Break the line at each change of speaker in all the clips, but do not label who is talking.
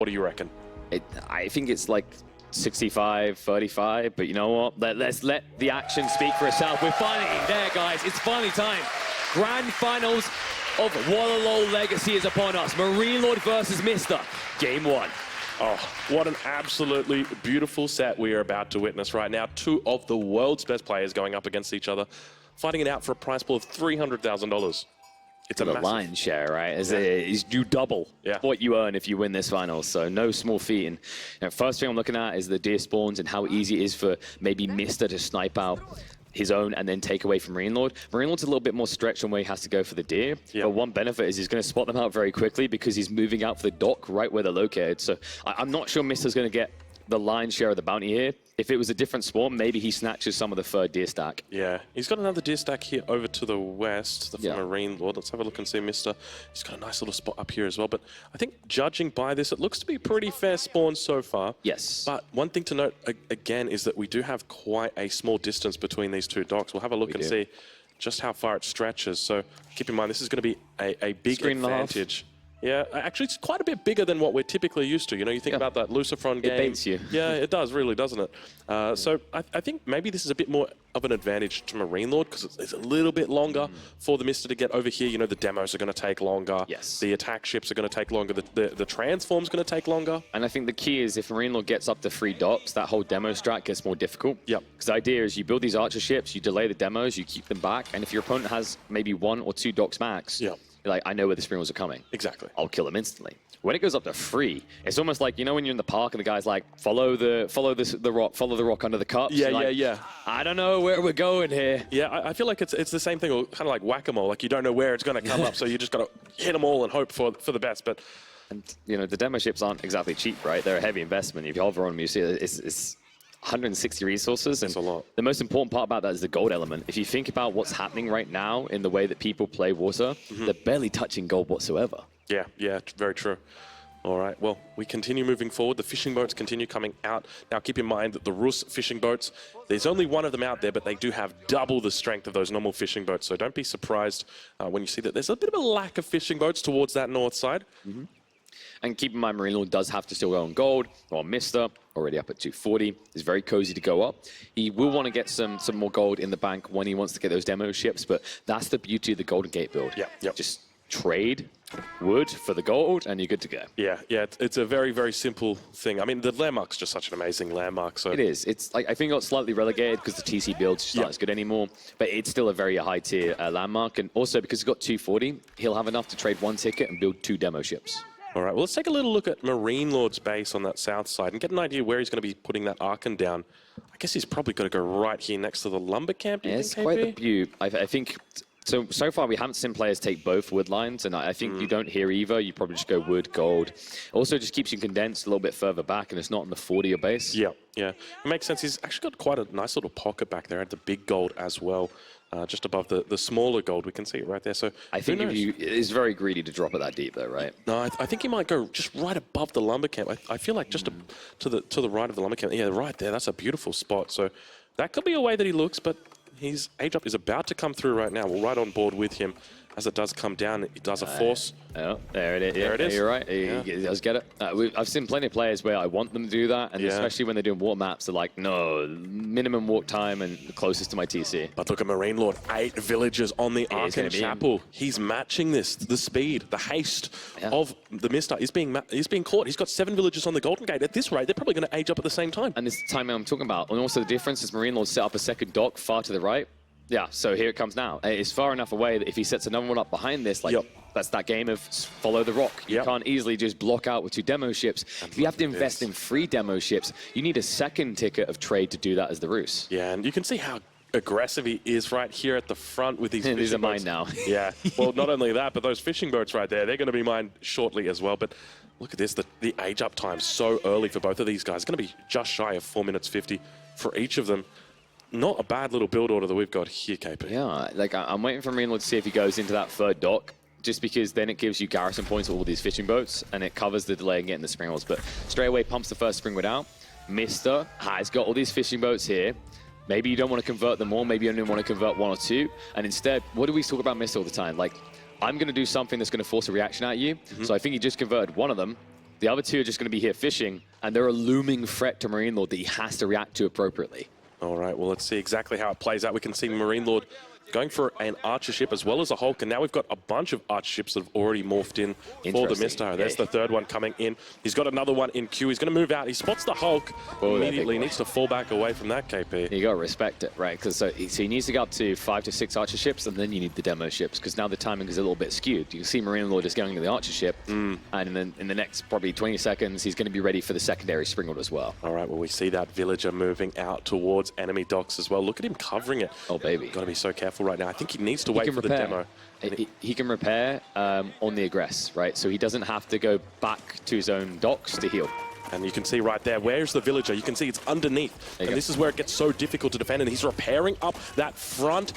What do you reckon?
I think it's like 65, 35, but you know what? Let's let the action speak for itself. We're finally there, guys. It's finally time. Grand finals of Wololo Legacy is upon us. MarineLord versus Mista. Game 1.
Oh, what an absolutely beautiful set we are about to witness right now. Two of the world's best players going up against each other, fighting it out for a prize pool of $300,000. It's a massive
lion's share, right? You double what you earn if you win this final, so no small feat. And first thing I'm looking at is the deer spawns and how easy it is for maybe Mista to snipe out his own and then take away from MarineLord. MarineLord's a little bit more stretched on where he has to go for the deer, but one benefit is he's going to spot them out very quickly because he's moving out for the dock right where they're located. So I'm not sure Mista's going to get the lion's share of the bounty here. If it was a different spawn, maybe he snatches some of the third deer stack.
Yeah, he's got another deer stack here over to the west, the MarineLord. Let's have a look and see Mista. He's got a nice little spot up here as well. But I think judging by this, it looks to be pretty fair spawn so far.
Yes.
But one thing to note, again, is that we do have quite a small distance between these two docks. We'll have a look and see just how far it stretches. So keep in mind, this is going to be a big advantage. Yeah, actually, it's quite a bit bigger than what we're typically used to. You know, you think about that Lucifron game.
It baits you.
Yeah, it does, really, doesn't it? So I think maybe this is a bit more of an advantage to MarineLord because it's a little bit longer for the Mista to get over here. You know, the demos are going to take longer.
Yes.
The attack ships are going to take longer. The transform's going to take longer.
And I think the key is if MarineLord gets up to 3 docks, that whole demo strat gets more difficult.
Yep.
Because the idea is you build these archer ships, you delay the demos, you keep them back, and if your opponent has maybe 1 or 2 docks max, you're like, I know where the springers are coming.
Exactly.
I'll kill them instantly. When it goes up to 3, it's almost like, you know, when you're in the park and the guy's like, follow the rock under the cups.
Yeah.
I don't know where we're going here.
Yeah, I feel like it's the same thing, kind of like whack-a-mole. Like you don't know where it's going to come up, so you just got to hit them all and hope for the best. But
and you know, the demo ships aren't exactly cheap, right? They're a heavy investment. If you hover on them, you see it's 160 resources.
That's a lot.
The most important part about that is the gold element. If you think about what's happening right now in the way that people play water, they're barely touching gold whatsoever.
Yeah, very true. All right, well, we continue moving forward. The fishing boats continue coming out. Now, keep in mind that the Rus fishing boats, there's only one of them out there, but they do have double the strength of those normal fishing boats. So don't be surprised when you see that there's a bit of a lack of fishing boats towards that north side.
And keep in mind, MarineLord does have to still go on gold, or Mista, already up at 240. It's very cozy to go up. He will want to get some more gold in the bank when he wants to get those demo ships, but that's the beauty of the Golden Gate build.
Yeah.
Just trade wood for the gold, and you're good to go.
Yeah, it's a very, very simple thing. I mean, the landmark's just such an amazing landmark. So
it is. It's like, I think it got slightly relegated because the TC build's just not as good anymore, but it's still a very high-tier landmark, and also because he's got 240, he'll have enough to trade 1 ticket and build 2 demo ships.
All right, well, let's take a little look at MarineLord's base on that south side and get an idea where he's going to be putting that Archon down. I guess he's probably got to go right here next to the lumber camp.
It's quite the beaut. I think, so far we haven't seen players take both wood lines, and I think you don't hear either. You probably just go wood, gold. Also just keeps you condensed a little bit further back, and it's not on the 40 base.
Yeah. It makes sense. He's actually got quite a nice little pocket back there at the big gold as well. Just above the smaller gold, we can see it right there. So
I think it's very greedy to drop it that deep, though, right?
No, I think he might go just right above the lumber camp. I feel like just to the right of the lumber camp. Yeah, right there. That's a beautiful spot. So that could be a way that he looks, but his age up is about to come through right now. We're right on board with him. As it does come down, it does a force.
Oh, there it is.
There it is.
You're right. He does get it. I've seen plenty of players where I want them to do that, and especially when they're doing water maps, they're like, no, minimum walk time and the closest to my TC.
But look at MarineLord, 8 villagers on the Archon Chapel. He's matching this, the speed, the haste of the Mista. He's being caught. He's got 7 villagers on the Golden Gate. At this rate, they're probably going to age up at the same time.
And this timing I'm talking about. And also the difference is MarineLord set up a second dock far to the right. Yeah, so here it comes now. It's far enough away that if he sets another one up behind this, like that's that game of follow the rock. You can't easily just block out with 2 demo ships. If you have to invest in 3 demo ships, you need a second ticket of trade to do that as the Rus.
Yeah, and you can see how aggressive he is right here at the front with these fishing boats.
These are mine now.
Yeah, well, not only that, but those fishing boats right there, they're going to be mine shortly as well. But look at this, the age up time so early for both of these guys. It's going to be just shy of 4 minutes 50 for each of them. Not a bad little build order that we've got here, KP.
Yeah, like I'm waiting for MarineLord to see if he goes into that third dock, just because then it gives you garrison points with all these fishing boats, and it covers the delay in getting the springwheels. But straight away pumps the first springwheel out. Mista has got all these fishing boats here. Maybe you don't want to convert them all. Maybe you only want to convert 1 or 2. And instead, what do we talk about Mista all the time? Like, I'm going to do something that's going to force a reaction at you. So I think he just converted 1 of them. The other two are just going to be here fishing, and they're a looming threat to MarineLord that he has to react to appropriately.
All right, well, let's see exactly how it plays out. We can see MarineLord going for an archer ship as well as a Hulk, and now we've got a bunch of archer ships that have already morphed in for the Mista. There's the third one coming in. He's got another one in queue. He's going to move out. He spots the Hulk. Immediately needs to fall back away from that KP.
You got to respect it, right? Because so he needs to go up to 5 to 6 archer ships, and then you need the demo ships, because now the timing is a little bit skewed. You can see MarineLord is going to the archer ship, and then in the next probably 20 seconds, he's going to be ready for the secondary Springald as well.
All right, well, we see that villager moving out towards enemy docks as well. Look at him covering it.
Oh, baby.
Got to be so careful right now. I think he needs to wait for the demo.
He can repair on the aggress, right? So he doesn't have to go back to his own docks to heal.
And you can see right there, where's the villager? You can see it's underneath. And this is where it gets so difficult to defend. And he's repairing up that front.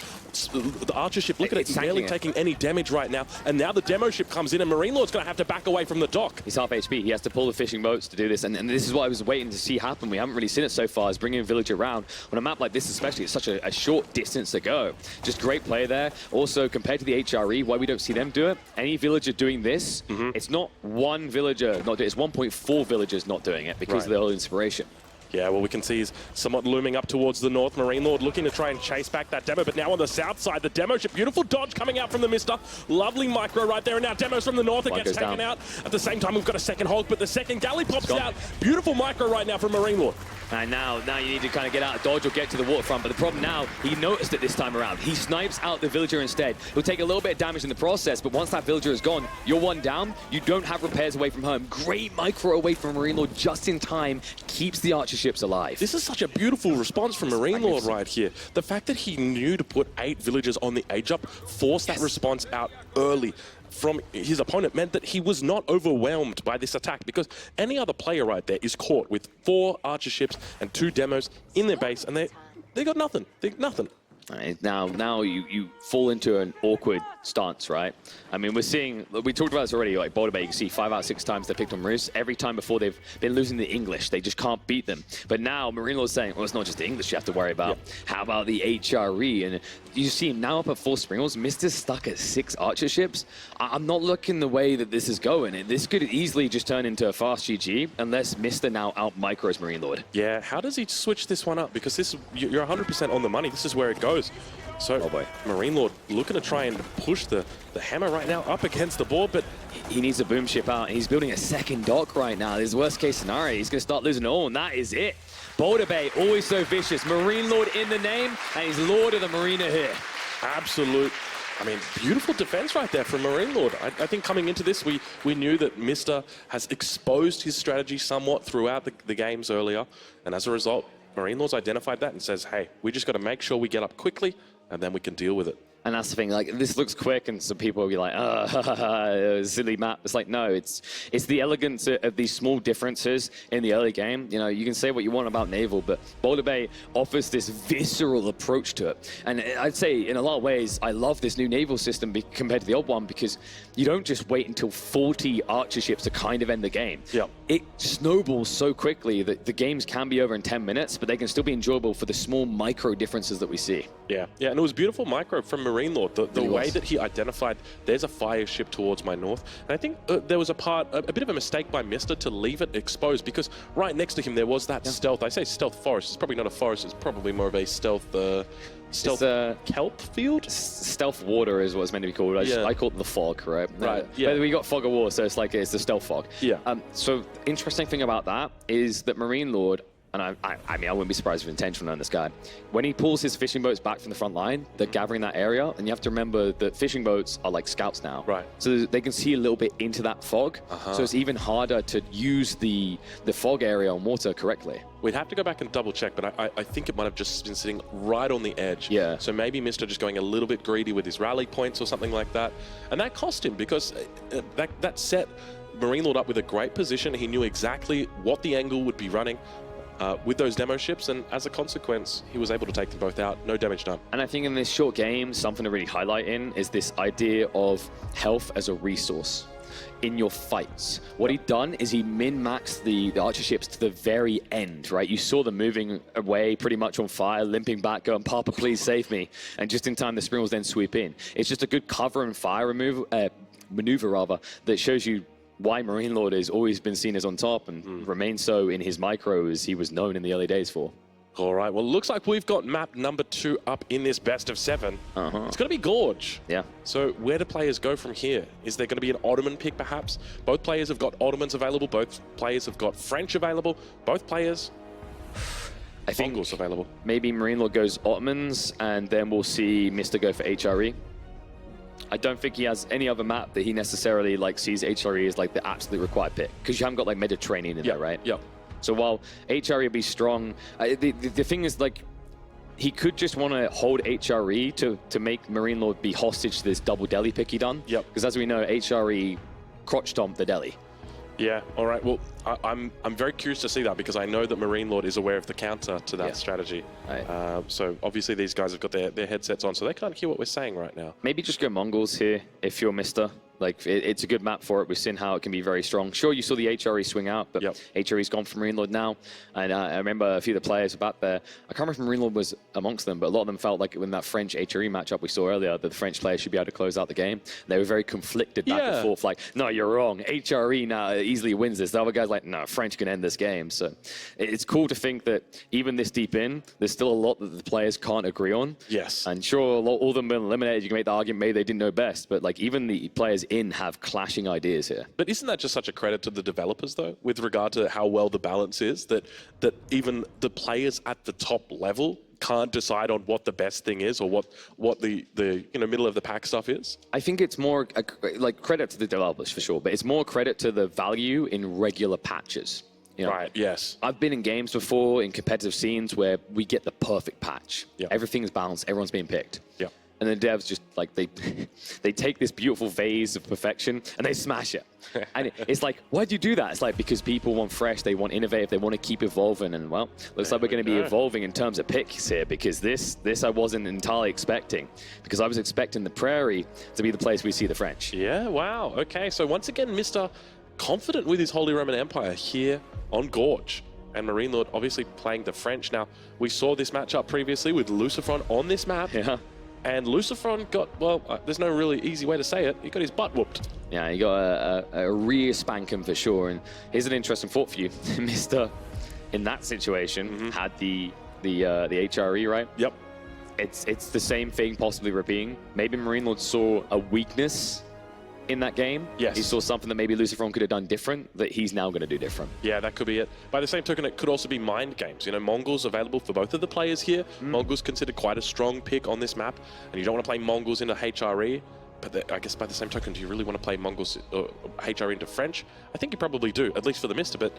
The archer ship, look at it, he's barely taking any damage right now. And now the demo ship comes in, and MarineLord's going to have to back away from the dock.
He's half HP. He has to pull the fishing boats to do this. And this is what I was waiting to see happen. We haven't really seen it so far, is bringing a villager around. On a map like this especially, it's such a short distance to go. Just great play there. Also, compared to the HRE, why we don't see them do it, any villager doing this, it's not one villager not doing it, it's 1.4 villagers not doing it because of the early inspiration.
Yeah, well, we can see he's somewhat looming up towards the north. MarineLord looking to try and chase back that demo, but now on the south side, the demo ship, beautiful dodge coming out from the Mista. Lovely micro right there, and now demos from the north. It gets taken out. At the same time, we've got a second Hulk, but the second galley pops out. Beautiful micro right now from MarineLord.
And now you need to kind of get out of dodge or get to the waterfront. But the problem now, he noticed it this time around. He snipes out the villager instead. He'll take a little bit of damage in the process, but once that villager is gone, you're one down. You don't have repairs away from home. Great micro away from MarineLord just in time. Keeps the archer ships alive.
This is such a beautiful response from MarineLord right here. The fact that he knew to put 8 villagers on the age up, forced that response out early from his opponent, meant that he was not overwhelmed by this attack, because any other player right there is caught with 4 archer ships and 2 demos in their base, and they got nothing. Nothing.
Now you fall into an awkward stance, right? I mean, we talked about this already, like Boulder Bay, you can see 5 out of 6 times they picked on Maroos. Every time before they've been losing the English, they just can't beat them. But now MarineLord's saying, well, it's not just the English you have to worry about. How about the HRE? And you see him now up at 4 Springals. Mister's stuck at 6 archer ships. I'm not looking the way that this is going. This could easily just turn into a fast GG unless Mister now out micros MarineLord.
Yeah, how does he switch this one up? Because this, you're 100% on the money. This is where it goes. So MarineLord looking to try and push the hammer right now up against the board, but
he needs a boom ship out. He's building a second dock right now. This is worst case scenario. He's going to start losing it all, and that is it. Boulder Bay, always so vicious. MarineLord in the name, and he's Lord of the Marina here.
Absolute. I mean, beautiful defense right there from MarineLord. I think coming into this, we knew that Mista has exposed his strategy somewhat throughout the games earlier, and as a result, MarineLord's identified that and says, hey, we just got to make sure we get up quickly, and then we can deal with it.
And that's the thing, like, this looks quick, and some people will be like, oh, silly map. It's like, no, it's the elegance of these small differences in the early game. You know, you can say what you want about Naval, but Boulder Bay offers this visceral approach to it. And I'd say, in a lot of ways, I love this new Naval system compared to the old one, because you don't just wait until 40 archer ships to kind of end the game.
Yep.
It snowballs so quickly that the games can be over in 10 minutes, but they can still be enjoyable for the small micro differences that we see.
Yeah, and it was beautiful micro from MarineLord. The way that he identified, there's a fire ship towards my north. And I think there was a bit of a mistake by Mista to leave it exposed, because right next to him there was that stealth. I say stealth forest. It's probably not a forest. It's probably more of a stealth kelp field?
Stealth water is what it's meant to be called. I call it the fog, right?
Right, yeah.
But we got fog of war, so it's like it's the stealth fog.
Yeah.
So interesting thing about that is that MarineLord, and I mean, I wouldn't be surprised if intentional on this guy. When he pulls his fishing boats back from the front line, they're gathering that area, and you have to remember that fishing boats are like scouts now.
Right.
So they can see a little bit into that fog, so it's even harder to use the fog area on water correctly.
We'd have to go back and double check, but I think it might have just been sitting right on the edge.
Yeah.
So maybe Mista just going a little bit greedy with his rally points or something like that. And that cost him, because that set MarineLord up with a great position. He knew exactly what the angle would be running with those demo ships, and as a consequence, he was able to take them both out. No damage done.
And I think in this short game, something to really highlight is this idea of health as a resource in your fights. What he'd done is he min-maxed the archer ships to the very end, right? You saw them moving away pretty much on fire, limping back, going, Papa, please save me. And just in time, the Springals then sweep in. It's just a good cover and fire maneuver that shows you why MarineLord has always been seen as on top and remains so in his micro as he was known in the early days for.
All right, well, looks like we've got map number 2 up in this best of 7. It's going to be Gorge.
Yeah.
So where do players go from here? Is there going to be an Ottoman pick, perhaps? Both players have got Ottomans available. Both players have got French available. Both players,
I think
Mongols available.
Maybe MarineLord goes Ottomans, and then we'll see Mr. go for HRE. I don't think he has any other map that he necessarily like sees HRE as like the absolute required pick, because you haven't got like Mediterranean in there, right?
Yep.
So while HRE would be strong, the thing is, like, he could just want to hold HRE to make MarineLord be hostage to this double Delhi pick he done.
Yep.
Because as we know, HRE crotch stomped the Delhi.
Yeah, all right. Well, I'm very curious to see that, because I know that MarineLord is aware of the counter to that strategy.
Right.
So obviously these guys have got their headsets on, so they can't hear what we're saying right now.
Maybe just go Mongols here if you're Mr. Like, it's a good map for it. We've seen how it can be very strong. Sure, you saw the HRE swing out, but HRE's gone for MarineLord now. And I remember a few of the players back there. I can't remember if MarineLord was amongst them, but a lot of them felt like in that French HRE matchup we saw earlier, that the French players should be able to close out the game. They were very conflicted back and forth, like, no, you're wrong. HRE now easily wins this. The other guy's like, no, French can end this game. So it's cool to think that even this deep in, there's still a lot that the players can't agree on.
Yes.
And sure, all of them been eliminated. You can make the argument maybe they didn't know best, but like even the players in have clashing ideas here.
But isn't that just such a credit to the developers, though, with regard to how well the balance is, that even the players at the top level can't decide on what the best thing is, or what the middle of the pack stuff is?
I think it's more like credit to the developers for sure, but it's more credit to the value in regular patches. You know,
right, yes.
I've been in games before in competitive scenes where we get the perfect patch. Everything's balanced, everyone's being picked.
Yeah.
And the devs just like they take this beautiful vase of perfection and they smash it. And it's like, why'd you do that? It's like, because people want fresh, they want innovative, they want to keep evolving. And well, looks like we're going to be evolving in terms of picks here, because this I wasn't entirely expecting, because I was expecting the Prairie to be the place we see the French.
Yeah, wow. Okay, so once again, Mr. confident with his Holy Roman Empire here on Gorge. And MarineLord obviously playing the French. Now, we saw this matchup previously with Lucifron on this map.
Yeah.
And Lucifron got, well, there's no really easy way to say it, he got his butt whooped.
Yeah, he got a rear spanking for sure. And here's an interesting thought for you. Mr. in that situation had the HRE, right?
Yep.
It's the same thing possibly repeating. Maybe MarineLord saw a weakness in that game.
Yes.
He saw something that maybe Lucifron could have done different that he's now going to do different.
Yeah, that could be it. By the same token, it could also be mind games. You know, Mongols available for both of the players here. Mongols considered quite a strong pick on this map, and you don't want to play Mongols into HRE. But I guess by the same token, do you really want to play Mongols or HRE into French? I think you probably do, at least for the Mista. But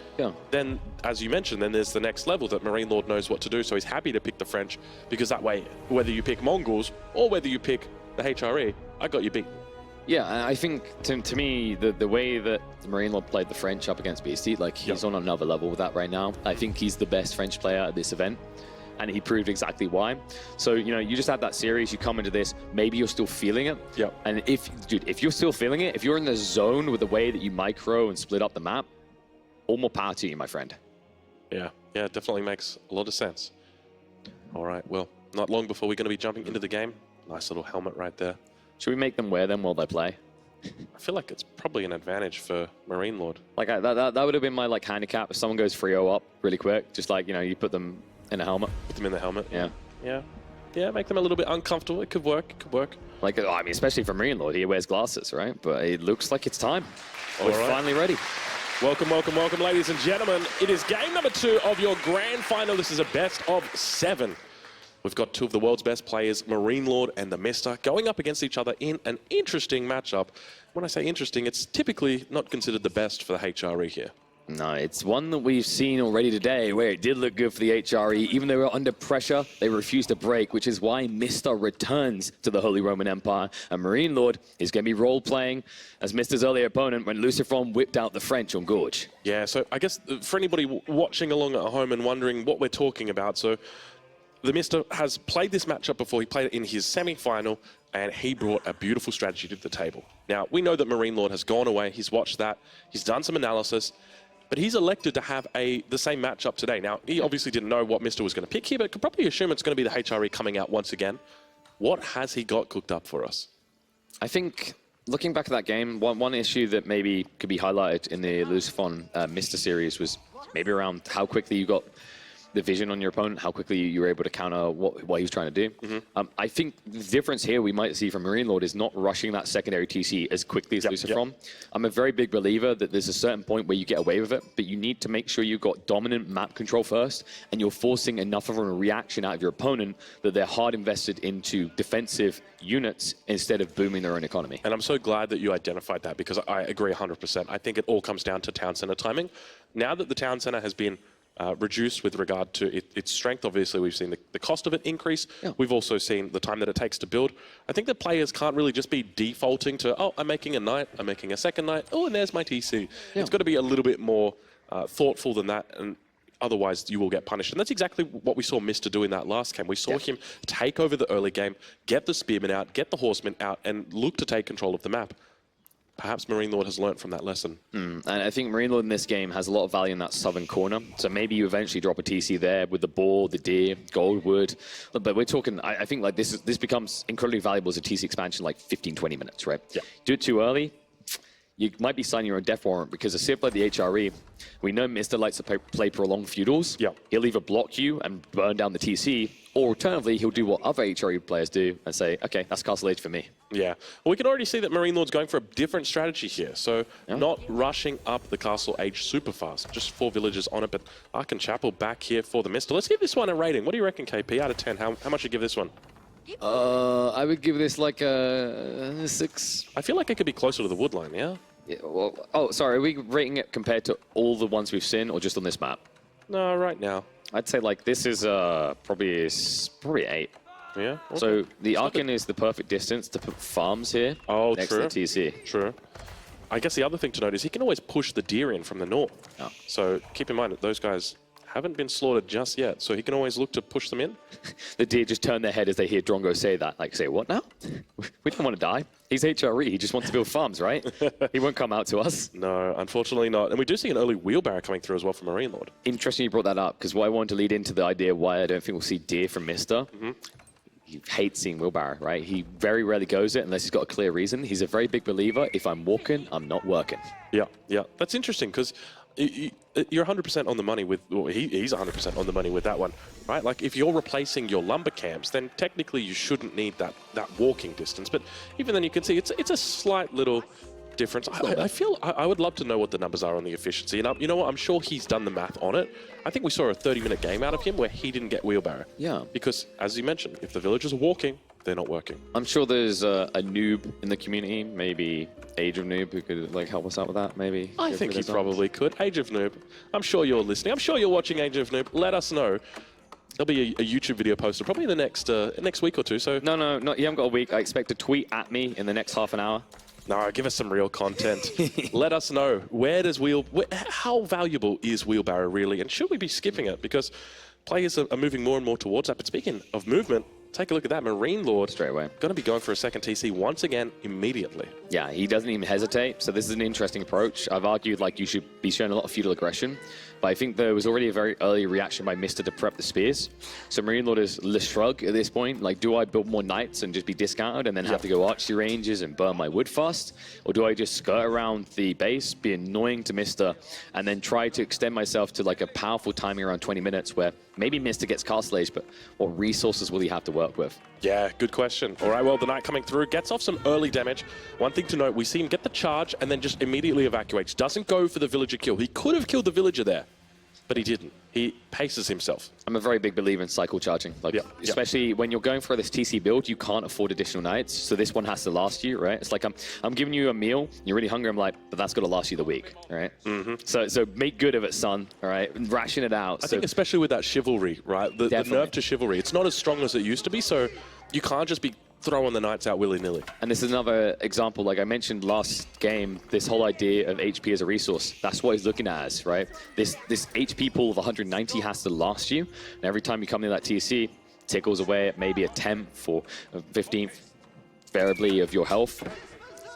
then, as you mentioned, then there's the next level that MarineLord knows what to do, so he's happy to pick the French, because that way, whether you pick Mongols or whether you pick the HRE, I got you beat.
Yeah, I think to me, the way that MarineLord played the French up against BST, like he's on another level with that right now. I think he's the best French player at this event, and he proved exactly why. So, you know, you just had that series, you come into this, maybe you're still feeling it.
Yeah.
And if you're still feeling it, if you're in the zone with the way that you micro and split up the map, all more power to you, my friend.
Yeah, it definitely makes a lot of sense. All right, well, not long before we're going to be jumping into the game. Nice little helmet right there.
Should we make them wear them while they play?
I feel like it's probably an advantage for MarineLord.
Like that would have been my like handicap if someone goes 3-0 up really quick. Just like, you know, you put them in a helmet.
Put them in the helmet.
Yeah.
Yeah, make them a little bit uncomfortable. It could work. It could work.
Like, I mean, especially for MarineLord, he wears glasses, right? But it looks like it's time. We're finally ready.
Welcome, welcome, welcome, ladies and gentlemen. It is game number 2 of your grand final. This is a best of 7. We've got 2 of the world's best players, MarineLord and TheMista, going up against each other in an interesting matchup. When I say interesting, it's typically not considered the best for the HRE here.
No, it's one that we've seen already today, where it did look good for the HRE. Even though they were under pressure, they refused to break, which is why Mista returns to the Holy Roman Empire. And MarineLord is going to be role-playing as Mista's earlier opponent when Lucifron whipped out the French on Gorge. Yeah,
so I guess for anybody watching along at home and wondering what we're talking about, so TheMista has played this matchup before. He played it in his semi-final, and he brought a beautiful strategy to the table. Now, we know that MarineLord has gone away. He's watched that. He's done some analysis. But he's elected to have the same matchup today. Now, he obviously didn't know what Mista was going to pick here, but could probably assume it's going to be the HRE coming out once again. What has he got cooked up for us?
I think looking back at that game, one issue that maybe could be highlighted in the Lucifer MarineLord series was maybe around how quickly you got the vision on your opponent, how quickly you were able to counter what he was trying to do. I think the difference here we might see from MarineLord is not rushing that secondary TC as quickly as Lucifer. I'm a very big believer that there's a certain point where you get away with it, but you need to make sure you've got dominant map control first, and you're forcing enough of a reaction out of your opponent that they're hard invested into defensive units instead of booming their own economy.
And I'm so glad that you identified that, because I agree 100%. I think it all comes down to town center timing. Now that the town center has been reduced with regard to its strength. Obviously, we've seen the cost of it increase. We've also seen the time that it takes to build. I think that players can't really just be defaulting to, oh, I'm making a knight, I'm making a second knight, oh, and there's my TC. It's got to be a little bit more thoughtful than that, and otherwise you will get punished. And that's exactly what we saw MarineLord do in that last game. We saw him take over the early game, get the spearmen out, get the horsemen out, and look to take control of the map. Perhaps MarineLord has learnt from that lesson. And
I think MarineLord in this game has a lot of value in that southern corner. So maybe you eventually drop a TC there with the boar, the deer, goldwood. But we're talking, I think like this becomes incredibly valuable as a TC expansion, like 15, 20 minutes, right? Do it too early, you might be signing your own death warrant, because a civ like the HRE, we know Mr. likes to play prolonged feudals. He'll either block you and burn down the TC, or alternatively, he'll do what other HRE players do and say, okay, that's Castle Age for me.
Well, we can already see that MarineLord's going for a different strategy here. So not rushing up the Castle Age super fast. Just 4 villagers on it, but Ark and Chapel back here for the MarineLord. Let's give this one a rating. What do you reckon, KP? Out of 10, how much do you give this one?
I would give this like a 6.
I feel like it could be closer to the woodline, yeah?
Well, oh, sorry, are we rating it compared to all the ones we've seen, or just on this map?
No, right now.
I'd say like this is probably 8.
Yeah? Okay.
So the Arkin is the perfect distance to put farms here next to the TC.
True. I guess the other thing to note is he can always push the deer in from the north. So keep in mind that those guys haven't been slaughtered just yet, so he can always look to push them in.
The deer just turn their head as they hear Drongo say that. Like, say, what now? We don't want to die. He's HRE. He just wants to build farms, right? He won't come out to us.
No, unfortunately not. And we do see an early wheelbarrow coming through as well from MarineLord.
Interesting you brought that up, because what I wanted to lead into the idea why I don't think we'll see deer from Mr. He hates seeing wheelbarrow, right? He very rarely goes it unless he's got a clear reason. He's a very big believer. If I'm walking, I'm not working.
Yeah. That's interesting, because you're 100% on the money with, well, he's 100% on the money with that one, right? Like, if you're replacing your lumber camps, then technically you shouldn't need that walking distance. But even then, you can see it's a slight little difference. I feel I would love to know what the numbers are on the efficiency. And you know what? I'm sure he's done the math on it. I think we saw a 30-minute game out of him where he didn't get wheelbarrow. Because, as you mentioned, if the villagers are walking, they're not working.
I'm sure there's a noob in the community, maybe Age of Noob, who could like help us out with that, maybe.
I think he probably could. Age of Noob, I'm sure you're listening. I'm sure you're watching Age of Noob. Let us know. There'll be a YouTube video posted probably in the next week or two. So
No, you haven't got a week. I expect a tweet at me in the next half an hour.
No, give us some real content. Let us know, how valuable is wheelbarrow really, and should we be skipping it? Because players are moving more and more towards that. But speaking of movement, take a look at that. MarineLord
straight away
going to be going for a second TC once again immediately.
Yeah, he doesn't even hesitate. So this is an interesting approach. I've argued like you should be showing a lot of feudal aggression, but I think there was already a very early reaction by Mr. to prep the spears. So MarineLord is le shrug at this point. Like, do I build more knights and just be discounted and then have to go archery ranges and burn my wood fast? Or do I just skirt around the base, be annoying to Mr. and then try to extend myself to like a powerful timing around 20 minutes where maybe Mr. gets Castle Age, but what resources will he have to work with?
Yeah, good question. All right, well, the knight coming through gets off some early damage. One thing to note, we see him get the charge and then just immediately evacuates. Doesn't go for the villager kill. He could have killed the villager there, but he didn't. He paces himself.
I'm a very big believer in cycle charging. Like, especially when you're going for this TC build, you can't afford additional nights. So this one has to last you, right? It's like I'm giving you a meal, you're really hungry, I'm like, but that's got to last you the week, all right? So make good of it, son, all right? Ration it out.
I think especially with that chivalry, right? The nerf to chivalry, it's not as strong as it used to be, so you can't just be throwing the knights out willy-nilly.
And this is another example, like I mentioned last game, this whole idea of HP as a resource. That's what he's looking at us, right? This HP pool of 190 has to last you. And every time you come near that TC, tickles away at maybe a 10th or a 15th variably of your health.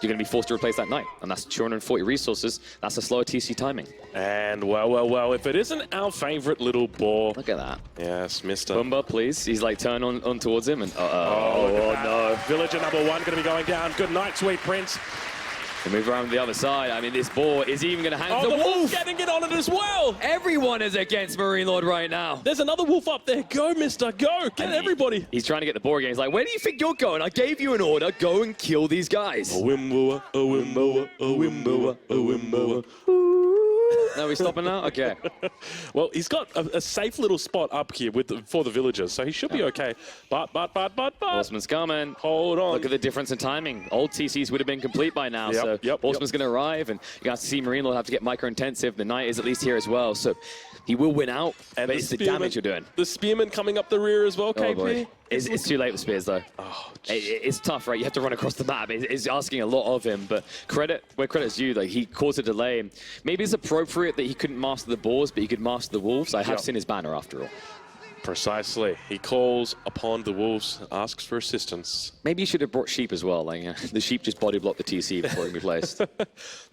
you're going to be forced to replace that knight. And that's 240 resources. That's a slower TC timing.
And well, if it isn't our favorite little boar.
Look at that.
Yes, Mr.
Bumba, please. He's like turn on towards him and
no. Villager number 1 going to be going down. Good night, sweet prince.
They move around the other side. I mean, this boar is even going to hang
the
the wolf.
getting it on it as well.
Everyone is against MarineLord right now.
There's another wolf up there. Go, mister, go. Get everybody.
He's trying to get the boar again. He's like, where do you think you're going? I gave you an order. Go and kill these guys.
A wimboa, a wimboa, a wimboa, a wimboa.
No, we're stopping now? Okay.
Well, he's got a safe little spot up here for the villagers, so he should be okay. But.
Horseman's coming.
Hold on.
Look at the difference in timing. Old TCs would have been complete by now, Horseman's going to arrive, and you have to see MarineLord have to get micro-intensive. The knight is at least here as well, so he will win out, but it's the damage you're doing.
The spearman coming up the rear as well, KP.
Boy. It's too late with spears, though.
Oh,
it's tough, right? You have to run across the map. It's asking a lot of him, but where credit's due, like, he caused a delay. Maybe it's appropriate that he couldn't master the boars, but he could master the wolves. I have seen his banner after all.
Precisely. He calls upon the wolves, asks for assistance.
Maybe you should have brought sheep as well. Like, the sheep just body blocked the TC before he replaced.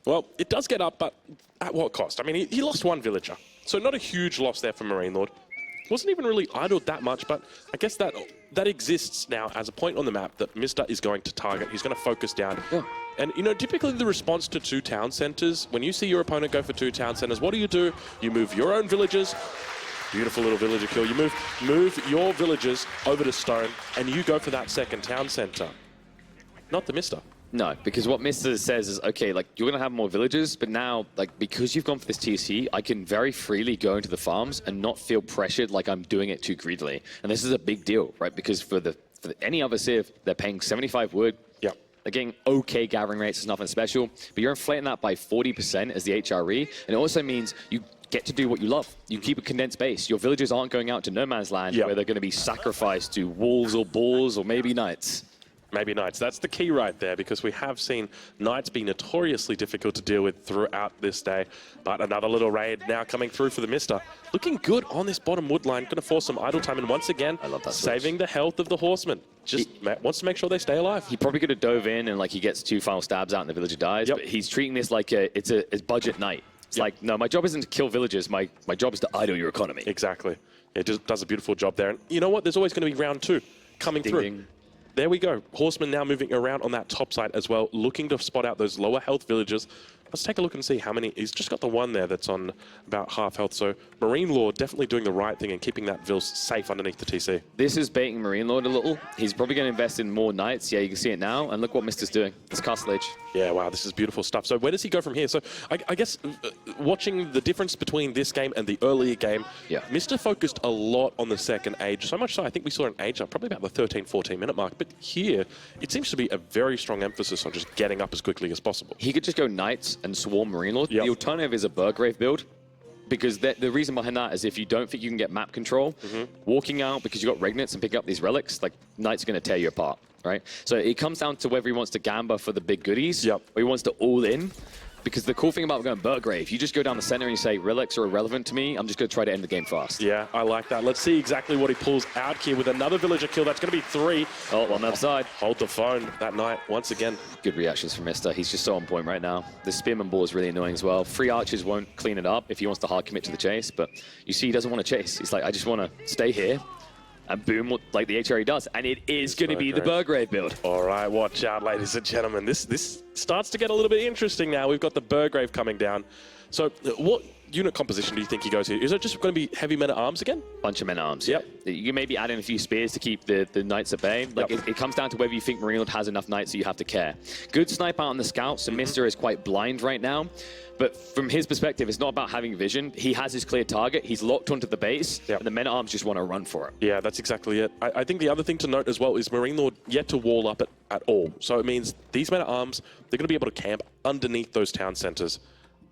Well, it does get up, but at what cost? I mean, he lost 1 villager, so not a huge loss there for MarineLord. Wasn't even really idled that much, but I guess that exists now as a point on the map that Mr. is going to target. He's going to focus down.
Yeah.
And, you know, typically the response to 2 town centers, when you see your opponent go for 2 town centers, what do? You move your own villagers. Beautiful little villager kill. You move your villagers over to stone, and you go for that 2nd town center. Not the Mr.
No, because what Mr. says is, okay, like, you're going to have more villagers, but now, like, because you've gone for this TC, I can very freely go into the farms and not feel pressured like I'm doing it too greedily. And this is a big deal, right? Because for any other civ, they're paying 75 wood.
Yeah.
They're getting okay gathering rates, it's nothing special, but you're inflating that by 40% as the HRE, and it also means you get to do what you love. You keep a condensed base. Your villagers aren't going out to no man's land where they're going to be sacrificed to wolves or boars or maybe knights.
Maybe knights. That's the key right there, because we have seen knights be notoriously difficult to deal with throughout this day. But another little raid now coming through for the Mr. Looking good on this bottom wood line. Going to force some idle time, and once again,
I love that
saving the health of the horsemen. Just wants to make sure they stay alive.
He probably could have dove in and, like, he gets 2 final stabs out and the villager dies, but he's treating this like it's a budget knight. It's like, no, my job isn't to kill villagers. My job is to idle your economy.
Exactly. It just does a beautiful job there. And you know what? There's always going to be round 2 coming through.
Ding.
There we go. Horsemen now moving around on that top side as well, looking to spot out those lower health villagers. Let's take a look and see how many. He's just got the 1 there that's on about half health. So MarineLord definitely doing the right thing and keeping that Vil safe underneath the TC.
This is baiting MarineLord a little. He's probably going to invest in more knights. Yeah, you can see it now. And look what Mister's doing. It's Castle Age.
Yeah, wow, this is beautiful stuff. So where does he go from here? So I guess watching the difference between this game and the earlier game, Mr. focused a lot on the 2nd age. So much so, I think we saw an age up probably about the 13, 14 minute mark. But here, it seems to be a very strong emphasis on just getting up as quickly as possible.
He could just go knights and swarm MarineLord. The alternative is a Burgrave build. Because the reason behind that is if you don't think you can get map control, walking out because you've got Regnates and picking up these relics, like, Knight's going to tear you apart, right? So it comes down to whether he wants to gamba for the big goodies or he wants to all in. Because the cool thing about going Burgrave, you just go down the center and you say, relics are irrelevant to me, I'm just going to try to end the game fast.
Yeah, I like that. Let's see exactly what he pulls out here with another villager kill. That's going to be 3.
Oh, on the other side.
Hold the phone that night once again.
Good reactions from Mr. He's just so on point right now. The Spearman ball is really annoying as well. 3 archers won't clean it up if he wants to hard commit to the chase, but you see he doesn't want to chase. He's like, I just want to stay here. And boom, like the HRE does. And it is going to be the Burgrave build.
All right, watch out, ladies and gentlemen. This starts to get a little bit interesting now. We've got the Burgrave coming down. So what unit composition do you think he goes here? Is it just going to be heavy men-at-arms again?
Bunch of men-at-arms, You can maybe add in a few spears to keep the knights at bay. Like it comes down to whether you think MarineLord has enough knights that you have to care. Good snipe out on the scouts, so Mr. is quite blind right now. But from his perspective, it's not about having vision. He has his clear target. He's locked onto the base, and the men-at-arms just want to run for it. Yeah, that's exactly it. I think the other thing to note as well is MarineLord yet to wall up at all. So it means these men-at-arms, they're going to be able to camp underneath those town centers.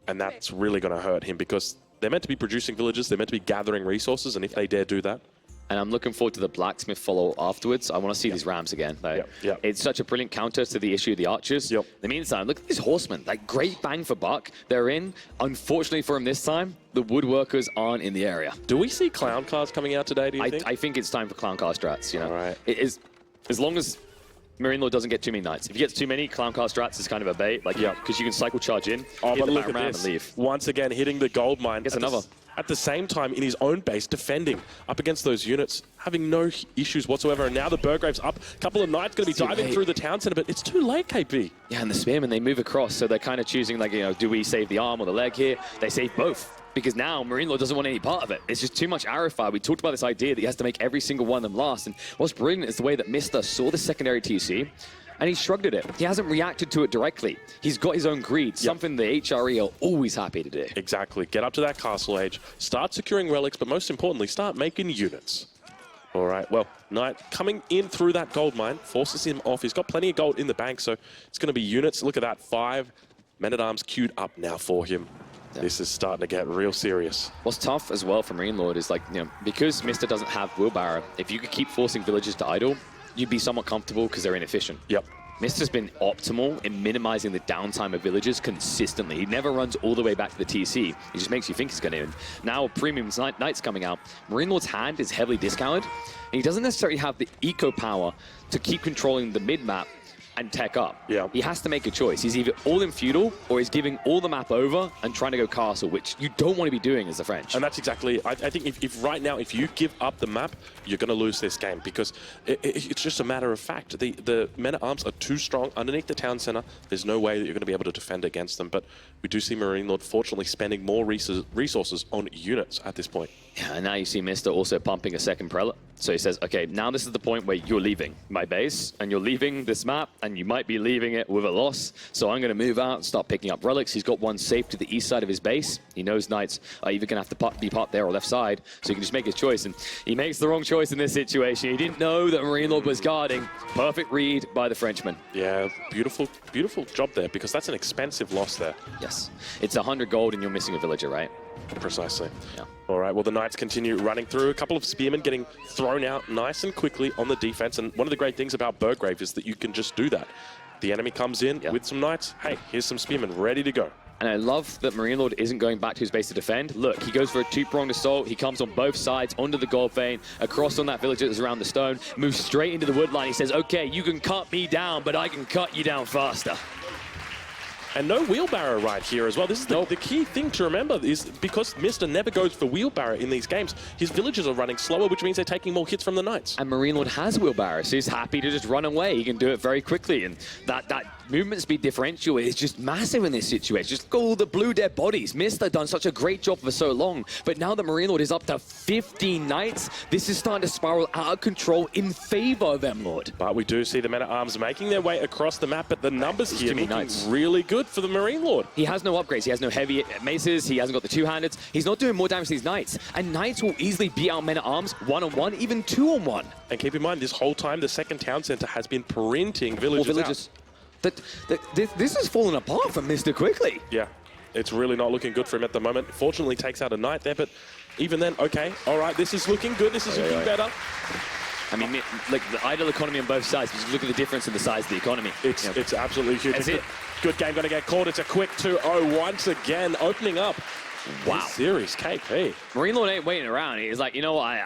And that's really going to hurt him because they're meant to be producing villages. They're meant to be gathering resources. And if they dare do that. And I'm looking forward to the blacksmith follow afterwards. I want to see these rams again. Like, it's such a brilliant counter to the issue of the archers. In the meantime, look at these horsemen. Like, great bang for buck. They're in. Unfortunately for him this time, the woodworkers aren't in the area.
Do we see clown cars coming out today, do you think?
I think it's time for clown car strats, you know.
All right.
It is, as long as MarineLord doesn't get too many knights. If he gets too many, Clown Car strats is kind of a bait, like, because you can cycle charge in,
oh,
hit
but
the
look
back
at
round
this.
and leave.
Once again, hitting the gold mine.
Gets another.
At the same time, in his own base, defending up against those units, having no issues whatsoever. And now the Burgrave's up. A couple of knights going to be diving through the town center, but it's too late, KP.
Yeah, and the Spearmen, they move across, so they're kind of choosing, like, you know, do we save the arm or the leg here? They save both. Because now MarineLord doesn't want any part of it. It's just too much arrow fire. We talked about this idea that he has to make every single one of them last. And what's brilliant is the way that Mista saw the secondary TC and he shrugged at it. He hasn't reacted to it directly. He's got his own greed, something the HRE are always happy to do.
Exactly. Get up to that castle age, start securing relics, but most importantly, start making units. All right, well, Knight coming in through that gold mine, forces him off. He's got plenty of gold in the bank, so it's going to be units. Look at that, 5 men-at-arms queued up now for him. Yeah. This is starting to get real serious.
What's tough as well for MarineLord is, like, you know, because Mista doesn't have wheelbarrow, if you could keep forcing villagers to idle, you'd be somewhat comfortable because they're inefficient.
Yep.
Mista's been optimal in minimizing the downtime of villagers consistently. He never runs all the way back to the TC. He just makes you think he's going to. Now, Premium Knight's coming out. MarineLord's hand is heavily discounted, and he doesn't necessarily have the eco power to keep controlling the mid-map and tech up.
Yeah.
He has to make a choice. He's either all in feudal or he's giving all the map over and trying to go castle, which you don't want to be doing as the French.
And that's exactly, I think if right now, if you give up the map, you're going to lose this game because it's just a matter of fact. The men-at-arms are too strong underneath the town center. There's no way that you're going to be able to defend against them. But we do see MarineLord fortunately spending more resources on units at this point.
Yeah, and now you see Mista also pumping a second prelate. So he says, okay, now this is the point where you're leaving my base and you're leaving this map and you might be leaving it with a loss. So I'm going to move out and start picking up relics. He's got one safe to the east side of his base. He knows knights are either going to have to be part there or left side. So he can just make his choice. And he makes the wrong choice in this situation. He didn't know that MarineLord was guarding. Perfect read by the Frenchman.
Yeah, beautiful, beautiful job there because that's an expensive loss there.
Yes. It's 100 gold and you're missing a villager, right?
Precisely.
Yeah.
All right, well, the Knights continue running through. A couple of spearmen getting thrown out nice and quickly on the defense. And one of the great things about Burgrave is that you can just do that. The enemy comes in with some Knights. Hey, here's some spearmen ready to go.
And I love that MarineLord isn't going back to his base to defend. Look, he goes for a two-pronged assault. He comes on both sides, onto the gold vein, across on that villager that's around the stone, moves straight into the wood line. He says, okay, you can cut me down, but I can cut you down faster.
And no wheelbarrow right here as well. This is the key thing to remember is because Mista never goes for wheelbarrow in these games, his villagers are running slower, which means they're taking more hits from the Knights.
And MarineLord has wheelbarrow, so he's happy to just run away. He can do it very quickly. And that movement speed differential is just massive in this situation. Just look at all the blue dead bodies. Mista done such a great job for so long. But now that MarineLord is up to 15 Knights, this is starting to spiral out of control in favor of M-Lord.
But we do see the men-at-arms making their way across the map, but the numbers here looking really good for the MarineLord.
He has no upgrades. He has no heavy maces. He hasn't got the two-handeds. He's not doing more damage to these Knights. And Knights will easily beat out men-at-arms one-on-one, even two-on-one.
And keep in mind, this whole time, the second town center has been printing villagers out.
This is falling apart for Mista quickly.
Yeah, it's really not looking good for him at the moment. Fortunately, takes out a Knight there, but even then, okay, all right, this is looking good. This is looking better.
I mean, like the idle economy on both sides, but just look at the difference in the size of the economy.
It's absolutely huge. That's it. Good game, going to get caught. It's a quick 2-0 once again, opening up. Wow. Series KP.
MarineLord ain't waiting around. He's like, you know what,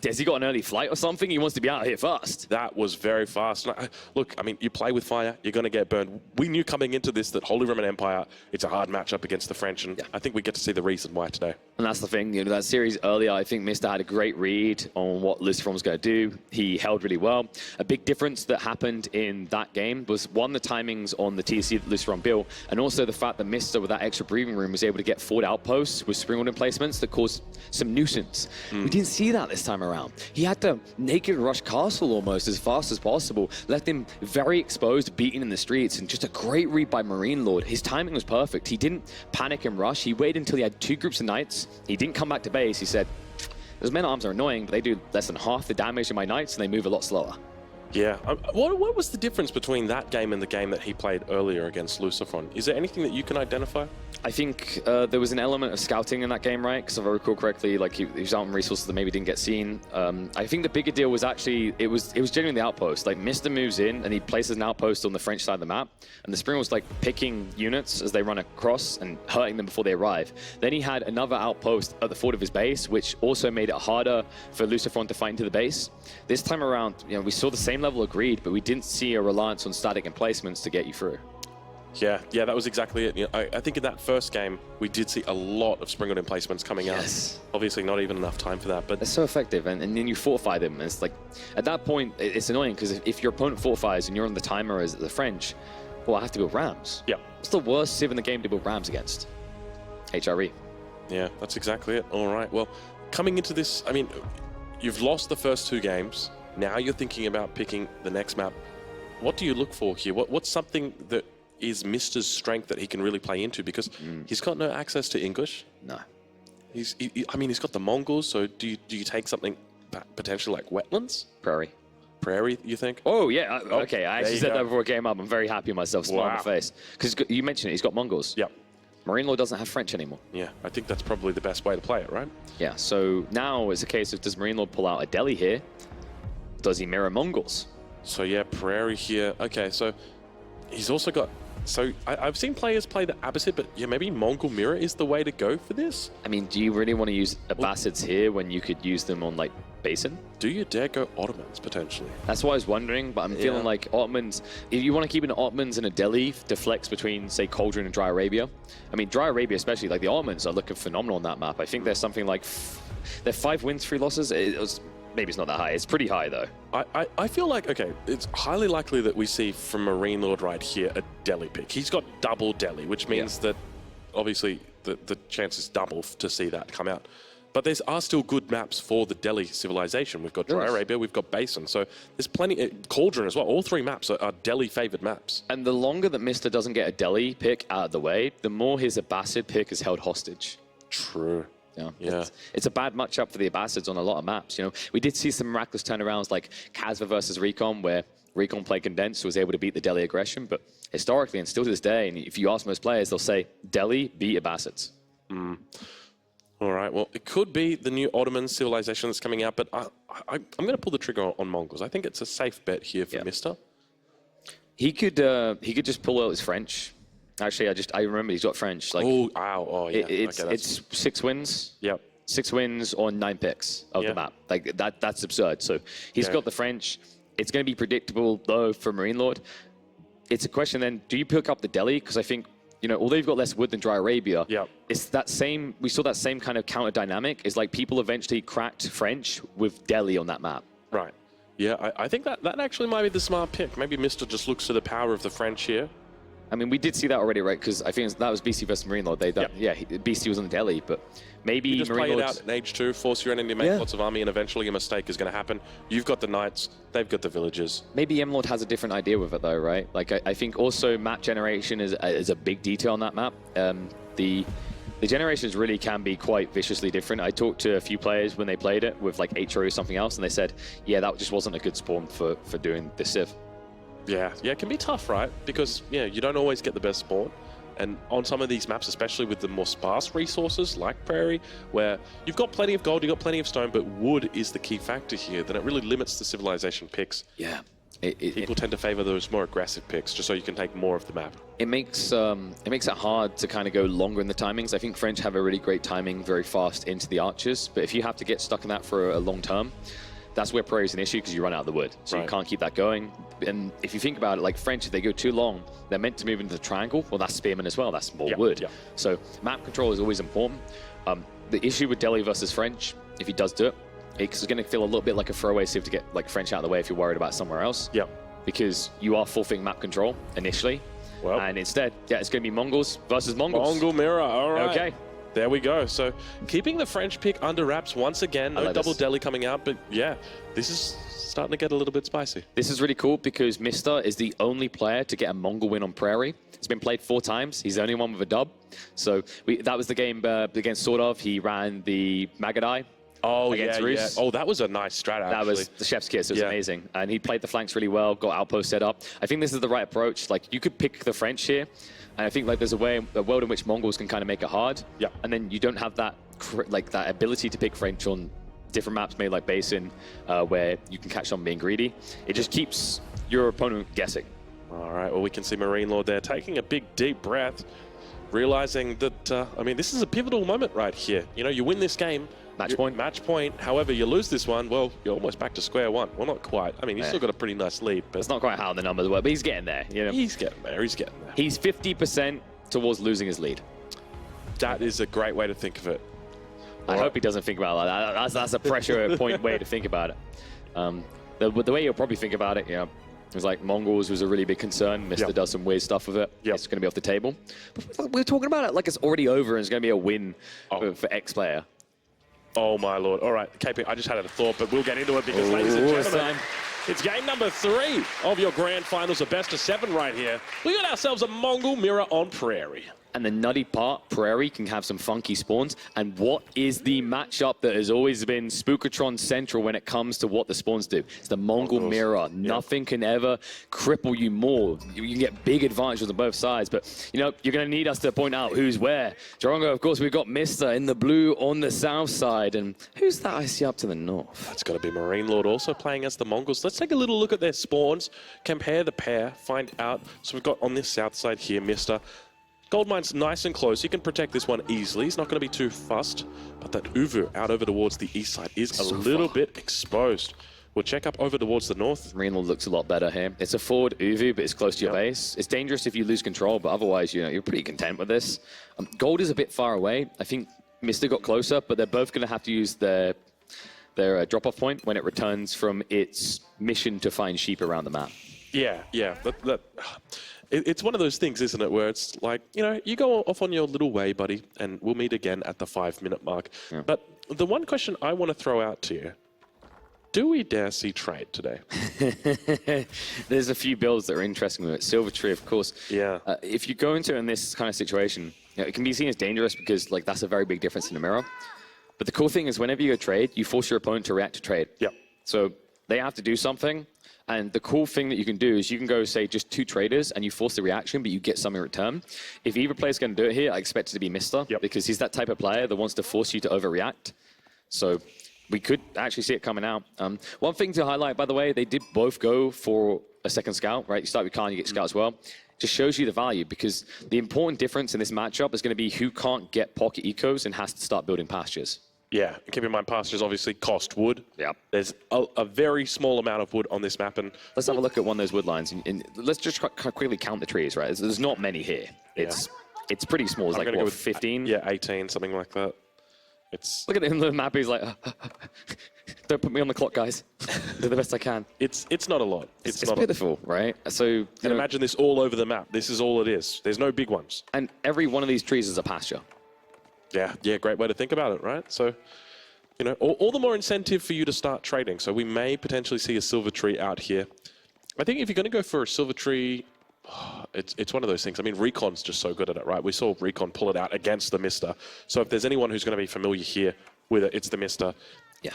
has he got an early flight or something? He wants to be out here fast.
That was very fast. Look, I mean, you play with fire, you're going to get burned. We knew coming into this that Holy Roman Empire, it's a hard matchup against the French, and I think we get to see the reason why today. And
that's the thing, you know, that series earlier, I think Mista had a great read on what Lucifer was going to do. He held really well. A big difference that happened in that game was, one, the timings on the TC that Lucifer built, and also the fact that Mista, with that extra breathing room, was able to get forward outposts with spring order placements that caused some nuisance. We didn't see that this time around. He had to naked rush castle almost as fast as possible, left him very exposed, beaten in the streets, and just a great read by MarineLord. His timing was perfect. He didn't panic and rush. He waited until he had 2 groups of Knights. He didn't come back to base. He said, those men-at-arms are annoying, but they do less than half the damage to my Knights, and they move a lot slower.
Yeah. What was the difference between that game and the game that he played earlier against Lucifer? Is there anything that you can identify?
I think there was an element of scouting in that game, right? Because if I recall correctly, like he was out on resources that maybe didn't get seen. I think the bigger deal was actually, it was genuinely the outpost. Like Mista moves in and he places an outpost on the French side of the map. And the Spring was like picking units as they run across and hurting them before they arrive. Then he had another outpost at the fort of his base, which also made it harder for Lucifer to fight into the base. This time around, you know, we saw the same gain level agreed, but we didn't see a reliance on static emplacements to get you through.
Yeah, that was exactly it. You know, I think in that first game, we did see a lot of spring-load emplacements coming out. Obviously, not even enough time for that, but...
They're so effective, and then you fortify them, and it's like, at that point, it's annoying, because if your opponent fortifies and you're on the timer as the French, well, I have to build rams.
Yeah.
What's the worst civ in the game to build rams against? HRE.
Yeah, that's exactly it. All right, well, coming into this, I mean, you've lost the first 2 games. Now you're thinking about picking the next map. What do you look for here? What's something that is Mista's strength that he can really play into? Because he's got no access to English.
No.
I mean, he's got the Mongols, so do you take something potentially like wetlands? Prairie, you think?
Oh, yeah. Okay, I actually said that before it came up. I'm very happy with myself. Smile on the face. Because you mentioned it, he's got Mongols.
Yep.
MarineLord doesn't have French anymore.
Yeah, I think that's probably the best way to play it, right?
Yeah, so now it's a case of, does MarineLord pull out a Delhi here? Does he mirror Mongols?
So yeah, Prairie here. Okay, so he's also got... So I've seen players play the Abbasid, but yeah, maybe Mongol Mirror is the way to go for this?
I mean, do you really want to use Abbasids here when you could use them on, like, Basin?
Do you dare go Ottomans, potentially?
That's what I was wondering, but I'm feeling like Ottomans... If you want to keep an Ottomans and a Delhi to flex between, say, Cauldron and Dry Arabia. I mean, Dry Arabia especially, like, the Ottomans are looking phenomenal on that map. I think there's something like... They're 5 wins, 3 losses. Maybe it's not that high. It's pretty high, though.
I feel like, okay, it's highly likely that we see from MarineLord right here a Delhi pick. He's got double Delhi, which means that obviously the chance is double to see that come out. But there are still good maps for the Delhi civilization. We've got Dry Arabia, we've got Basin. So there's plenty, Cauldron as well. All 3 maps are Delhi-favored maps.
And the longer that Mista doesn't get a Delhi pick out of the way, the more his Abbasid pick is held hostage.
True.
Yeah. It's a bad matchup for the Abbasids on a lot of maps. You know, we did see some miraculous turnarounds like Casva versus Recon, where Recon played condensed, was able to beat the Delhi aggression. But historically, and still to this day, and if you ask most players, they'll say Delhi beat Abbasids.
All right. Well, it could be the new Ottoman civilization that's coming out, but I'm going to pull the trigger on Mongols. I think it's a safe bet here for Mista.
He could just pull out his French. Actually, I remember he's got French. Like,
yeah.
It's 6 wins.
Yep.
6 wins on 9 picks of the map. Like that's absurd. So he's got the French. It's going to be predictable though for MarineLord. It's a question then: do you pick up the Delhi? Because I think, you know, although you've got less wood than Dry Arabia, it's that same. We saw that same kind of counter dynamic. Is like people eventually cracked French with Delhi on that map.
Right. Yeah, I think that actually might be the smart pick. Maybe Mista just looks to the power of the French here.
I mean, we did see that already, right? Because I think that was BC versus MarineLord. BC was on the Delhi, but maybe
you just play it out in Age 2, force your enemy to make lots of army, and eventually a mistake is going to happen. You've got the knights, they've got the villages.
Maybe MLord has a different idea with it, though, right? Like, I think also map generation is a big detail on that map. The generations really can be quite viciously different. I talked to a few players when they played it with like HRE or something else, and they said, yeah, that just wasn't a good spawn for doing this civ.
Yeah, it can be tough, right? Because, you don't always get the best spawn. And on some of these maps, especially with the more sparse resources like Prairie, where you've got plenty of gold, you've got plenty of stone, but wood is the key factor here, then it really limits the civilization picks.
Yeah.
People tend to favor those more aggressive picks just so you can take more of the map.
It makes it hard to kind of go longer in the timings. I think French have a really great timing very fast into the archers, but if you have to get stuck in that for a long term, that's where Prairie is an issue because you run out of the wood. So you can't keep that going. And if you think about it, like French, if they go too long, they're meant to move into the triangle. Well, that's spearmen as well. That's more wood. So map control is always important. The issue with Delhi versus French, if he does do it, it's going to feel a little bit like a throwaway civ to get like French out of the way if you're worried about somewhere else. Because you are forfeiting map control initially. And instead, it's going to be Mongols versus Mongols.
Mongol mirror. All right.
Okay.
There we go. So keeping the French pick under wraps once again. No double Delhi coming out, but this is starting to get a little bit spicy.
This is really cool because Mista is the only player to get a Mongol win on Prairie. It's been played 4 times. He's the only one with a dub. So that was the game against Sort of. He ran the Magadai. Against Rus.
Oh, that was a nice strat, actually.
That was the chef's kiss. It was amazing. And he played the flanks really well, got outpost set up. I think this is the right approach. Like, you could pick the French here. And I think like there's a world in which Mongols can kind of make it hard. And then you don't have that that ability to pick French on different maps made like Basin, where you can catch someone being greedy. It just keeps your opponent guessing.
All right, well, we can see MarineLord there taking a big, deep breath. realizing that, I mean, this is a pivotal moment right here. You know, you win this game.
Match point.
Match point. However, you lose this one, well, you're almost back to square one. Well, not quite. I mean, he's still got a pretty nice lead. But
it's not quite how the numbers work, but he's getting there. You know?
He's getting there. He's getting there.
He's 50% towards losing his lead.
That is a great way to think of it.
I hope he doesn't think about it like that. That's a pressure point way to think about it. The way you'll probably think about it, you know, it was like Mongols was a really big concern. MiSTer does some weird stuff with it. It's going to be off the table. But we're talking about it like it's already over and it's going to be a win for X player.
Oh, my Lord. All right, KP, I just had a thought, but we'll get into it because, ladies and gentlemen, it's game number 3 of your grand finals, a best of 7 right here. We got ourselves a Mongol mirror on Prairie.
And the nutty part, Prairie can have some funky spawns. And what is the matchup that has always been Spookatron central when it comes to what the spawns do? It's the Mongol mirror. Nothing can ever cripple you more. You can get big advantages on both sides. But, you know, you're going to need us to point out who's where. Jorongo, of course, we've got MiSTer in the blue on the south side. And who's that I see up to the north?
That's got to be MarineLord also playing as the Mongols. Let's take a little look at their spawns, compare the pair, find out. So we've got on this south side here, MiSTer. Goldmine's nice and close. You can protect this one easily. He's not going to be too fussed. But that Uvu out over towards the east side is a little bit exposed. We'll check up over towards the north.
MarineLord looks a lot better here. It's a forward Uvu, but it's close to your base. It's dangerous if you lose control, but otherwise, you know, you're pretty content with this. Gold is a bit far away. I think MiSTer got closer, but they're both going to have to use their drop-off point when it returns from its mission to find sheep around the map.
Yeah. It's one of those things, isn't it, where it's like, you know, you go off on your little way, buddy, and we'll meet again at the 5-minute mark. Yeah. But the one question I want to throw out to you, do we dare see trade today?
There's a few builds that are interesting with it. Silvertree, of course.
Yeah.
If you go into it in this kind of situation, you know, it can be seen as dangerous because, like, that's a very big difference in the mirror. But the cool thing is whenever you go trade, you force your opponent to react to trade.
Yep.
So they have to do something. And the cool thing that you can do is you can go, say, just 2 traders, and you force the reaction, but you get something in return. If either player's going to do it here, I expect it to be MiSTer, because he's that type of player that wants to force you to overreact. So we could actually see it coming out. One thing to highlight, by the way, they did both go for a second scout, right? You start with Khan, you get scout as well. Just shows you the value, because the important difference in this matchup is going to be who can't get pocket ecos and has to start building pastures.
Yeah, and keep in mind, pastures obviously cost wood.
Yeah.
There's a very small amount of wood on this map. And
let's have a look at one of those wood lines. And let's just quickly count the trees, right? There's not many here. It's pretty small. It's like, what, 15?
Yeah, 18, something like that. It's
look at him on the map. He's like, don't put me on the clock, guys. Do the best I can.
It's not a lot. It's not
pitiful, right? So
and imagine this all over the map. This is all it is. There's no big ones.
And every one of these trees is a pasture.
Yeah, great way to think about it, right? So, you know, all the more incentive for you to start trading. So we may potentially see a silver tree out here. I think if you're going to go for a silver tree, it's one of those things. I mean, Recon's just so good at it, right? We saw Recon pull it out against the MiSTer. So if there's anyone who's going to be familiar here with it, it's the MiSTer.
Yeah.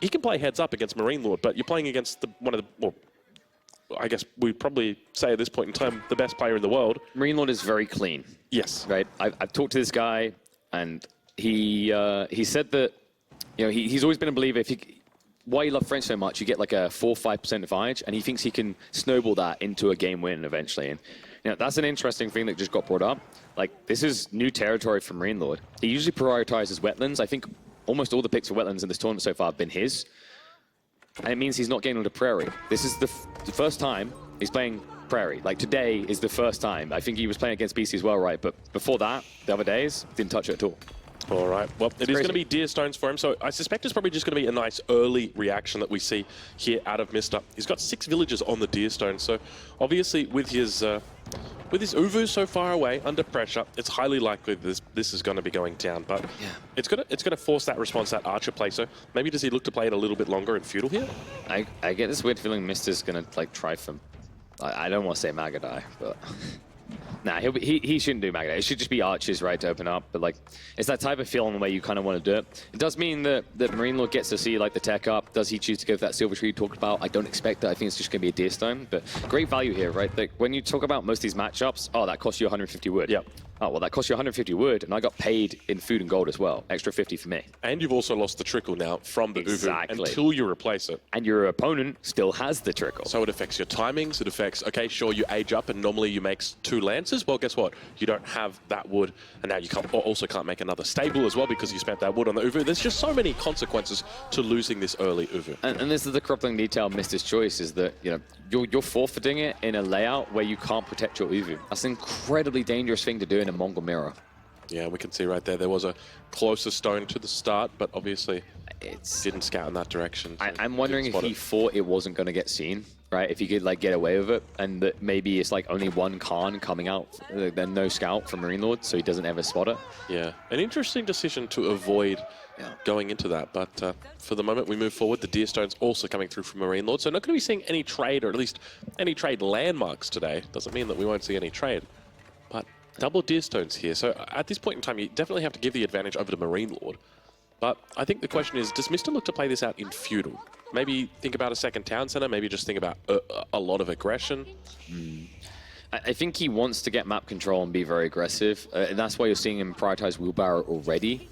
He can play heads up against MarineLord, but you're playing against one of the, well, I guess we'd probably say at this point in time, the best player in the world.
MarineLord is very clean.
Yes.
Right? I've talked to this guy, and he said that, you know, he's always been a believer. Why you love French so much, you get like a 4-5% advantage, and he thinks he can snowball that into a game win eventually. And you know, that's an interesting thing that just got brought up. Like, this is new territory for MarineLord. He usually prioritizes wetlands. I think almost all the picks for wetlands in this tournament so far have been his. And it means he's not getting onto Prairie. This is the first time he's playing Prairie. Like, today is the first time. I think he was playing against BC as well, right? But before that, the other days, didn't touch it at all.
All right. Well, it is going to be deer stones for him, so I suspect it's probably just going to be a nice early reaction that we see here out of MiSTer. He's got 6 villagers on the deer stone, so obviously with his Uvu so far away under pressure, it's highly likely this is going to be going down. But it's going to force that response, that archer play. So maybe does he look to play it a little bit longer in Feudal here?
I get this weird feeling MiSTer's going to like try for. I don't want to say Magadai, but. Nah, he shouldn't do Magnet. It should just be archers, right, to open up. But, like, it's that type of feeling where you kind of want to do it. It does mean that MarineLord gets to see, like, the tech up. Does he choose to go for that silver tree you talked about? I don't expect that. I think it's just going to be a deer stone. But great value here, right? Like, when you talk about most of these matchups, that costs you 150 wood.
Yep.
Oh, well, that cost you 150 wood, and I got paid in food and gold as well. Extra 50 for me.
And you've also lost the trickle now from the Uvu until you replace it.
And your opponent still has the trickle.
So it affects your timings. It affects, okay, sure, you age up and normally you make 2 lances. Well, guess what? You don't have that wood, and now you also can't make another stable as well because you spent that wood on the Uvu. There's just so many consequences to losing this early Uvu.
And this is the crippling detail of Mister's choice, is that, you know, you're forfeiting it in a layout where you can't protect your Uvu. That's an incredibly dangerous thing to do in a Mongol mirror.
Yeah, we can see right there. There was a closer stone to the start, but obviously didn't scout in that direction. So
I'm wondering if he thought it wasn't going to get seen, right? If he could like get away with it, and that maybe it's like only one Khan coming out, then no scout from MarineLord, so he doesn't ever spot it.
Yeah, an interesting decision to avoid going into that, but for the moment we move forward. The Deerstone's also coming through from MarineLord, so not going to be seeing any trade, or at least any trade landmarks today. Doesn't mean that we won't see any trade, but double Deerstones here. So at this point in time, you definitely have to give the advantage over to MarineLord. But I think the question is, does Mr. look to play this out in Feudal? Maybe think about a second town center, maybe just think about a lot of aggression.
I think he wants to get map control and be very aggressive, and that's why you're seeing him prioritize wheelbarrow already.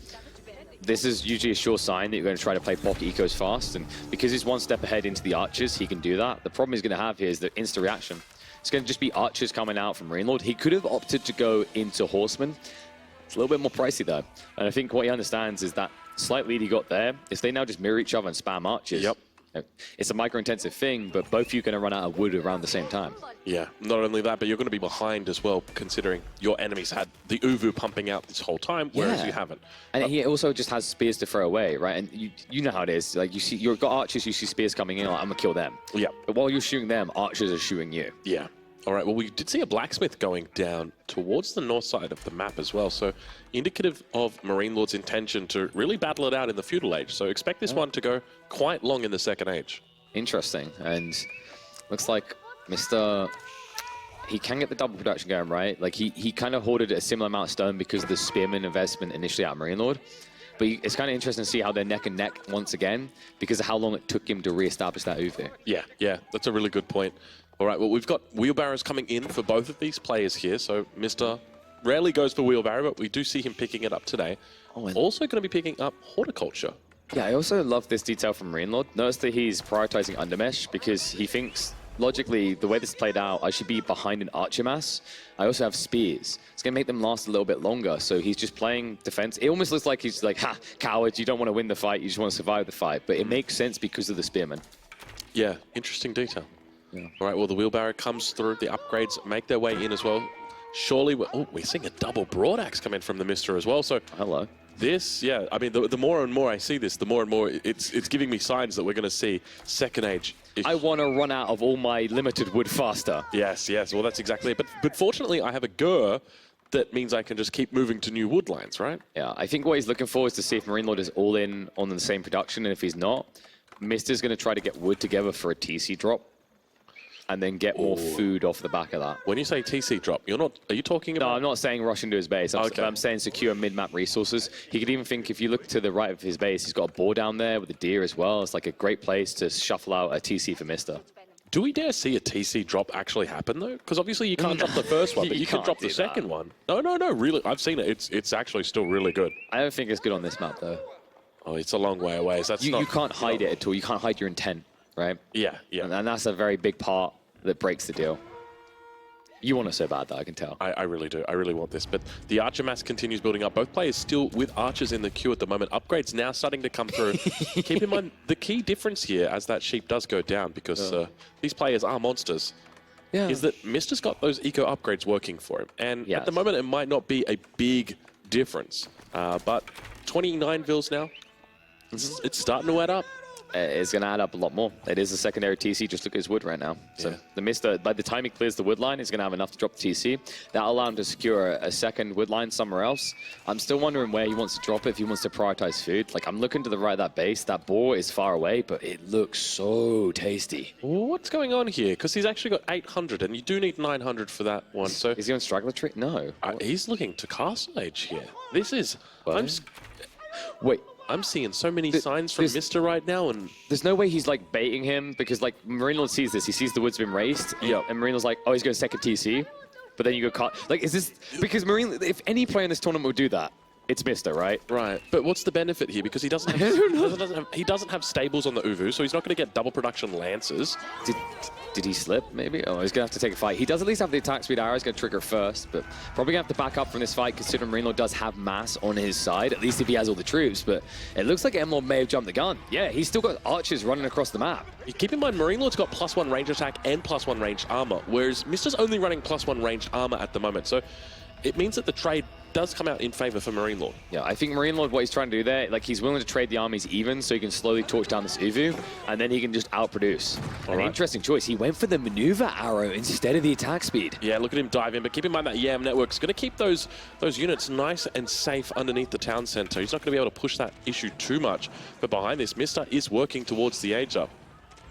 This is usually a sure sign that you're going to try to play pocket ecos fast, and because he's one step ahead into the archers, he can do that. The problem he's going to have here is the instant reaction. It's going to just be archers coming out from MarineLord. He could have opted to go into horsemen. It's a little bit more pricey though. And I think what he understands is that slight lead he got there, if they now just mirror each other and spam archers, it's a micro-intensive thing, but both of you are going to run out of wood around the same time.
Yeah, not only that, but you're going to be behind as well, considering your enemies had the Uvu pumping out this whole time, whereas you haven't.
And he also just has spears to throw away, right? And you know how it is. Like, you've got archers, you see spears coming in, like, I'm going to kill them.
Yeah.
But while you're shooting them, archers are shooting you.
Yeah. All right, well, we did see a blacksmith going down towards the north side of the map as well, so indicative of MarineLord's intention to really battle it out in the Feudal Age. So expect this one to go quite long in the Second Age.
Interesting, and looks like Mr. He can get the double production going, right? Like, he kind of hoarded a similar amount of stone because of the spearman investment initially at MarineLord. But it's kind of interesting to see how they're neck and neck once again because of how long it took him to re-establish that Uvu.
Yeah, that's a really good point. All right, well, we've got wheelbarrows coming in for both of these players here. So Mr. rarely goes for wheelbarrow, but we do see him picking it up today. Also going to be picking up horticulture.
Yeah, I also love this detail from MarineLord. Notice that he's prioritizing undermesh because he thinks, logically, the way this is played out, I should be behind an archer mass. I also have spears. It's going to make them last a little bit longer, so he's just playing defense. It almost looks like he's like, ha, cowards, you don't want to win the fight, you just want to survive the fight. But it makes sense because of the spearman. Yeah,
interesting detail. All right, well, the wheelbarrow comes through. The upgrades make their way in as well. Surely, we're seeing a double broad axe come in from the Mister as well. So
hello.
This, I mean, the more and more I see this, the more and more it's giving me signs that we're going to see Second Age.
I want to run out of all my limited wood faster.
Yes. Well, that's exactly it. But fortunately, I have a Gur that means I can just keep moving to new wood lines, right?
Yeah, I think what he's looking for is to see if MarineLord is all in on the same production, and if he's not, Mister's going to try to get wood together for a TC drop. And then get more food off the back of that.
When you say TC drop, are you talking about?
No, I'm not saying rush into his base. I'm saying secure mid-map resources. He could even think, if you look to the right of his base, he's got a boar down there with a deer as well. It's like a great place to shuffle out a TC for Mister.
Do we dare see a TC drop actually happen, though? Because obviously you can't drop the first one, but you can drop the second one. No, really. I've seen it. It's actually still really good.
I don't think it's good on this map, though.
Oh, it's a long way away. So
you can't hide it at all. You can't hide your intent, right?
Yeah.
And that's a very big part that breaks the deal. You want it so bad, though, I can tell.
I really do. I really want this. But the archer mass continues building up. Both players still with archers in the queue at the moment. Upgrades now starting to come through. Keep in mind, the key difference here, as that sheep does go down, because these players are monsters, is that Mister's got those eco upgrades working for him. And at the moment, it might not be a big difference. But 29 vills now, it's starting to add up.
It's going to add up a lot more. It is a secondary TC. Just look at his wood right now. So the Mister, by the time he clears the wood line, he's going to have enough to drop the TC. That'll allow him to secure a second wood line somewhere else. I'm still wondering where he wants to drop it, if he wants to prioritize food. Like, I'm looking to the right of that base. That boar is far away, but it looks so tasty.
What's going on here? Because he's actually got 800, and you do need 900 for that one. So
is he on straggler tree? No.
He's looking to Castle Age here. This is...
Wait.
I'm seeing so many signs from Mister right now, and
there's no way he's like baiting him, because like MarineLord sees this, he sees the wood's been raised, and MarineLord's like, oh, he's going second TC. but then you go cut. Like, is this because if any player in this tournament would do that, it's Mista, right?
Right. But what's the benefit here? Because he doesn't have stables on the Uvu, so he's not going to get double production lances.
Did he slip, maybe? Oh, he's going to have to take a fight. He does at least have the attack speed arrow. He's going to trigger first, but probably going to have to back up from this fight, considering MarineLord does have mass on his side, at least if he has all the troops. But it looks like MLord may have jumped the gun. Yeah, he's still got archers running across the map.
Keep in mind, MarineLord's got +1 range attack and +1 ranged armor, whereas Mista's only running +1 ranged armor at the moment. So it means that the trade does come out in favor for MarineLord.
Yeah, I think MarineLord, what he's trying to do there, like he's willing to trade the armies even so he can slowly torch down this Uvu, and then he can just outproduce. An interesting choice. He went for the maneuver arrow instead of the attack speed.
Yeah, look at him dive in, but keep in mind that YAM network's going to keep those units nice and safe underneath the town center. He's not going to be able to push that issue too much, but behind this, Mista is working towards the age up.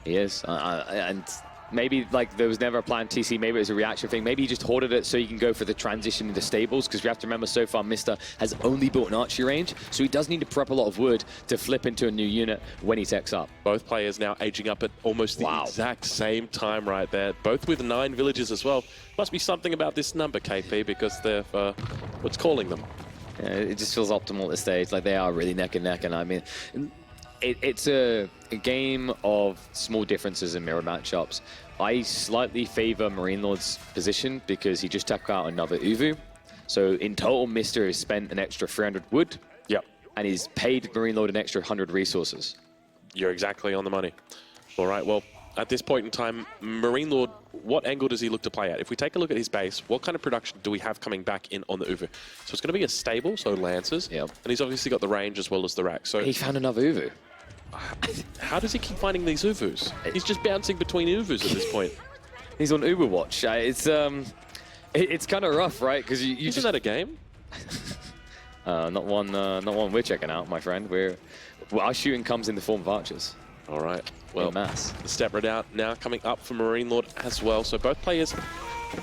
He is, and maybe like there was never a planned TC, maybe it was a reaction thing. Maybe he just hoarded it so he can go for the transition into stables, because we have to remember so far Mista has only built an archery range, so he does need to prep a lot of wood to flip into a new unit when he techs up. Both
players now aging up at almost the exact same time right there, both with 9 villages as well. Must be something about this number, KP, because they're what's calling them.
Yeah, it just feels optimal at this stage, like they are really neck and neck, and I mean, it's a game of small differences in mirror matchups. I slightly favor MarineLord's position because he just took out another Uvu. So in total, Mista has spent an extra 300 wood.
Yep.
And he's paid MarineLord an extra 100 resources.
You're exactly on the money. All right, well, at this point in time, MarineLord, what angle does he look to play at? If we take a look at his base, what kind of production do we have coming back in on the Uvu? So it's going to be a stable, so lancers.
Yep.
And he's obviously got the range as well as the rack. So
he found another Uvu.
How does he keep finding these Uvus? He's just bouncing between Uvus at this point.
He's on Uber Watch. It's kind of rough, right? Because you
Isn't that a game?
not one we're checking out, my friend. Our shooting comes in the form of archers.
All right. Well,
mass.
The step right out now coming up for MarineLord as well. So both players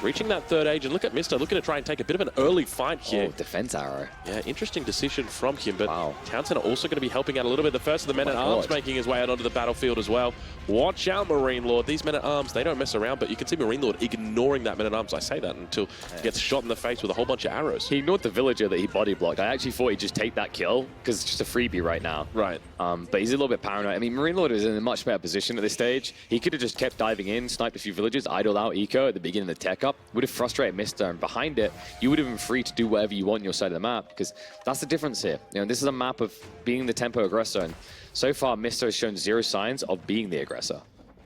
reaching that third age, and look at Mista looking to try and take a bit of an early fight here.
Oh, defense arrow.
Yeah, interesting decision from him, but Town Center also going to be helping out a little bit. The first of the men-at-arms making his way out onto the battlefield as well. Watch out, MarineLord. These men-at-arms, they don't mess around, but you can see MarineLord ignoring that men-at-arms. I say that until he gets shot in the face with a whole bunch of arrows.
He ignored the villager that he body blocked. I actually thought he'd just take that kill, because it's just a freebie right now.
Right.
But he's a little bit paranoid. I mean, MarineLord is in a much better position at this stage. He could have just kept diving in, sniped a few villagers, idled out Eco at the beginning of the tech up. Would have frustrated Mista, and behind it, you would have been free to do whatever you want on your side of the map, because that's the difference here. You know, this is a map of being the tempo aggressor, and so far Mista has shown 0 signs of being the aggressor.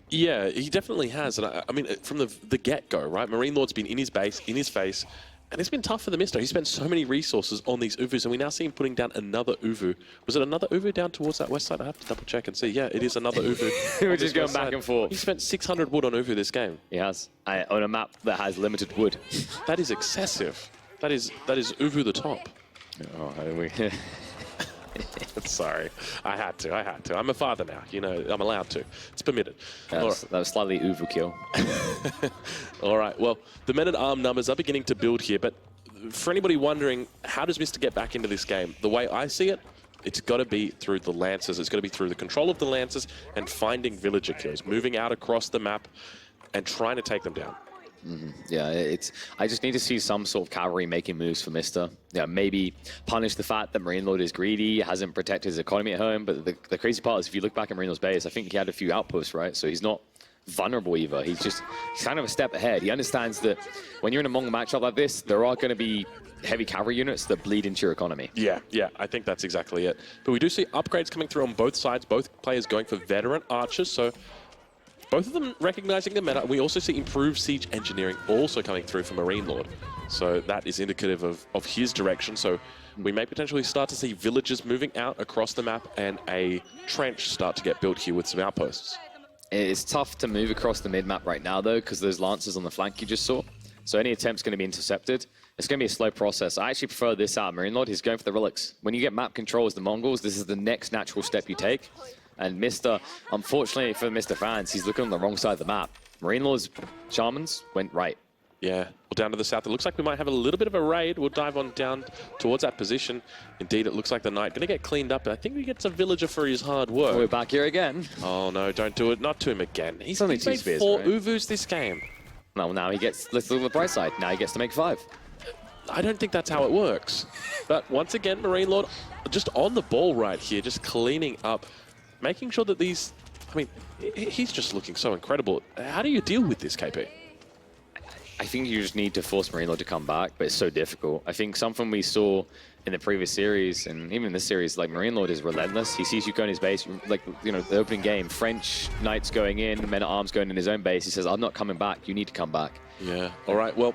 Yeah, he definitely has, and I mean, from the get-go, right? MarineLord's been in his base, in his face, and it's been tough for the Mista. He spent so many resources on these Uvus, and we now see him putting down another Uvu. Was it another Uvu down towards that west side? I have to double check and see. Yeah, it is another Uvu.
We're just going back and forth.
He spent 600 wood on Uvu this game.
He has, on a map that has limited wood.
That is excessive. That is Uvu the top.
Oh,
Sorry, I had to. I'm a father now, you know, I'm allowed to. It's permitted.
That was slightly Uvu kill.
All right, well, the men-at-arm numbers are beginning to build here, but for anybody wondering, how does Mista get back into this game? The way I see it, it's got to be through the Lancers. It's got to be through the control of the Lancers and finding villager kills, moving out across the map and trying to take them down.
Yeah, I just need to see some sort of cavalry making moves for Mista. Yeah, maybe punish the fact that MarineLord is greedy, hasn't protected his economy at home. But the crazy part is, if you look back at MarineLord's base, I think he had a few outposts, right? So he's not vulnerable either. He's kind of a step ahead. He understands that when you're in a Mongol matchup like this, there are going to be heavy cavalry units that bleed into your economy.
Yeah, I think that's exactly it. But we do see upgrades coming through on both sides, both players going for veteran archers, so both of them recognizing the meta. We also see improved siege engineering also coming through from MarineLord. So that is indicative of his direction. So we may potentially start to see villages moving out across the map and a trench start to get built here with some outposts.
It's tough to move across the mid-map right now, though, because there's lancers on the flank you just saw. So any attempt's going to be intercepted. It's going to be a slow process. I actually prefer this out of MarineLord. He's going for the relics. When you get map control as the Mongols, this is the next natural step you take. And Mista, unfortunately for the Mista fans, he's looking on the wrong side of the map. MarineLord's shamans went right.
Yeah, well, down to the south. It looks like we might have a little bit of a raid. We'll dive on down towards that position. Indeed, it looks like the knight going to get cleaned up, but I think he gets a villager for his hard work.
We're back here again.
Oh, no, don't do it. Not to him again. He's
only
made
2 spears,
4
right?
Uvus this game.
Well, now he gets, let's look at the bright side, now he gets to make 5.
I don't think that's how it works. But once again, MarineLord just on the ball right here, just cleaning up, making sure that these, I mean, he's just looking so incredible. How do you deal with this, KP?
I think you just need to force MarineLord to come back, but it's so difficult. I think something we saw in the previous series, and even in this series, like MarineLord is relentless. He sees you go in his base, like, you know, the opening game, French Knights going in, Men-at-Arms going in his own base. He says, I'm not coming back. You need to come back.
Yeah. All right, well,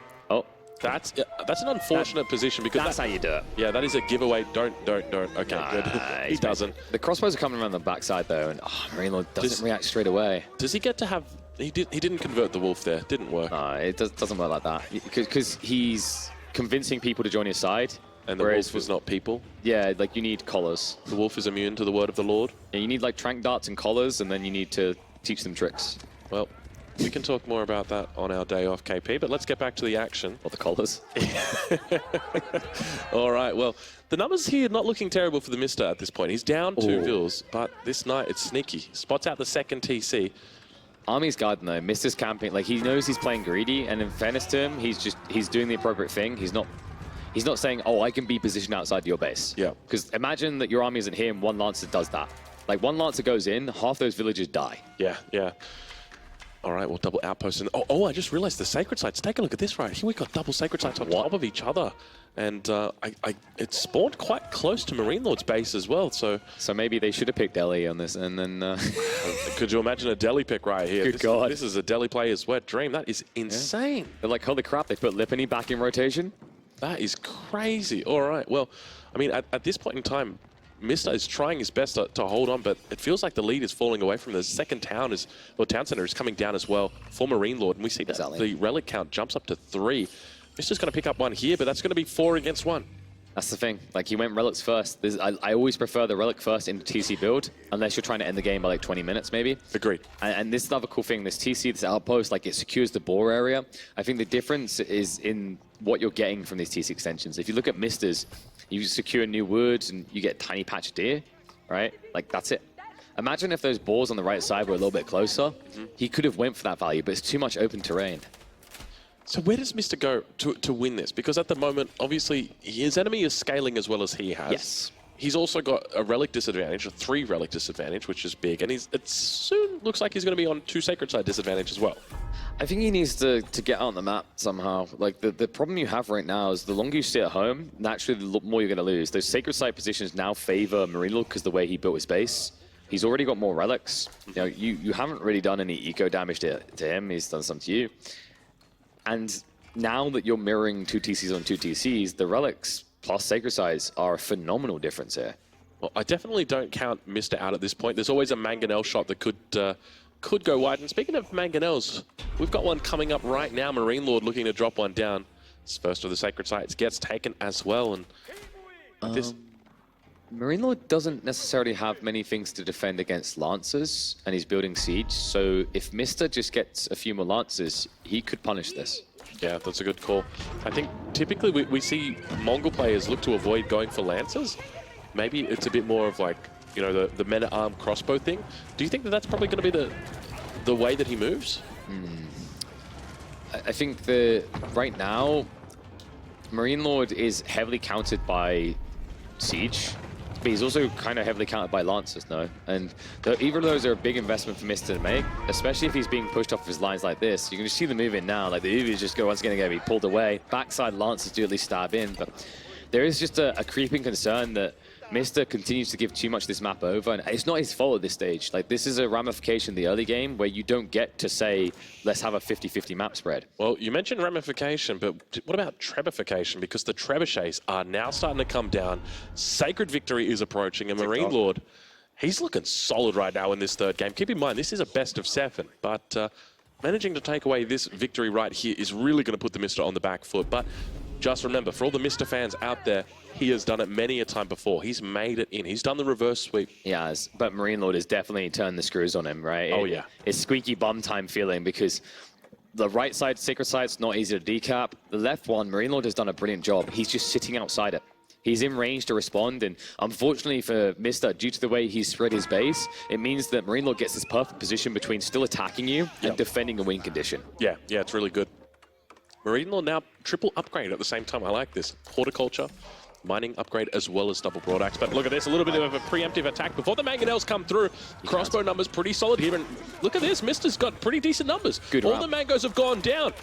that's an unfortunate position because
that's how you do it.
Yeah, that is a giveaway. Don't. Okay, good. He doesn't.
The crossbows are coming around the backside though, and MarineLord doesn't react straight away.
Does he get to have? He didn't convert the wolf there. Didn't work.
No, it doesn't work like that because he's convincing people to join his side.
And the wolf is not people.
Yeah, like you need collars.
The wolf is immune to the word of the Lord.
Yeah, you need like trank darts and collars, and then you need to teach them tricks.
Well, we can talk more about that on our day off, KP, but let's get back to the action.
Or the collars.
All right, well, the numbers here not looking terrible for the MarineLord at this point. He's down 2 vills, but this night it's sneaky. Spots out the second TC.
Army's guarding though. Mister's camping. Like he knows he's playing greedy, and in fairness to him, he's doing the appropriate thing. He's not saying, oh, I can be positioned outside your base.
Yeah.
Because imagine that your army isn't here and one Lancer does that. Like one Lancer goes in, half those villagers die.
Yeah, yeah. All right, well, double outpost. And oh, I just realized the sacred sites. Take a look at this right here. We got double sacred sites on top of each other. And it spawned quite close to MarineLord's base as well. So
maybe they should have picked Delhi on this, and then...
Could you imagine a Delhi pick right here?
Good God.
This is a Delhi player's wet dream. That is insane.
Yeah. They're like, holy crap, they put Lipany back in rotation?
That is crazy. All right, well, I mean, at this point in time, MarineLord is trying his best to hold on, but it feels like the lead is falling away from the second town town center is coming down as well for MarineLord, and we see that the relic count jumps up to 3. MarineLord's going to pick up 1 here, but that's going to be 4 against 1.
That's the thing. Like, he went relics first. I always prefer the relic first in the TC build, unless you're trying to end the game by like 20 minutes, maybe.
Agreed.
And this is another cool thing. This TC, this outpost, like, it secures the bore area. I think the difference is in what you're getting from these TC extensions. If you look at Misters, you secure new woods and you get a tiny patch of deer, right? Like, that's it. Imagine if those boars on the right side were a little bit closer. He could have went for that value, but it's too much open terrain.
So where does MarineLord go to win this? Because at the moment, obviously, his enemy is scaling as well as he has.
Yes.
He's also got a relic disadvantage, a 3 relic disadvantage, which is big. And it soon looks like he's going to be on 2 sacred side disadvantage as well.
I think he needs to get out on the map somehow. Like, the problem you have right now is the longer you stay at home, naturally, the more you're going to lose. Those sacred side positions now favor MarineLord because the way he built his base. He's already got more relics. You know, you haven't really done any eco damage to him. He's done some to you. And now that you're mirroring 2 TCs on 2 TCs, the relics plus sacred sides are a phenomenal difference here.
Well, I definitely don't count MarineLord out at this point. There's always a mangonel shot that could go wide. And speaking of mangonels, we've got one coming up right now. MarineLord looking to drop one down. This first of the sacred sites gets taken as well. And this...
MarineLord doesn't necessarily have many things to defend against Lancers, and he's building siege. So if MarineLord just gets a few more Lancers, he could punish this.
Yeah, that's a good call. I think typically we see Mongol players look to avoid going for Lancers. Maybe it's a bit more of like, you know, the men-at-arm crossbow thing. Do you think that that's probably going to be the way that he moves?
I think right now, MarineLord is heavily countered by siege. But he's also kind of heavily countered by Lancers, no? And either of those are a big investment for MarineLord to make, especially if he's being pushed off of his lines like this. You can just see the move in now. Like, the UV is just once again going to be pulled away. Backside Lancers do at least stab in, but there is just a creeping concern that MarineLord continues to give too much of this map over, and it's not his fault at this stage. Like, this is a ramification of the early game where you don't get to say, let's have a 50-50 map spread.
Well, you mentioned ramification, but what about trebufication? Because the trebuchets are now starting to come down. Sacred Victory is approaching, and MarineLord, he's looking solid right now in this third game. Keep in mind, this is a best of 7, but managing to take away this victory right here is really going to put the MarineLord on the back foot. But just remember, for all the MarineLord fans out there, he has done it many a time before. He's made it in. He's done the reverse sweep.
He has, but MarineLord has definitely turned the screws on him, right?
Oh, yeah.
It's squeaky bum time feeling because the right side, sacred side's not easy to decap. The left one, MarineLord has done a brilliant job. He's just sitting outside it. He's in range to respond, and unfortunately for Mista, due to the way he's spread his base, it means that MarineLord gets this perfect position between still attacking you and defending a win condition. Yeah,
it's really good. MarineLord now triple upgrade at the same time. I like this. Horticulture, mining upgrade, as well as double broadaxe. But look at this, a little bit of a preemptive attack before the mangonels come through. Crossbow numbers pretty solid here, and look at this, Mista's got pretty decent numbers. All the mangoes have gone down.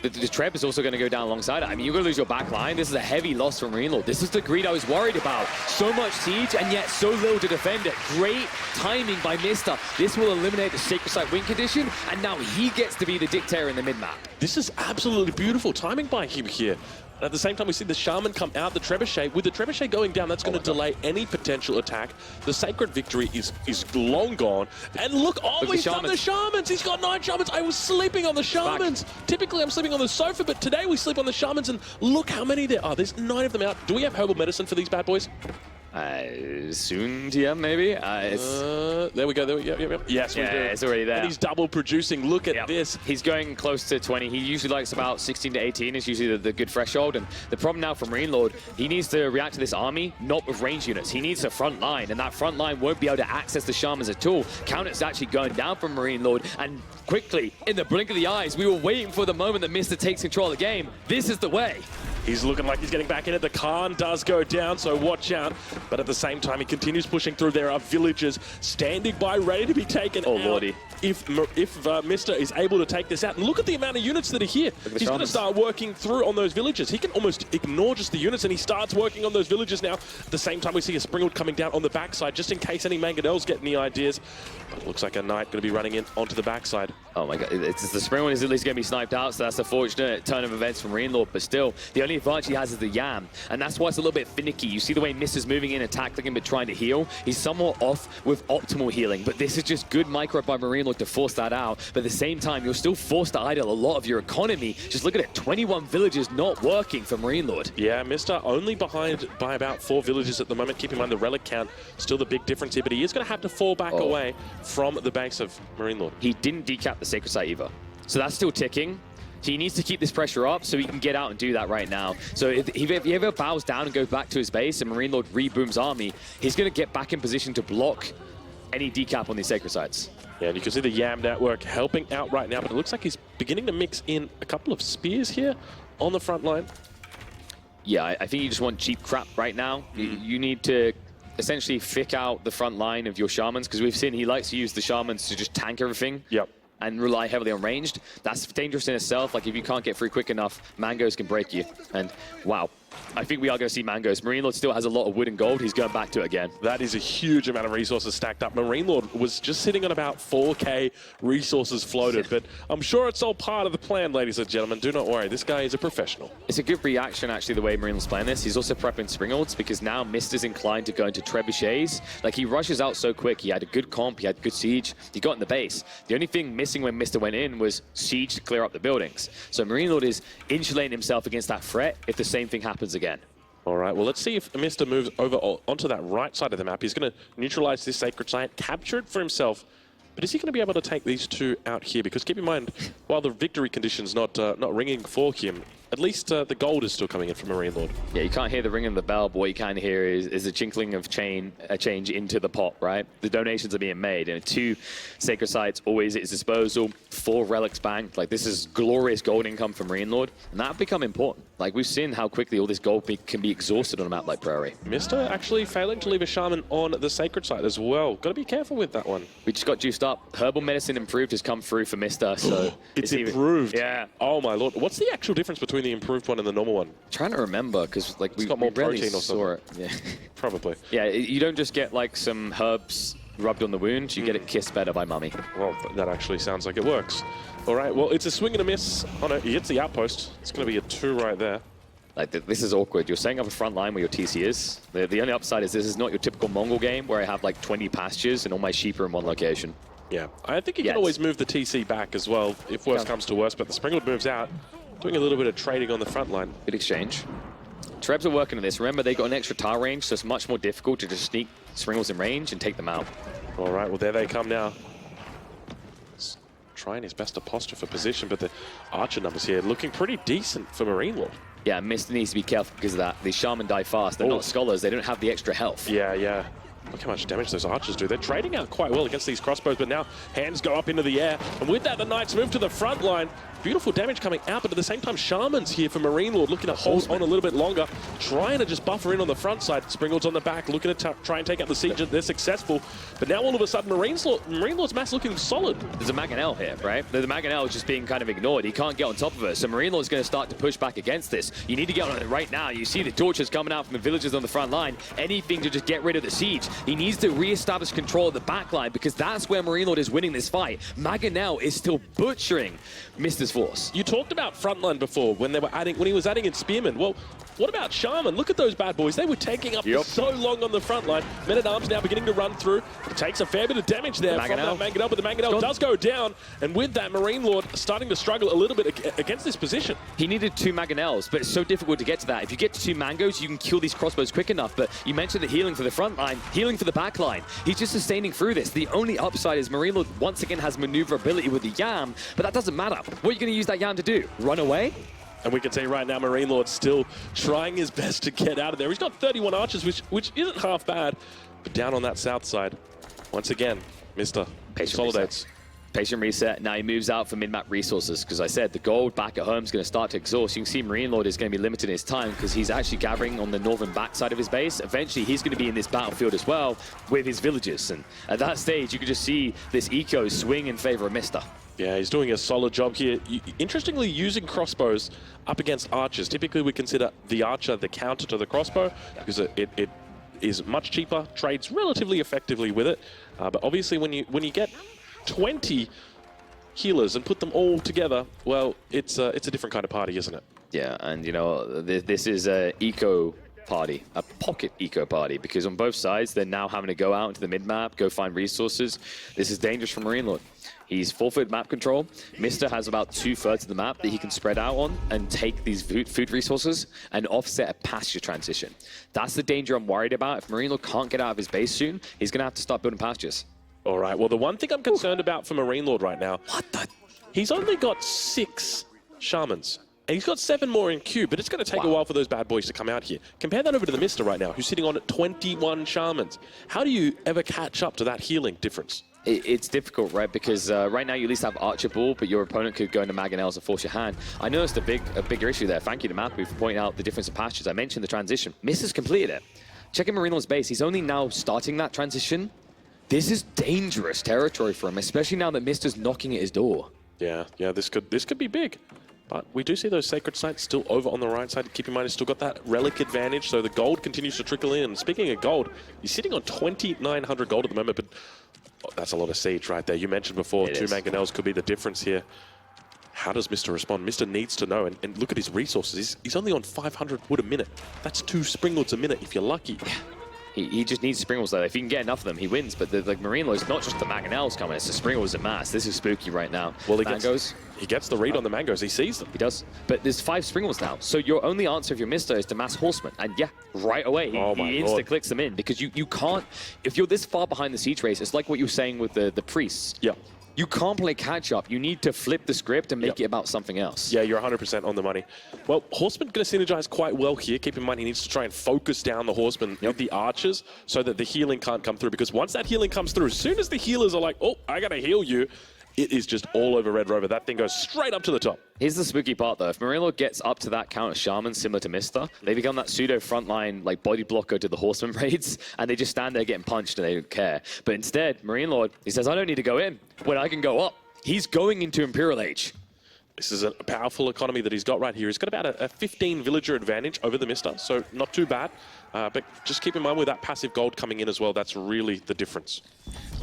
The Treb is also going to go down alongside it. I mean, you're going to lose your back line. This is a heavy loss from MarineLord. This is the greed I was worried about. So much siege, and yet so little to defend it. Great timing by Mista. This will eliminate the Sacred Site win condition, and now he gets to be the dictator in the mid-map.
This is absolutely beautiful timing by him here. At the same time, we see the Shaman come out, the Trebuchet. With the Trebuchet going down, that's going to delay any potential attack. The Sacred Victory is long gone. And look, he's done the Shamans. He's got 9 Shamans. I was sleeping on the Shamans. Typically, I'm sleeping on the sofa, but today we sleep on the Shamans, and look how many there are. There's 9 of them out. Do we have herbal medicine for these bad boys?
Soon, TM, maybe?
There we go. Yes, we do.
It's already there.
And he's double producing. Look at this.
He's going close to 20. He usually likes about 16 to 18 is usually the good threshold. And the problem now for MarineLord, he needs to react to this army, not with range units. He needs a front line, and that front line won't be able to access the Shamans at all. Counters actually going down from MarineLord, and quickly, in the blink of the eyes, we were waiting for the moment that Mista takes control of the game. This is the way.
He's looking like he's getting back in it. The Khan does go down, so watch out. But at the same time, he continues pushing through. There are villagers standing by, ready to be taken out.
Lordy.
If Mista is able to take this out. And look at the amount of units that are here. He's going to start working through on those villagers. He can almost ignore just the units, and he starts working on those villagers now. At the same time, we see a Springald coming down on the backside, just in case any mangonels get any ideas. But it looks like a Knight going to be running in onto the backside.
Oh my god, the Springald is at least going to be sniped out, so that's a fortunate turn of events from MarineLord, but still, the only advantage he has is the Yam, and that's why it's a little bit finicky. You see the way Mista's moving in, attacking him, but trying to heal. He's somewhat off with optimal healing, but this is just good micro by MarineLord to force that out, but at the same time, you're still forced to idle a lot of your economy. Just look at it, 21 villages not working for MarineLord.
Yeah, Mista only behind by about 4 villages at the moment. Keep in mind the relic count, still the big difference here, but he is going to have to fall back away from the base of MarineLord.
He didn't decap the Sacred Site either, so that's still ticking. So he needs to keep this pressure up so he can get out and do that right now. So if he ever bows down and goes back to his base and MarineLord rebooms army, he's going to get back in position to block any decap on these Sacred Sites.
Yeah, and you can see the Yam network helping out right now, but it looks like he's beginning to mix in a couple of spears here on the front line.
Yeah, I think you just want cheap crap right now. You need to essentially fick out the front line of your Shamans, because we've seen he likes to use the Shamans to just tank everything.
Yep.
And rely heavily on ranged. That's dangerous in itself. Like, if you can't get through quick enough, mangoes can break you. And wow, I think we are going to see mangoes. MarineLord still has a lot of wood and gold. He's going back to it again.
That is a huge amount of resources stacked up. MarineLord was just sitting on about 4K resources floated, but I'm sure it's all part of the plan, ladies and gentlemen. Do not worry. This guy is a professional.
It's a good reaction, actually, the way MarineLord's playing this. He's also prepping Springalds, because now Mista's inclined to go into Trebuchets. Like, he rushes out so quick. He had a good comp. He had good siege. He got in the base. The only thing missing when Mista went in was siege to clear up the buildings. So MarineLord is insulating himself against that threat if the same thing happens again.
All right, well, let's see if Mista moves over onto that right side of the map. He's going to neutralize this Sacred Site, capture it for himself. But is he going to be able to take these two out here? Because keep in mind, while the victory condition's not ringing for him, at least the gold is still coming in from MarineLord.
Yeah, you can't hear the ring of the bell, but what you can hear is the chinkling of a change into the pot, right? The donations are being made, and 2 Sacred Sites always at his disposal, 4 relics banked. Like, this is glorious gold income from MarineLord, and that'll become important. Like, we've seen how quickly all this gold can be exhausted on a map like Prairie.
Mista actually failing to leave a Shaman on the Sacred Site as well. Got to be careful with that one.
We just got juiced up. Herbal medicine improved has come through for Mista, so
it's improved.
Yeah.
Oh my lord. What's the actual difference between the improved one and the normal one?
I'm trying to remember, because like we
got more protein or
saw
something.
it. Yeah.
Probably.
Yeah, you don't just get like some herbs rubbed on the wound, you get it kissed better by mummy.
Well, that actually sounds like it works. All right, well, it's a swing and a miss. Oh no, he hits the outpost. It's going to be a 2 right there.
Like, this is awkward. You're setting up a front line where your TC is. The only upside is this is not your typical Mongol game where I have like 20 pastures and all my sheep are in one location.
Yeah, I think you can always move the TC back as well, if worse comes to worse, but the Springald moves out, doing a little bit of trading on the front line.
Good exchange. Trebs are working on this. Remember, they got an extra tar range, so it's much more difficult to just sneak Springalds in range and take them out.
All right, well, there they come now. Trying his best to posture for position, but the archer numbers here looking pretty decent for MarineLord.
Yeah, Mista needs to be careful because of that. These Shaman die fast. They're not scholars. They don't have the extra health.
Yeah, yeah. Look how much damage those archers do. They're trading out quite well against these crossbows, but now hands go up into the air. And with that, the Knights move to the front line. Beautiful damage coming out, but at the same time, Shamans here for MarineLord looking to hold on a little bit longer, trying to just buffer in on the front side. Springold's on the back, looking to try and take out the siege. They're successful, but now all of a sudden, MarineLord's mass looking solid.
There's a Mangonel here, right? The Mangonel is just being kind of ignored. He can't get on top of it, so MarineLord's going to start to push back against this. You need to get on it right now. You see the torches coming out from the villagers on the front line. Anything to just get rid of the siege. He needs to re-establish control of the back line because that's where MarineLord is winning this fight. Mangonel is still butchering Mista's force.
You talked about frontline before when he was adding in Spearmen. Well, what about Shaman? Look at those bad boys. They were taking up for so long on the front line. Men-at-Arms now beginning to run through. It takes a fair bit of damage there from that Mangonel, but the Mangonel does go down. And with that, MarineLord starting to struggle a little bit against this position.
He needed 2 Mangonels, but it's so difficult to get to that. If you get to 2 Mangos, you can kill these crossbows quick enough. But you mentioned the healing for the front line, healing for the back line. He's just sustaining through this. The only upside is MarineLord once again has maneuverability with the Yam, but that doesn't matter. What are you going to use that Yam to do? Run away?
And we can see right now MarineLord still trying his best to get out of there. He's got 31 archers, which isn't half bad. But down on that south side, once again, Mista consolidates.
Patient reset. Now he moves out for mid-map resources because I said the gold back at home is going to start to exhaust. You can see MarineLord is going to be limited in his time because he's actually gathering on the northern backside of his base. Eventually, he's going to be in this battlefield as well with his villagers. And at that stage, you can just see this eco swing in favor of Mista.
Yeah, he's doing a solid job here. Interestingly, using crossbows up against archers. Typically, we consider the archer the counter to the crossbow because it is much cheaper, trades relatively effectively with it. But obviously, when you get 20 healers and put them all together, well, it's a different kind of party, isn't it?
Yeah, and you know, this is a eco party, a pocket eco party, because on both sides, they're now having to go out into the mid-map, go find resources. This is dangerous for MarineLord. He's full-foot map control. Mista has about 2/3 of the map that he can spread out on and take these food resources and offset a pasture transition. That's the danger I'm worried about. If MarineLord can't get out of his base soon, he's going to have to start building pastures.
All right, well, the one thing I'm concerned about for MarineLord right now, he's only got 6 Shamans. And he's got 7 more in queue, but it's going to take a while for those bad boys to come out here. Compare that over to the Mista right now, who's sitting on 21 Shamans. How do you ever catch up to that healing difference?
It's difficult, right? Because right now you at least have Archer Ball, but your opponent could go into Mangonels and force your hand. I noticed a bigger issue there. Thank you to Mapu for pointing out the difference in pastures. I mentioned the transition. Mista's completed it. Checking MarineLord's base, he's only now starting that transition. This is dangerous territory for him, especially now that Mista's knocking at his door.
Yeah, this could be big. But we do see those sacred sites still over on the right side. Keep in mind, he's still got that relic advantage, so the gold continues to trickle in. Speaking of gold, he's sitting on 2,900 gold at the moment, but that's a lot of siege right there. You mentioned before, 2 Mangonels could be the difference here. How does Mista respond? Mista needs to know, and look at his resources. He's only on 500 wood a minute. That's 2 Springolds a minute if you're lucky.
He just needs Springolds though. If he can get enough of them, he wins. But the MarineLord is not just the Mangonels coming, it's the Springolds en masse. This is spooky right now.
Well, he gets the read on the Mangoes. He sees them.
He does. But there's 5 Springolds now. So your only answer if you're Mista is to mass Horsemen. And yeah, right away, he insta-clicks them in. Because you can't, if you're this far behind the siege race, it's like what you were saying with the priests.
Yeah.
You can't play catch-up. You need to flip the script and make it about something else.
Yeah, you're 100% on the money. Well, Horseman going to synergize quite well here. Keep in mind, he needs to try and focus down the Horseman with the archers so that the healing can't come through. Because once that healing comes through, as soon as the healers are like, oh, I got to heal you, it is just all over Red Rover. That thing goes straight up to the top.
Here's the spooky part, though. If MarineLord gets up to that count of Shaman, similar to Mista, they become that pseudo frontline like body blocker to the Horseman raids, and they just stand there getting punched and they don't care. But instead, MarineLord, he says, I don't need to go in when I can go up. He's going into Imperial Age.
This is a powerful economy that he's got right here. He's got about a 15 villager advantage over the Mista, so not too bad. But just keep in mind with that passive gold coming in as well, that's really the difference.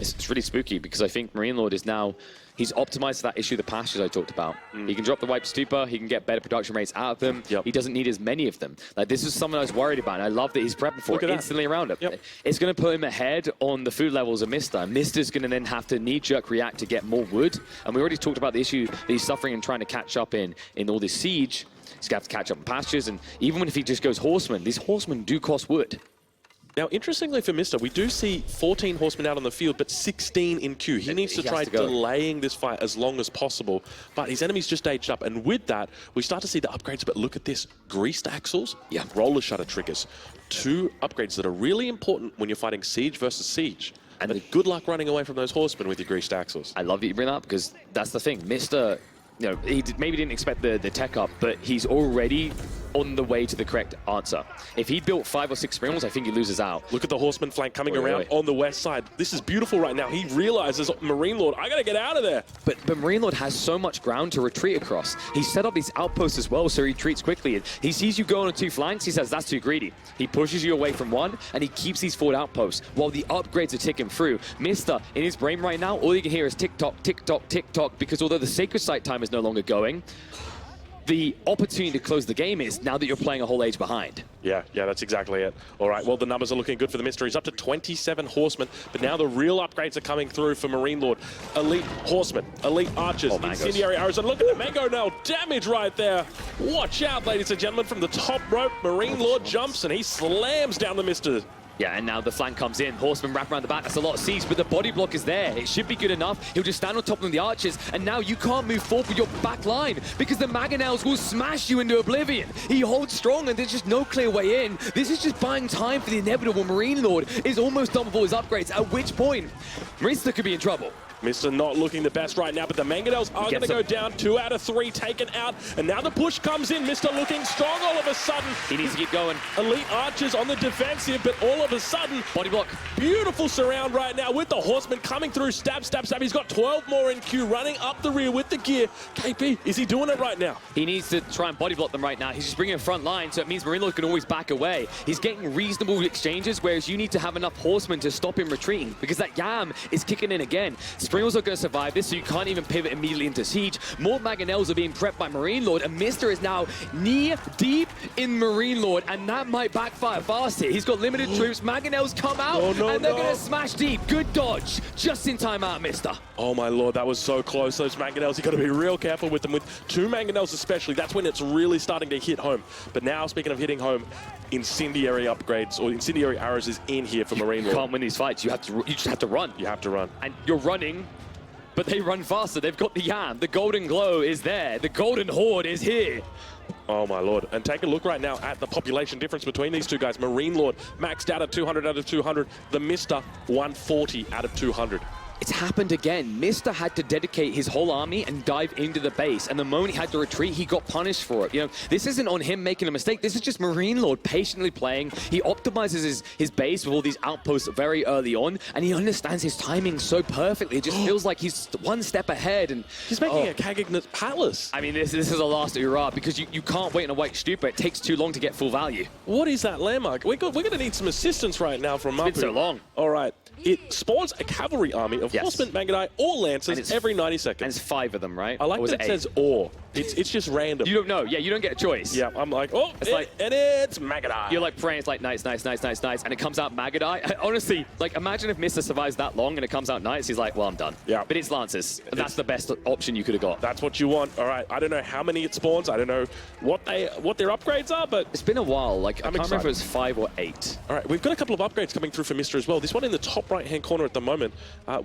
It's really spooky because I think MarineLord is now, he's optimized for that issue, the pastures I talked about. He can drop the Wipe Stupa, he can get better production rates out of them. He doesn't need as many of them. Like, this is something I was worried about, and I love that he's prepping for it instantly around it. It's going to put him ahead on the food levels of Mista. Mista's going to then have to knee-jerk react to get more wood. And we already talked about the issue that he's suffering and trying to catch up in all this siege. He's going to have to catch up in pastures, and even if he just goes Horsemen, these Horsemen do cost wood.
Now, interestingly for Mista, we do see 14 horsemen out on the field, but 16 in queue. He needs to try delaying this fight as long as possible, but his enemy's just aged up, and with that, we start to see the upgrades, but look at this. Greased axles, roller shutter triggers. 2 upgrades that are really important when you're fighting siege versus siege. And good luck running away from those horsemen with your greased axles.
I love that you bring that up, because that's the thing. Mista, you know, he maybe didn't expect the tech up, but he's already on the way to the correct answer. If he built 5 or 6 spring walls, I think he loses out.
Look at the horseman flank coming around on the west side. This is beautiful right now. He realizes, MarineLord, I gotta get out of there.
But MarineLord has so much ground to retreat across. He set up these outposts as well, so he retreats quickly. He sees you going on 2 flanks, he says, that's too greedy. He pushes you away from 1, and he keeps these forward outposts while the upgrades are ticking through. Mista, in his brain right now, all you can hear is tick-tock, tick-tock, tick-tock, because although the Sacred Site time is no longer going, the opportunity to close the game is now that you're playing a whole age behind.
Yeah, that's exactly it. All right, well, the numbers are looking good for the Mista. He's up to 27 horsemen, but now the real upgrades are coming through for MarineLord. Elite horsemen, elite archers, incendiary arrows, and look at the Mango Nail damage right there. Watch out, ladies and gentlemen, from the top rope, MarineLord jumps and he slams down the Mista.
Yeah, and now the flank comes in. Horsemen wrap around the back. That's a lot of siege, but the body block is there. It should be good enough. He'll just stand on top of the archers, and now you can't move forward with your back line because the Mangonels will smash you into oblivion. He holds strong, and there's just no clear way in. This is just buying time for the inevitable. MarineLord is almost done with all his upgrades, at which point, Mista could be in trouble.
Mista not looking the best right now, but the Mangonels are going to go down. 2 out of 3 taken out, and now the push comes in. Mista looking strong all of a sudden.
He needs to keep going.
Elite archers on the defensive, but all of a sudden,
body block.
Beautiful surround right now with the horseman coming through. Stab, stab, stab. He's got 12 more in queue, running up the rear with the gear. KP, is he doing it right now?
He needs to try and body block them right now. He's just bringing a front line, so it means MarineLord can always back away. He's getting reasonable exchanges, whereas you need to have enough horsemen to stop him retreating, because that Yam is kicking in again. Springles are going to survive this, so you can't even pivot immediately into siege. More Mangonels are being prepped by MarineLord, and Mista is now knee-deep in MarineLord, and that might backfire fast here. He's got limited troops. Mangonels come out, and they're going to smash deep. Good dodge. Just in time out, Mista.
Oh my lord, that was so close. Those Mangonels, you got to be real careful with them. With 2 Mangonels especially, that's when it's really starting to hit home. But now, speaking of hitting home, incendiary upgrades or incendiary arrows is in here for MarineLord.
You can't win these fights. You just have to run.
You have to run.
And you're running, but they run faster. They've got the Yam. The golden glow is there. The golden horde is here.
Oh my lord. And take a look right now at the population difference between these 2 guys. MarineLord maxed out at 200 out of 200. The Mista 140 out of 200.
It's happened again. Mista had to dedicate his whole army and dive into the base, and the moment he had to retreat, he got punished for it. You know, this isn't on him making a mistake. This is just MarineLord patiently playing. He optimizes his base with all these outposts very early on, and he understands his timing so perfectly. It just feels like he's 1 step ahead. And
he's making a Cagignat Palace.
I mean, this is a last hurrah, because you can't wait in a white stupa. It takes too long to get full value.
What is that landmark? We're going to need some assistance right now from Mapu.
It's been so long.
All right. It spawns a cavalry army of horsemen, Mangonai, or lancers every 90 seconds.
And it's 5 of them, right?
I like that it says or. It's just random.
You don't know. Yeah, you don't get a choice.
Yeah, I'm like, oh, and it's Mangonai.
You're like praying, it's like nice, nice, nice, nice, nice, and it comes out Mangonai. Honestly, like imagine if Mista survives that long and it comes out nice, he's like, well, I'm done.
Yeah.
But it's Lancers. That's the best option you could have got.
That's what you want. All right, I don't know how many it spawns. I don't know what their upgrades are, but
it's been a while. Like, I can't remember if it was 5 or 8.
All right, we've got a couple of upgrades coming through for Mista as well. This one in the top right-hand corner at the moment.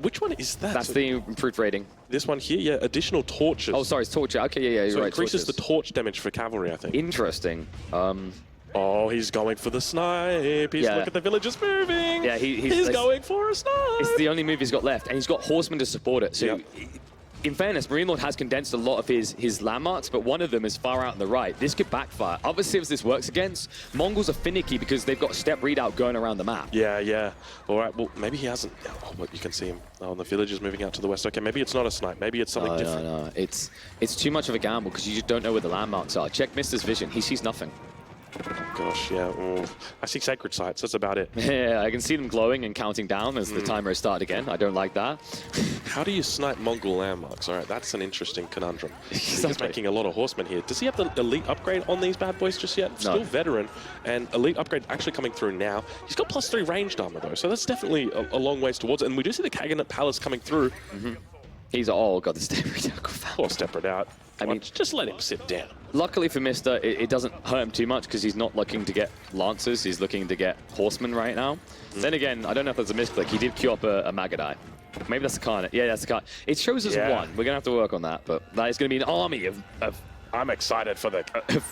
Which one is that?
That's the improved rating.
This one here, yeah, additional torches.
Oh, sorry, it's torture. Okay, yeah, you're
so
right.
It increases
torches.
the torch damage for cavalry, I think.
Interesting.
Oh, he's going for the snipe. Look at the villagers moving.
Yeah,
he's going for a snipe.
It's the only move he's got left, and he's got horsemen to support it. So, in fairness, MarineLord has condensed a lot of his landmarks, but one of them is far out on the right. This could backfire. Other civs this works against, Mongols are finicky because they've got a step readout going around the map.
Yeah. All right, well, maybe he hasn't. Oh, but you can see him. Oh, the villagers moving out to the west. Okay, maybe it's not a snipe. Maybe it's something different.
No. It's too much of a gamble because you just don't know where the landmarks are. Check Mista's vision. He sees nothing.
Oh, gosh, yeah. Oh, I see sacred sites. That's about it.
Yeah, I can see them glowing and counting down as the timer has started again. I don't like that.
How do you snipe Mongol landmarks? All right, that's an interesting conundrum. He's making a lot of horsemen here. Does he have the elite upgrade on these bad boys just yet? No. Still veteran, and elite upgrade actually coming through now. He's got +3 ranged armor, though, so that's definitely a long ways towards it. And we do see the Cagignat Palace coming through.
He's all got the step readout.
Or step it out.
I mean,
just let him sit down.
Luckily for Mista, it doesn't hurt him too much because he's not looking to get Lancers. He's looking to get Horsemen right now. Then again, I don't know if that's a misclick. He did queue up a Magadai. Maybe that's the card. Yeah, that's the card. It shows us one. We're going to have to work on that, but that is going to be an army of
I'm excited for the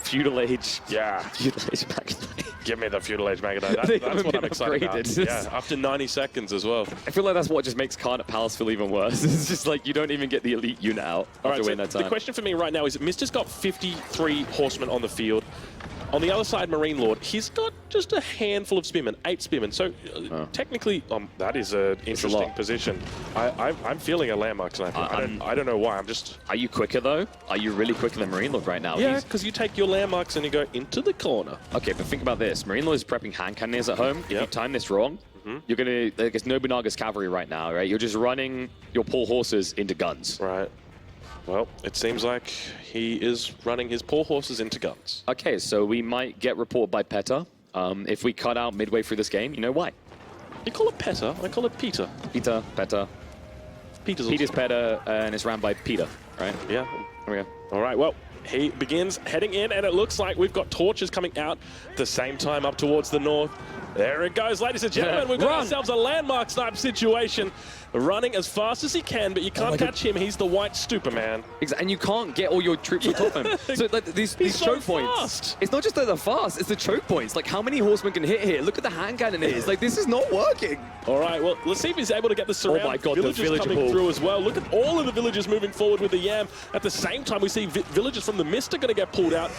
Feudal Age.
Yeah.
Feudal Age Magadai.
Give me the Feudal Age Magadai. That's what I'm excited about. Yeah, after 90 seconds as well.
I feel like that's what just makes Carnot Palace feel even worse. It's just like you don't even get the elite unit out after waiting that time.
The question for me right now is Mista's got 53 horsemen on the field. On the other side, MarineLord, he's got just a handful of spearmen, 8 spearmen. So technically, that is an interesting position. I'm feeling a landmark sniper. I don't know why. I'm just.
Are you quicker though? Are you really quicker than MarineLord right now?
Yeah, because you take your landmarks and you go into the corner.
Okay, but think about this. MarineLord is prepping hand cannons at home. If you time this wrong, you're gonna. Like, it's Nobunaga's cavalry right now, right? You're just running your poor horses into guns.
Right. Well, it seems like he is running his poor horses into guns.
Okay, so we might get reported by PETA. If we cut out midway through this game, you know why?
You call it PETA, I call it Peter.
PETA. Peter's PETA, and it's ran by PETA, right?
Yeah.
There we go.
All right, well, he begins heading in, and it looks like we've got torches coming out at the same time up towards the north. There it goes, ladies and gentlemen. We've got ourselves a landmark snipe situation. Running as fast as he can, but you can't catch him. He's the white stupor man.
Exactly, and you can't get all your troops on top of him. So like, these choke points. It's not just that they're fast, it's the choke points. Like, how many horsemen can hit here? Look at the hand cannon it is. Like, this is not working.
All right, well, let's see if he's able to get the surround.
Oh my God,
villagers
the villager
coming through as well. Look at all of the villagers moving forward with the Yam. At the same time, we see villagers from the Mist are going to get pulled out.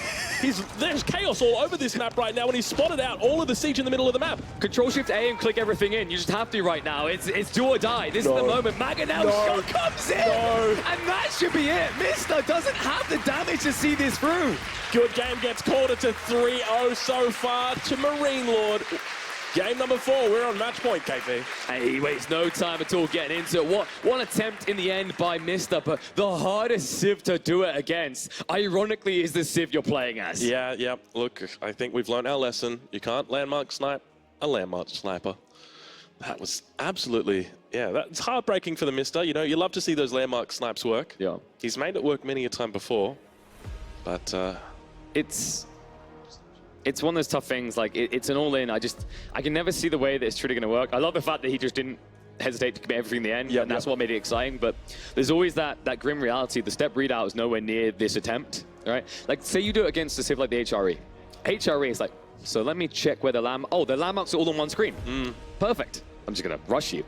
There's chaos all over this map right now, and he's spotted out all of the siege in the middle of the map.
Control-Shift-A and click everything in. You just have to right now. It's do or die. This is the moment. Now shot comes in, and that should be it. Mista doesn't have the damage to see this through.
Good game gets called. It's a 3-0 so far to MarineLord. Game number 4, we're on match point, KP.
And he wastes no time at all getting into it. One attempt in the end by Mista, but the hardest Civ to do it against, ironically, is the Civ you're playing as.
Yeah. Look, I think we've learned our lesson. You can't landmark snipe a landmark sniper. That was absolutely, that's heartbreaking for the Mista. You know, you love to see those landmark snipes work.
Yeah.
He's made it work many a time before, but
it's one of those tough things. Like, it's an all-in. I can never see the way that it's truly going to work. I love the fact that he just didn't hesitate to commit everything in the end, and that's what made it exciting. But there's always that grim reality. The step readout is nowhere near this attempt, right? Like, say you do it against a Civ like the HRE. HRE is like, so let me check where the landmarks are all on one screen. Perfect. I'm just going to rush you.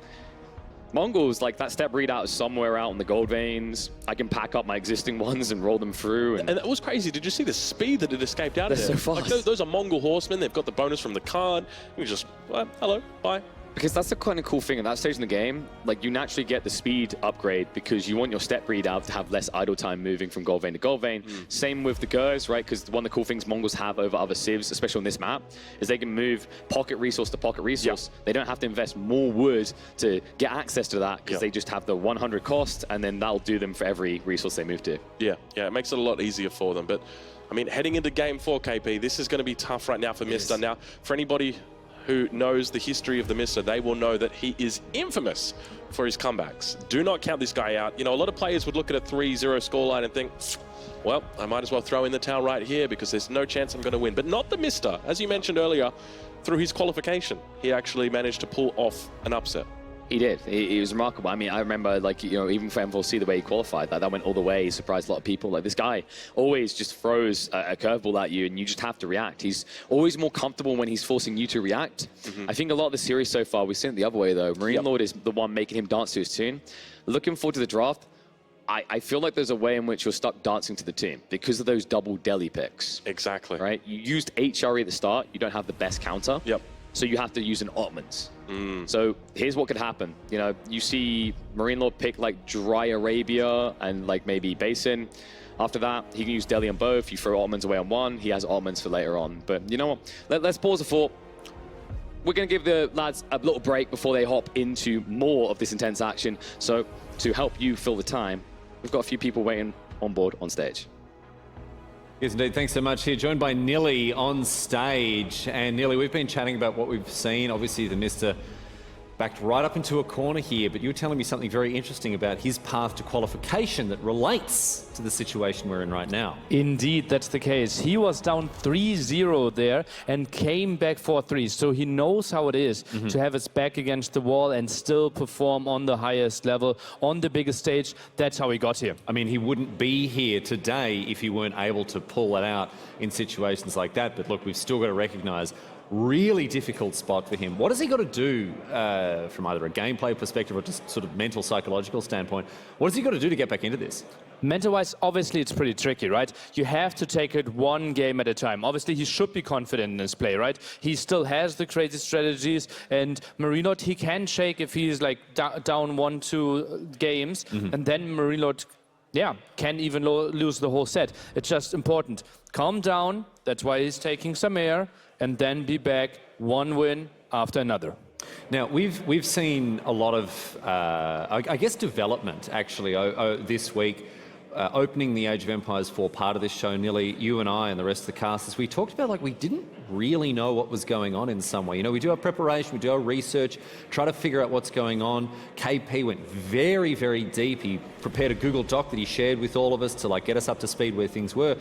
Mongols, like, that step readout is somewhere out in the gold veins. I can pack up my existing ones and roll them through. And
that was crazy. Did you see the speed that it escaped out of there?
They're so fast.
Like, those are Mongol horsemen. They've got the bonus from the card. You just, well, hello, bye.
Because that's the kind of cool thing at that stage in the game. Like, you naturally get the speed upgrade because you want your step readout to have less idle time moving from gold vein to gold vein. Same with the Gorge, right? Because one of the cool things Mongols have over other civs, especially on this map, is they can move pocket resource to pocket resource. They don't have to invest more wood to get access to that because they just have the 100 cost, and then that'll do them for every resource they move to.
Yeah, it makes it a lot easier for them. But, I mean, heading into Game 4, KP, this is going to be tough right now for Mista. Now, for anybody who knows the history of the Mista, they will know that he is infamous for his comebacks. Do not count this guy out. You know, a lot of players would look at a 3-0 scoreline and think, well, I might as well throw in the towel right here because there's no chance I'm going to win. But not the Mista. As you mentioned earlier, through his qualification, he actually managed to pull off an upset.
He did. He was remarkable. I mean, I remember, like, you know, even for M4C, the way he qualified, that went all the way. He surprised a lot of people. Like, this guy always just throws a curveball at you, and you just have to react. He's always more comfortable when he's forcing you to react. I think a lot of the series so far, we've seen it the other way, though. MarineLord is the one making him dance to his tune. Looking forward to the draft, I feel like there's a way in which you're stuck dancing to the team because of those double deli picks.
Exactly.
Right? You used HRE at the start. You don't have the best counter. So you have to use an Ottomans. So here's what could happen. You know, you see MarineLord pick like Dry Arabia and like maybe Basin. After that, he can use Delhi on both. You throw Ottomans away on one. He has Ottomans for later on. But you know what? Let's pause the thought. We're going to give the lads a little break before they hop into more of this intense action. So to help you fill the time, we've got a few people waiting on board on stage.
Yes, indeed. Thanks so much. Here, joined by Nilly on stage. And Nilly, we've been chatting about what we've seen. Obviously, the Mista backed right up into a corner here, but you were telling me something very interesting about his path to qualification that relates to the situation we're in right now.
Indeed, that's the case. He was down 3-0 there and came back 4-3. So he knows how it is to have his back against the wall and still perform on the highest level, on the biggest stage. That's how he got here.
I mean, he wouldn't be here today if he weren't able to pull it out in situations like that. But look, we've still got to recognize really difficult spot for him. What has he got to do from either a gameplay perspective or just sort of mental, psychological standpoint? What has he got to do to get back into this?
Mental-wise, obviously, it's pretty tricky, right? You have to take it one game at a time. Obviously, he should be confident in his play, right? He still has the crazy strategies, and MarineLord, he can shake if he's like down 1-2 games, and then MarineLord, yeah, can even lose the whole set. It's just important. Calm down. That's why he's taking some air, and then be back one win after another.
Now, we've seen a lot of, I guess, development, actually, this week. Opening the Age of Empires 4 part of this show, Nilly, you and I and the rest of the casters, we talked about, like, we didn't really know what was going on in some way. You know, we do our preparation, we do our research, try to figure out what's going on. KP went very, very deep. He prepared a Google Doc that he shared with all of us to, like, get us up to speed where things were.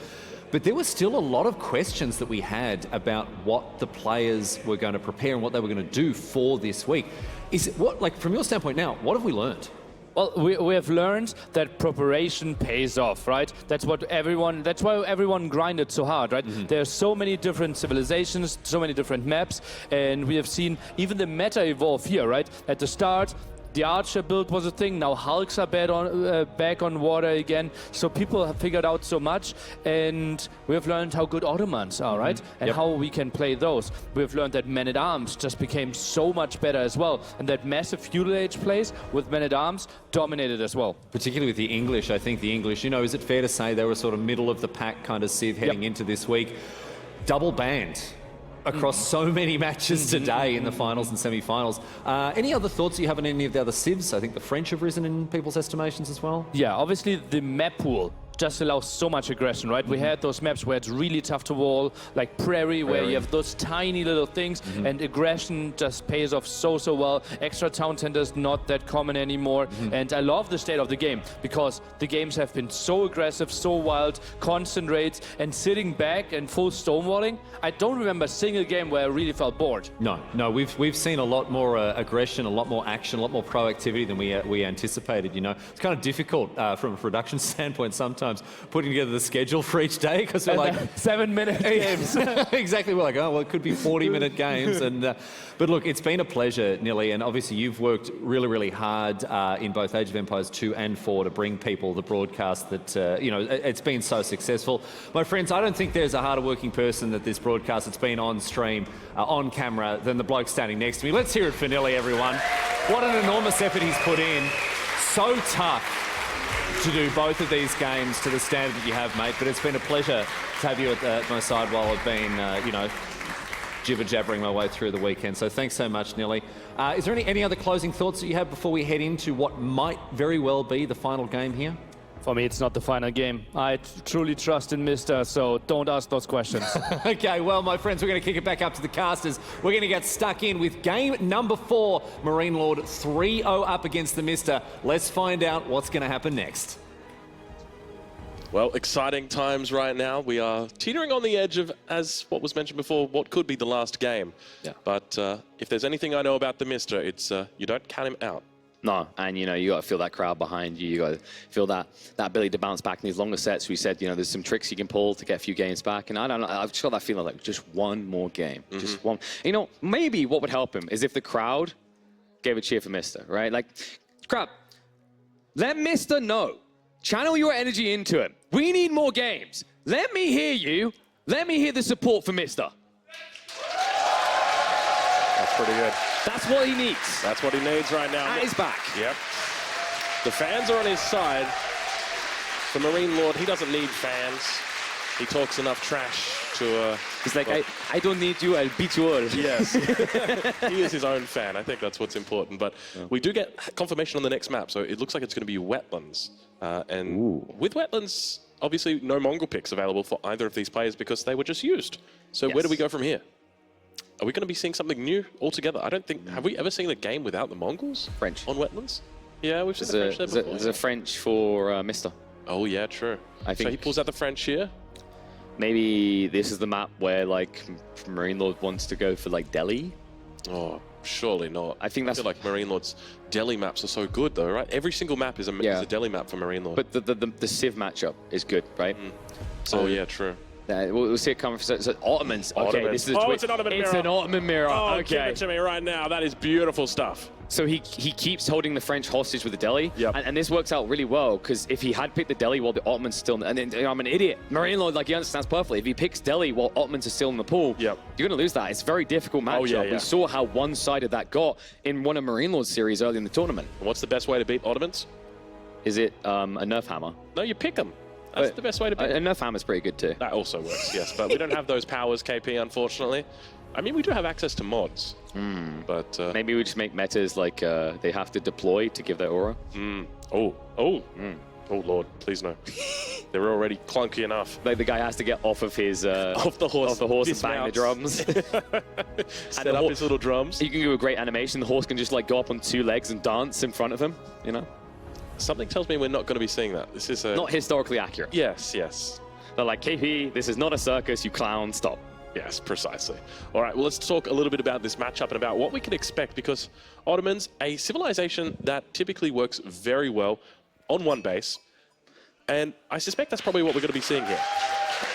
But there were still a lot of questions that we had about what the players were going to prepare and what they were going to do for this week. Is it, what, like, from your standpoint now, what have we learned?
Well, we have learned that preparation pays off, right? That's why everyone grinded so hard, right? There are so many different civilizations, so many different maps, and we have seen even the meta evolve here, right? At the start, the Archer build was a thing. Now Hulks are back on water again. So people have figured out so much, and we have learned how good Ottomans are, right? And how we can play those. We have learned that Men-at-Arms just became so much better as well, and that massive Feudal Age plays with Men-at-Arms dominated as well.
Particularly with the English. I think the English, you know, is it fair to say they were sort of middle of the pack kind of Civ heading into this week? Double banned across so many matches today in the finals and semi-finals. Any other thoughts you have on any of the other civs? I think the French have risen in people's estimations as well.
Yeah, obviously the map pool just allows so much aggression, right? We had those maps where it's really tough to wall, like Prairie, where you have those tiny little things, and aggression just pays off so well. Extra town centers not that common anymore, and I love the state of the game because the games have been so aggressive, so wild, constant raids, and sitting back and full stonewalling. I don't remember a single game where I really felt bored.
No, we've seen a lot more aggression, a lot more action, a lot more proactivity than we anticipated. You know, it's kind of difficult from a production standpoint sometimes putting together the schedule for each day because we're like
7-minute games.
Exactly. We're like, oh well, it could be 40-minute games. And but look, it's been a pleasure, Nilly, and obviously you've worked really hard in both Age of Empires 2 and 4 to bring people the broadcast that you know, it's been so successful. My friends, I don't think there's a harder working person that this broadcast that's been on stream, on camera, than the bloke standing next to me. Let's hear it for Nilly, everyone. What an enormous effort he's put in. So tough to do both of these games to the standard that you have, mate. But it's been a pleasure to have you at my side while I've been, you know, jibber-jabbering my way through the weekend. So thanks so much, Nilly. Is there any other closing thoughts that you have before we head into what might very well be the final game here?
For me, it's not the final game. I truly trust in Mr., so don't ask those questions.
Okay, well, my friends, we're going to kick it back up to the casters. We're going to get stuck in with game number 4, MarineLord 3-0 up against TheMista. Let's find out what's going to happen next.
Well, exciting times right now. We are teetering on the edge of, as what was mentioned before, what could be the last game. Yeah. But if there's anything I know about TheMista, it's you don't count him out.
No, and you know, you got to feel that crowd behind you. You got to feel that ability to bounce back in these longer sets. We said, you know, there's some tricks you can pull to get a few games back, and I don't know. I've just got that feeling like just one more game, just one. You know, maybe what would help him is if the crowd gave a cheer for Mr. Right? Like, crowd, let Mr. know. Channel your energy into him. We need more games. Let me hear you. Let me hear the support for Mr.
That's pretty good.
That's what he needs.
That's what he needs right now.
At his back.
Yep. The fans are on his side. For MarineLord, he doesn't need fans. He talks enough trash to...
He's like, well, I don't need you, I'll beat you all.
Yes. He is his own fan. I think that's what's important. But we do get confirmation on the next map, so it looks like it's going to be Wetlands. And with Wetlands, obviously no Mongol picks available for either of these players because they were just used. So where do we go from here? are we going to be seeing something new altogether? I don't think, have we ever seen a game without the Mongols?
French.
On wetlands? Yeah, we've seen the French there before.
There's a French for Mr.
Oh, yeah, true.
I think
so he pulls out the French here?
Maybe this is the map where, like, MarineLord wants to go for, like, Delhi?
Oh, surely not.
I think that's...
I feel like MarineLord's Delhi maps are so good, though, right? Every single map is a Delhi map for MarineLord.
But the Civ matchup is good, right?
So, yeah, true.
We'll see it coming. So Ottomans. Okay, this is
it's an Ottoman mirror.
It's an Ottoman mirror.
Oh,
okay.
give it to me right now. That is beautiful stuff.
So he keeps holding the French hostage with the Delhi.
Yep.
And this works out really well, because if he had picked the Delhi while the Ottomans still... And then, you know, I'm an idiot. MarineLord, like, he understands perfectly. If he picks Delhi while Ottomans are still in the pool,
Yep.
you're going to lose that. It's a very difficult matchup.
yeah, yeah.
We saw how one-sided that got in one of MarineLord's series early in the tournament.
And what's the best way to beat Ottomans?
Is it a Nerf hammer?
No, you pick them. That's the best way to beat
A Nerf hammer's pretty good, too.
That also works, yes. But we don't have those powers, KP, unfortunately. I mean, we do have access to mods. But
maybe we just make metas like they have to deploy to give their aura.
Oh, Lord, please no. They're already clunky enough.
Like the guy has to get off of his
Off the horse
and bang the drums.
Set up his little drums.
You can do a great animation. The horse can just like go up on 2 legs and dance in front of him. You know.
Something tells me we're not going to be seeing that. This is
not historically accurate.
Yes, yes.
They're like, KP, this is not a circus, you clown, stop.
Yes, precisely. All right, well, let's talk a little bit about this matchup and about what we can expect, because Ottomans, a civilization that typically works very well on one base, and I suspect that's probably what we're going to be seeing here.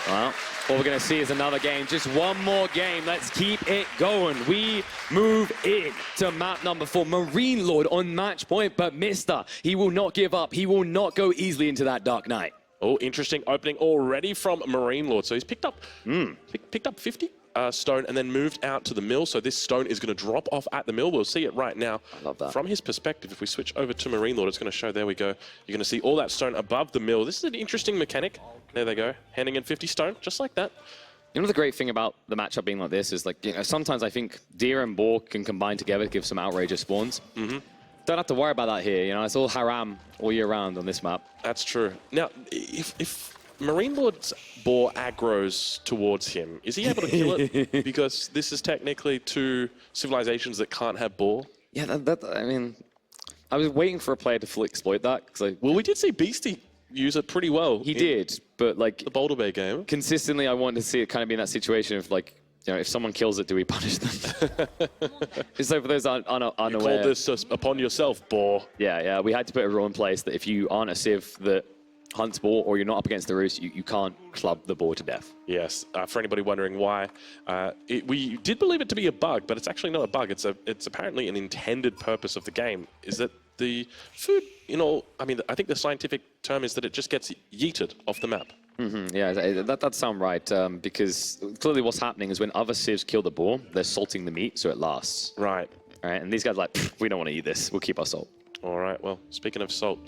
Well, what we're going to see is another game, just one more game. Let's keep it going. We move in to map number 4. MarineLord on match point, but Mr. He will not give up. He will not go easily into that Dark Knight.
Oh, interesting opening already from MarineLord. So he's picked up 50 stone and then moved out to the mill. So this stone is going to drop off at the mill. We'll see it right now.
I love that.
From his perspective, if we switch over to MarineLord, it's going to show, there we go. You're going to see all that stone above the mill. This is an interesting mechanic. There they go, handing in 50 stone, just like that.
You know, the great thing about the matchup being like this is, like, you know, sometimes I think deer and boar can combine together to give some outrageous spawns. Don't have to worry about that here. You know, it's all haram all year round on this map.
That's true. Now, if MarineLord's boar aggroes towards him, is he able to kill it? Because this is technically 2 civilizations that can't have boar.
Yeah, I mean, I was waiting for a player to fully exploit that.
Well, we did see Beastie use it pretty well.
He did, but like
the Boulder Bay game.
Consistently, I wanted to see it kind of be in that situation of like, you know, if someone kills it, do we punish them? So for those unaware,
you called this upon yourself, boar.
Yeah. We had to put a rule in place that if you aren't a civ that hunts boar or you're not up against the roost, you can't club the boar to death.
Yes. For anybody wondering why, we did believe it to be a bug, but it's actually not a bug. It's apparently an intended purpose of the game. Is that the food, you know, I mean, I think the scientific term is that it just gets yeeted off the map.
Yeah, that sounds right, because clearly what's happening is when other civs kill the boar, they're salting the meat so it lasts.
Right.
All right, and these guys are like, we don't want to eat this, we'll keep our salt.
All right, well, speaking of salt,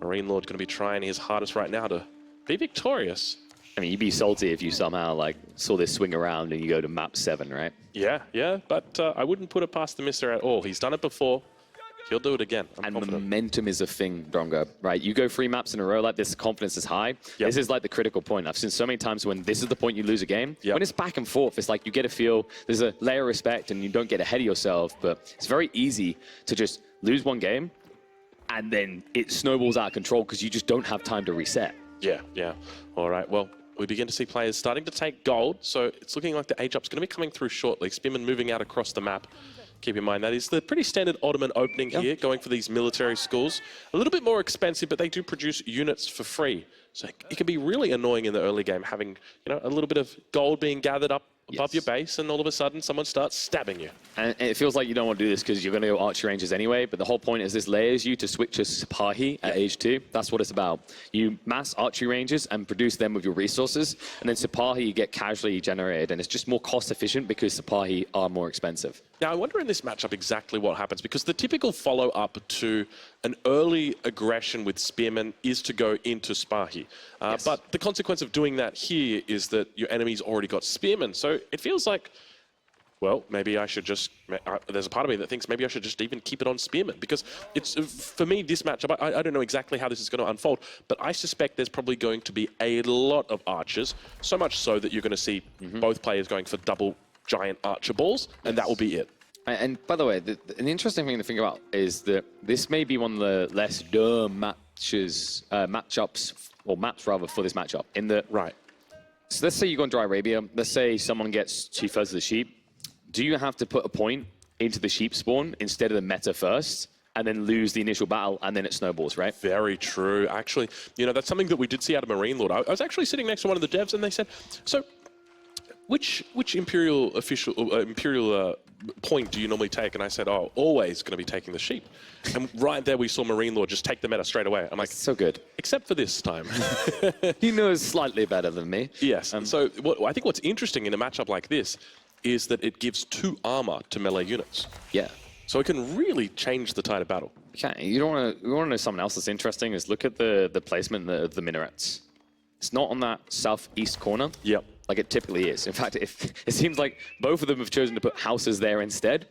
MarineLord going to be trying his hardest right now to be victorious.
I mean, you'd be salty if you somehow like saw this swing around and you go to map 7, right?
Yeah, but I wouldn't put it past the Mister at all. He's done it before. He'll do it again. I'm confident.
Momentum is a thing, Drongo, right? You go 3 maps in a row like this, confidence is high. Yep. This is like the critical point. I've seen so many times when this is the point you lose a game. Yep. When it's back and forth, it's like you get a feel, there's a layer of respect and you don't get ahead of yourself, but it's very easy to just lose one game and then it snowballs out of control because you just don't have time to reset.
Yeah. All right, well, we begin to see players starting to take gold, so it's looking like the age up's going to be coming through shortly. Spearman moving out across the map. Keep in mind that is the pretty standard Ottoman opening here, going for these military schools. A little bit more expensive, but they do produce units for free. So it can be really annoying in the early game, having, you know, a little bit of gold being gathered up above your base, and all of a sudden someone starts stabbing you.
And it feels like you don't want to do this because you're going to go archery ranges anyway, but the whole point is this layers you to switch to Sipahi at age 2. That's what it's about. You mass archery ranges and produce them with your resources, and then Sipahi you get casually generated, and it's just more cost efficient because Sipahi are more expensive.
Now, I wonder in this matchup exactly what happens, because the typical follow-up to an early aggression with Spearmen is to go into Sipahi. But the consequence of doing that here is that your enemy's already got Spearmen. So it feels like, well, maybe I should just... there's a part of me that thinks maybe I should just even keep it on Spearmen, because it's, for me, this matchup, I don't know exactly how this is going to unfold, but I suspect there's probably going to be a lot of archers, so much so that you're going to see both players going for double giant archer balls, and that will be it.
And by the way, an interesting thing to think about is that this may be one of the less matchups, or maps rather, for this matchup. In that,
right.
So let's say you go on Dry Arabia. Let's say someone gets 2/3 of the sheep. Do you have to put a point into the sheep spawn instead of the meta first, and then lose the initial battle, and then it snowballs, right?
Very true. Actually, you know, that's something that we did see out of MarineLord. I was actually sitting next to one of the devs, and they said, so which Imperial point do you normally take? And I said, oh, always going to be taking the sheep. And right there we saw MarineLord just take the meta straight away. I'm like,
so good.
Except for this time.
He knows slightly better than me.
Yes. So I think what's interesting in a matchup like this is that it gives 2 armor to melee units.
Yeah.
So it can really change the tide of battle.
Okay, you want to know something else that's interesting is look at the placement of the minarets. It's not on that southeast corner.
Yep.
Like it typically is. In fact, it seems like both of them have chosen to put houses there instead.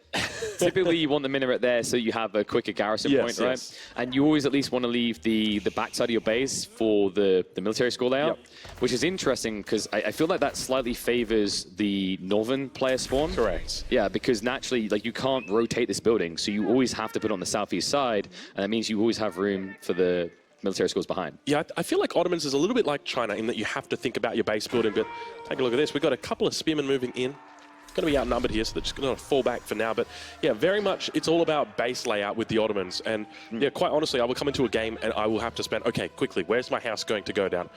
Typically, you want the minaret there so you have a quicker garrison point, right?
Yes.
And you always at least want to leave the backside of your base for the military school layout, which is interesting because I feel like that slightly favors the northern player spawn.
Correct.
Yeah, because naturally, like you can't rotate this building, so you always have to put it on the southeast side, and that means you always have room for the military schools behind.
Yeah, I feel like Ottomans is a little bit like China in that you have to think about your base building, but take a look at this. We've got a couple of spearmen moving in. Going to be outnumbered here, so they're just going to fall back for now. But yeah, very much it's all about base layout with the Ottomans. And yeah, quite honestly, I will come into a game and I will have to spend, okay, quickly, where's my house going to go down?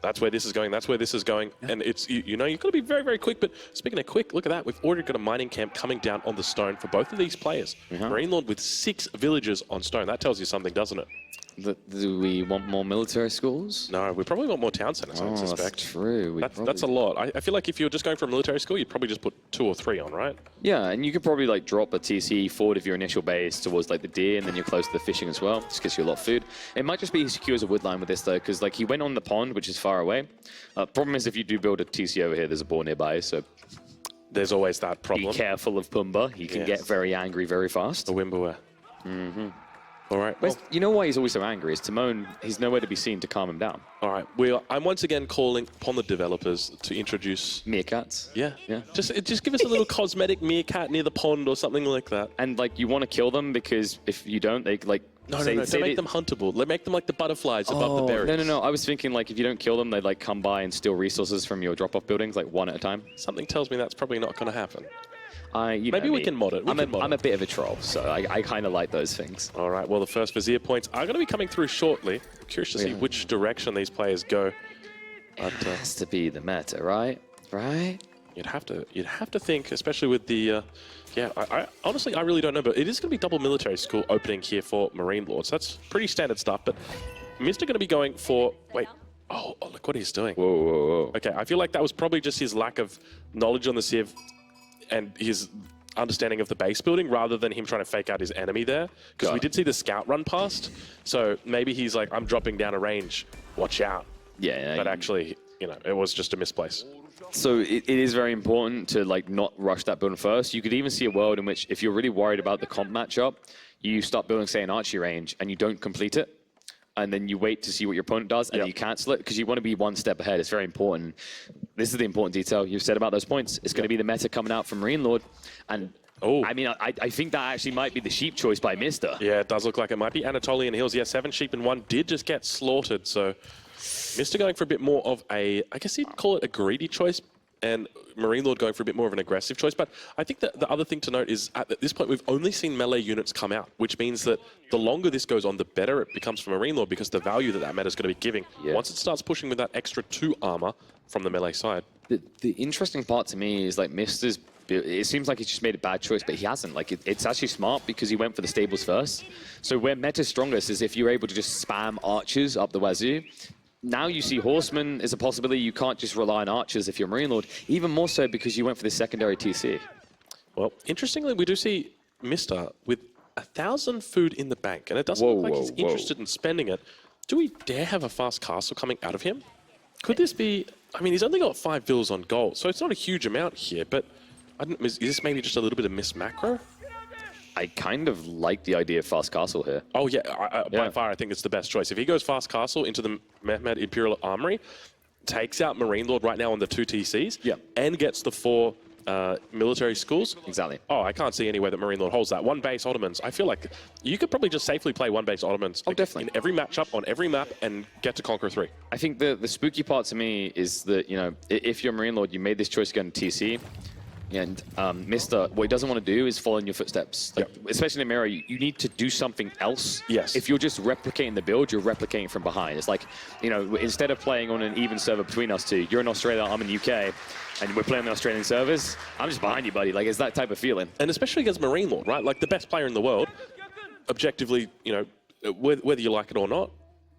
That's where this is going, that's where this is going. Yeah. And it's, you know, you've got to be very, very quick. But speaking of quick, look at that. We've already got a mining camp coming down on the stone for both of these players. MarineLord with 6 villages on stone. That tells you something, doesn't it?
Do we want more military schools?
No, we probably want more town centers, I suspect.
That's true.
That's a lot. I feel like if you were just going for a military school, you'd probably just put 2 or 3 on, right?
Yeah, and you could probably like drop a TC forward of your initial base towards like the deer, and then you're close to the fishing as well. Just gets you a lot of food. It might just be he secures a wood line with this though, because like he went on the pond, which is far away. Problem is if you do build a TC over here, there's a boar nearby, so
there's always that problem.
Be careful of Pumbaa. He can get very angry very fast.
The Wimberware. All right.
Well, you know why he's always so angry? Is Timon, he's nowhere to be seen to calm him down.
All right. I'm once again calling upon the developers to introduce
meerkats.
Yeah. Just give us a little cosmetic meerkat near the pond or something like that.
And like you want to kill them because if you don't, they like
no, they make them huntable. They make them like the butterflies above the berries.
No. I was thinking like if you don't kill them, they like come by and steal resources from your drop-off buildings like one at a time.
Something tells me that's probably not going to happen.
Maybe
we can mod it.
I'm a bit of a troll, so I kind of like those things.
All right, well, the first Vizier points are going to be coming through shortly. I'm curious to see which direction these players go.
But, it has to be the meta, right? Right?
You'd have to think, especially with the... I honestly, I really don't know, but it is going to be double military school opening here for MarineLord, so that's pretty standard stuff. But Mr. going to be going for... Wait. Oh, look what he's doing.
Whoa.
Okay, I feel like that was probably just his lack of knowledge on the Civ and his understanding of the base building rather than him trying to fake out his enemy there. Because we did see the scout run past. So maybe he's like, I'm dropping down a range. Watch out.
Yeah.
But actually, you know, it was just a misplace.
So it is very important to like not rush that building first. You could even see a world in which if you're really worried about the comp matchup, you start building, say, an archery range and you don't complete it. And then you wait to see what your opponent does, and you cancel it because you want to be one step ahead. It's very important. This is the important detail you've said about those points. It's going to be the meta coming out from MarineLord. And I mean, I think that actually might be the sheep choice by Mr.
Yeah, it does look like it might be. Anatolian Hills, 7 sheep and 1 did just get slaughtered. So Mr. going for a bit more of a, I guess you'd call it a greedy choice, and MarineLord going for a bit more of an aggressive choice. But I think that the other thing to note is at this point, we've only seen melee units come out, which means that the longer this goes on, the better it becomes for MarineLord because the value that meta is going to be giving. Once it starts pushing with that extra 2 armor from the melee side.
The interesting part to me is like Mister's, it seems like he's just made a bad choice, but he hasn't. Like it's actually smart because he went for the stables first. So where meta's strongest is if you're able to just spam archers up the wazoo. Now you see horsemen is a possibility. You can't just rely on archers if you're MarineLord, even more so because you went for the secondary TC.
Well, interestingly, we do see Mr. with 1,000 food in the bank, and it doesn't look like he's interested in spending it. Do we dare have a fast castle coming out of him? Could this be... I mean, he's only got 5 vills on gold, so it's not a huge amount here, but is this maybe just a little bit of miss macro?
I kind of like the idea of fast castle here.
Oh, yeah. By far, I think it's the best choice. If he goes fast castle into the Mehmed Imperial Armory, takes out MarineLord right now on the 2 TCs, and gets the 4 military schools.
Exactly.
Oh, I can't see any way that MarineLord holds that. One base Ottomans. I feel like you could probably just safely play one base Ottomans
definitely.
in every matchup on every map and get to Conqueror 3.
I think the spooky part to me is that, you know, if you're MarineLord, you made this choice to go into TC. And MiSTer, what he doesn't want to do is follow in your footsteps. Like, especially in Mirror, you need to do something else.
Yes.
If you're just replicating the build, you're replicating from behind. It's like, you know, instead of playing on an even server between us two, you're in Australia, I'm in the UK, and we're playing on the Australian servers, I'm just behind you, buddy. Like, it's that type of feeling.
And especially against MarineLord, right? Like, the best player in the world, objectively, you know, whether you like it or not,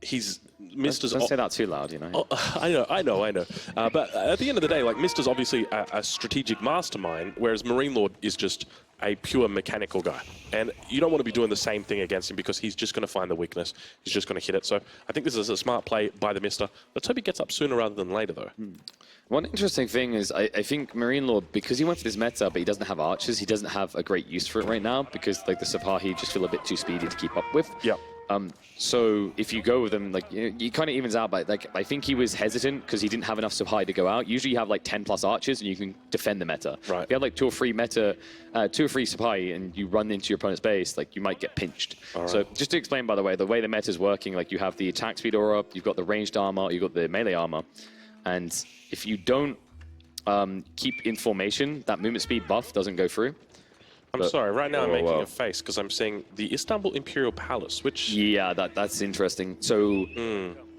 he's MiSTer's.
Don't say that too loud, you know.
Oh, I know. But at the end of the day, like, MiSTer's obviously a strategic mastermind, whereas MarineLord is just a pure mechanical guy. And you don't want to be doing the same thing against him because he's just going to find the weakness. He's just going to hit it. So I think this is a smart play by the MiSTer. Let's hope he gets up sooner rather than later, though.
One interesting thing is I think MarineLord, because he went for this meta, but he doesn't have archers, he doesn't have a great use for it right now because, like, the Sipahi just feel a bit too speedy to keep up with.
Yep.
So if you go with him, like, you kind of evens out. But like, I think he was hesitant because he didn't have enough Sipahi to go out. Usually you have like 10 plus archers and you can defend the meta.
Right.
If you have like 2 or 3 Sipahi and you run into your opponent's base, like, you might get pinched.
Right.
So just to explain, by the way the meta is working, like, you have the attack speed aura, you've got the ranged armor, you've got the melee armor, and if you don't keep in formation, that movement speed buff doesn't go through.
I'm sorry, right now I'm making
whoa.
a face because I'm seeing the Istanbul Imperial Palace, which...
Yeah, that's interesting. So,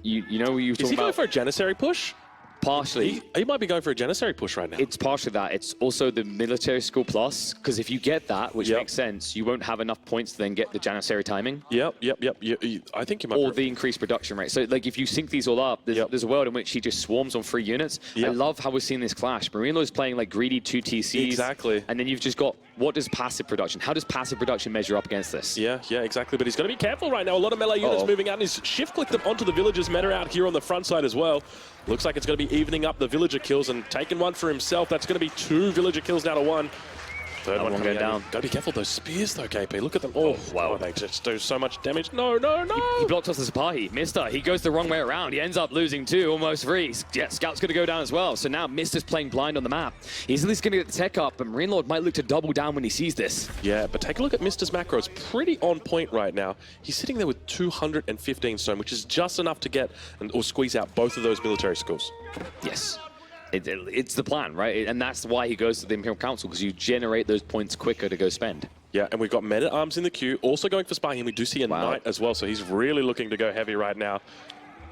you know what you were
Is
talking
he going
about?
for a Janissary push?
Partially.
He might be going for a Janissary push right now.
It's partially that. It's also the military school plus, because if you get that, which makes sense, you won't have enough points to then get the Janissary timing.
Yep. I think you might
Or
be...
the increased production rate. So, like, if you sync these all up, there's a world in which he just swarms on 3 units. I love how we're seeing this clash. MarineLord's playing, like, greedy 2 TCs.
Exactly.
And then you've just got, what does passive production? How does passive production measure up against this?
Yeah, exactly. But he's got to be careful right now. A lot of melee units moving out, and he's shift-clicked them onto the villagers meta out here on the front side as well. Looks like it's going to be evening up the villager kills and taking one for himself. That's going to be 2 villager kills now to 1. Third one
going down.
Got to be careful those spears, though, KP. Look at them. Oh, wow. They just do so much damage. No.
He blocked off the Sipahi. MiSTer, he goes the wrong way around. He ends up losing 2, almost 3. Yeah, Scout's going to go down as well. So now MiSTer's playing blind on the map. He's at least going to get the tech up, but MarineLord might look to double down when he sees this.
Yeah, but take a look at MiSTer's macros. Pretty on point right now. He's sitting there with 215 stone, which is just enough to get or squeeze out both of those military schools.
Yes. It's the plan, right? And that's why he goes to the Imperial Council, because you generate those points quicker to go spend.
Yeah, and we've got men-at-arms in the queue, also going for spying, and we do see a knight as well, so he's really looking to go heavy right now.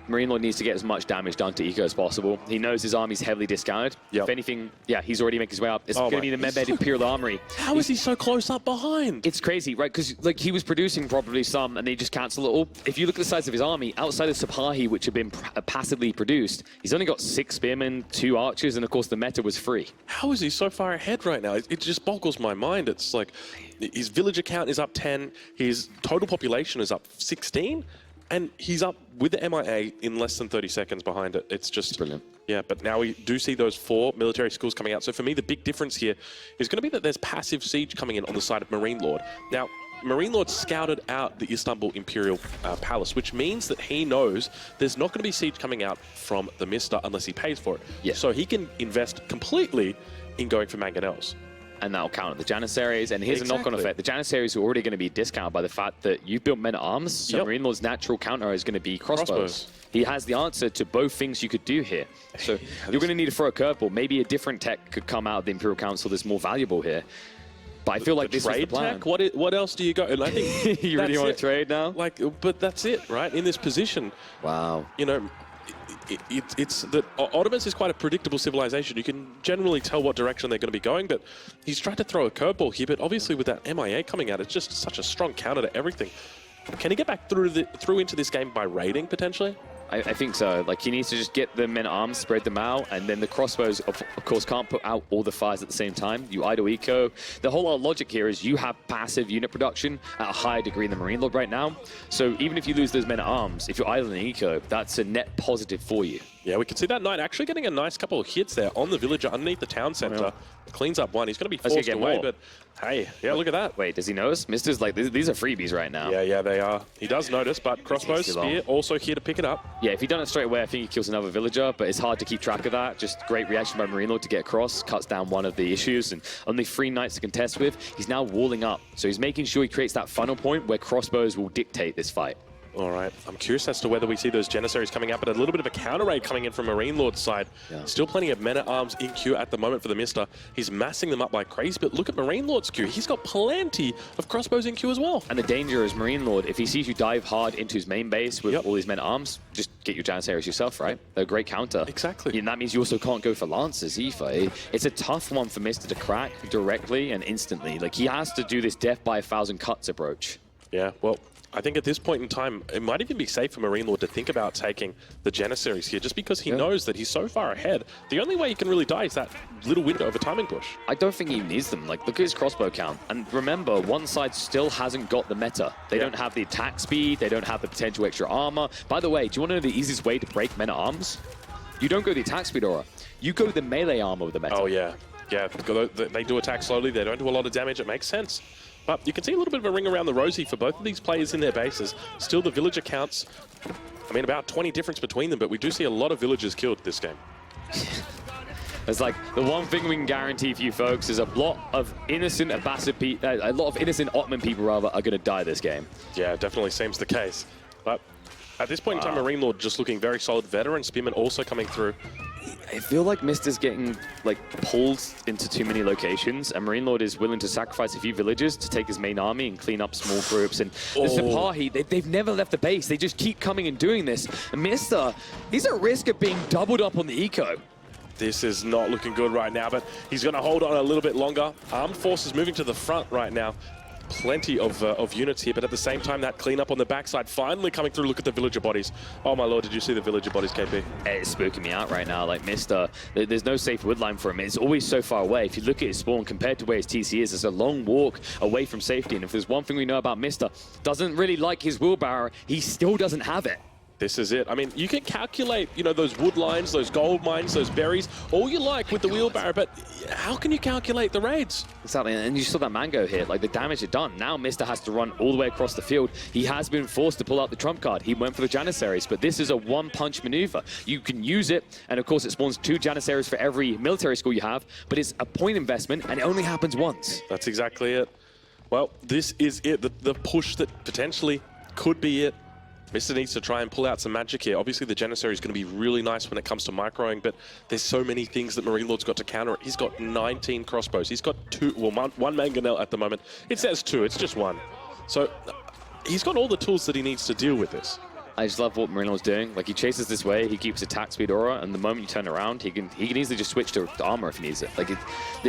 MarineLord needs to get as much damage done to Eco as possible. He knows his army's heavily discounted. If anything, he's already making his way up. It's going to be the Mehmed Imperial Armory.
How is he so close up behind?
It's crazy, right? Because, like, he was producing probably some, and they just cancel it all. If you look at the size of his army, outside of Sipahi, which have been passively produced, he's only got 6 spearmen, 2 archers, and of course the meta was free.
How is he so far ahead right now? It just boggles my mind. It's like his villager count is up 10, his total population is up 16, and he's up with the MIA in less than 30 seconds behind it. It's just
brilliant.
Yeah, but now we do see those 4 military schools coming out. So for me, the big difference here is going to be that there's passive siege coming in on the side of MarineLord. Now, MarineLord scouted out the Istanbul Imperial Palace, which means that he knows there's not going to be siege coming out from the MiSTer unless he pays for it.
Yeah.
So he can invest completely in going for mangonels.
And that'll counter the Janissaries. And here's a knock-on effect. The Janissaries are already going to be discounted by the fact that you've built men-at-arms, so MarineLord's natural counter is going to be crossbows. He has the answer to both things you could do here. So you're going to need to throw a curveball. Maybe a different tech could come out of the Imperial Council that's more valuable here. But I feel like this is the plan.
Tech? What else do you got? And I think
you really want to trade now?
Like, but that's it, right? In this position.
Wow.
You know, it's that Ottomans is quite a predictable civilization. You can generally tell what direction they're going to be going, but he's tried to throw a curveball here, but obviously with that MIA coming out, it's just such a strong counter to everything. Can he get back through into this game by raiding, potentially?
I think so. Like, he needs to just get the men-at-arms, spread them out, and then the crossbows, of course, can't put out all the fires at the same time. You idle eco. The whole logic here is you have passive unit production at a higher degree than MarineLord right now. So even if you lose those men-at-arms, if you're idling eco, that's a net positive for you.
Yeah, we can see that Knight actually getting a nice couple of hits there on the villager underneath the town center. Cleans up one. He's going to be forced away, but hey, yeah, look at that.
Wait, does he notice? Mister's like, these are freebies right now.
Yeah, they are. He does notice, but crossbow, spear, also here to pick it up.
Yeah, if he'd done it straight away, I think he kills another villager, but it's hard to keep track of that. Just great reaction by MarineLord to get across, cuts down one of the issues, and only 3 knights to contest with. He's now walling up, so he's making sure he creates that funnel point where crossbows will dictate this fight.
All right, I'm curious as to whether we see those Janissaries coming up, but a little bit of a counter raid coming in from MarineLord's side. Yeah. Still plenty of men-at-arms in queue at the moment for the MiSTer. He's massing them up like crazy, but look at MarineLord's queue. He's got plenty of crossbows in queue as well.
And the danger is MarineLord, if he sees you dive hard into his main base with all these men-at-arms, just get your Janissaries yourself, right? They're a great counter.
Exactly.
And that means you also can't go for Lancers either. It's a tough one for MiSTer to crack directly and instantly. Like, he has to do this death by 1,000 cuts approach.
Yeah, well, I think at this point in time, it might even be safe for MarineLord to think about taking the Janissaries here, just because he knows that he's so far ahead. The only way he can really die is that little window of a timing push.
I don't think he needs them. Like, look at his crossbow count. And remember, one side still hasn't got the meta. They don't have the attack speed. They don't have the potential extra armor. By the way, do you want to know the easiest way to break men-at-arms? You don't go the attack speed aura. You go the melee armor with the meta.
Oh, yeah. Yeah, they do attack slowly. They don't do a lot of damage. It makes sense. But you can see a little bit of a ring around the rosy for both of these players in their bases. Still, the villager counts, I mean, about 20 difference between them, but we do see a lot of villagers killed this game.
It's like, the one thing we can guarantee for you folks is a lot of innocent Ottoman people, rather, are going to die this game.
Yeah, it definitely seems the case. But at this point in time, MarineLord just looking very solid. Veteran Spearman also coming through.
I feel like MiSTer's getting pulled into too many locations, and MarineLord is willing to sacrifice a few villages to take his main army and clean up small groups. And the Sipahi, they've never left the base. They just keep coming and doing this. And MiSTer, he's at risk of being doubled up on the eco.
This is not looking good right now, but he's going to hold on a little bit longer. Armed forces moving to the front right now. Plenty of units here, but at the same time, that cleanup on the backside finally coming through. Look at the villager bodies. Oh my lord, did you see the villager bodies, KP?
It's spooking me out right now. Like, MiSTer, there's no safe wood line for him. It's always so far away. If you look at his spawn compared to where his TC is, it's a long walk away from safety. And if there's one thing we know about MiSTer, doesn't really like his wheelbarrow, he still doesn't have it.
This is it. I mean, you can calculate, you know, those wood lines, those gold mines, those berries, all you like with the wheelbarrow, but how can you calculate the raids?
Exactly, and you saw that mango hit, like the damage it done. Now MiSTer has to run all the way across the field. He has been forced to pull out the trump card. He went for the Janissaries, but this is a one-punch maneuver. You can use it, and of course it spawns 2 Janissaries for every military school you have, but it's a point investment, and it only happens once.
That's exactly it. Well, this is it, the push that potentially could be it. MiSTer needs to try and pull out some magic here. Obviously, the Janissary is going to be really nice when it comes to microing, but there's so many things that MarineLord's got to counter it. He's got 19 crossbows. He's got 2, well, one mangonel at the moment. It says 2, it's just 1. So he's got all the tools that he needs to deal with this.
I just love what MarineLord's doing. Like, he chases this way, he keeps attack speed aura, and the moment you turn around, he can easily just switch to armor if he needs it. Like,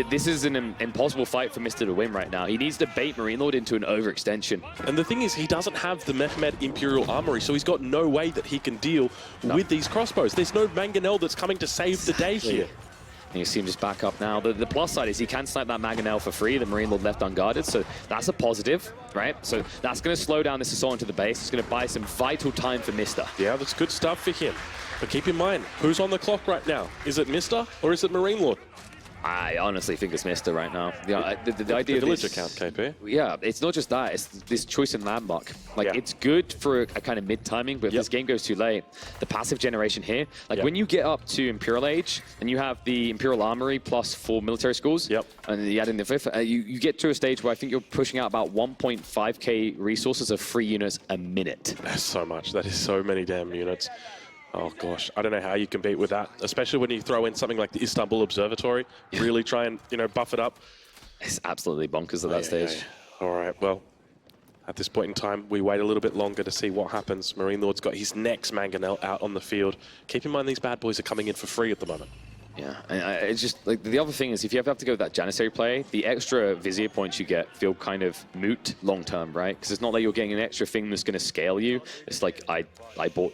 this is an impossible fight for MiSTer to win right now. He needs to bait MarineLord into an overextension.
And the thing is, he doesn't have the Mehmed Imperial Armory, so he's got no way that he can deal with these crossbows. There's no mangonel that's coming to save the day here.
And you see him just back up now. The plus side is he can snipe that mangonel for free. The MarineLord left unguarded, so that's a positive, right? So that's going to slow down this assault into the base. It's going to buy some vital time for MiSTer.
Yeah, that's good stuff for him. But keep in mind, who's on the clock right now? Is it MiSTer or is it MarineLord?
I honestly think it's MiSTer right now. Yeah, the idea
the
of
villager
this,
count, KP.
Yeah, it's not just that. It's this choice in landmark. Like, it's good for a kind of mid-timing, but if this game goes too late, the passive generation here, like when you get up to Imperial Age and you have the Imperial Armory plus 4 military schools, and you add in the 5th, you get to a stage where I think you're pushing out about 1.5k resources of free units a minute.
That's so much. That is so many damn units. Oh gosh, I don't know how you compete with that, especially when you throw in something like the Istanbul Observatory, really try and, you know, buff it up.
It's absolutely bonkers at that stage.
All right, well, at this point in time, we wait a little bit longer to see what happens. MarineLord's got his next mangonel out on the field. Keep in mind, these bad boys are coming in for free at the moment.
Yeah, and it's just like the other thing is if you ever have to go with that Janissary play, the extra Vizier points you get feel kind of moot long term, right? Because it's not like you're getting an extra thing that's going to scale you. It's like I bought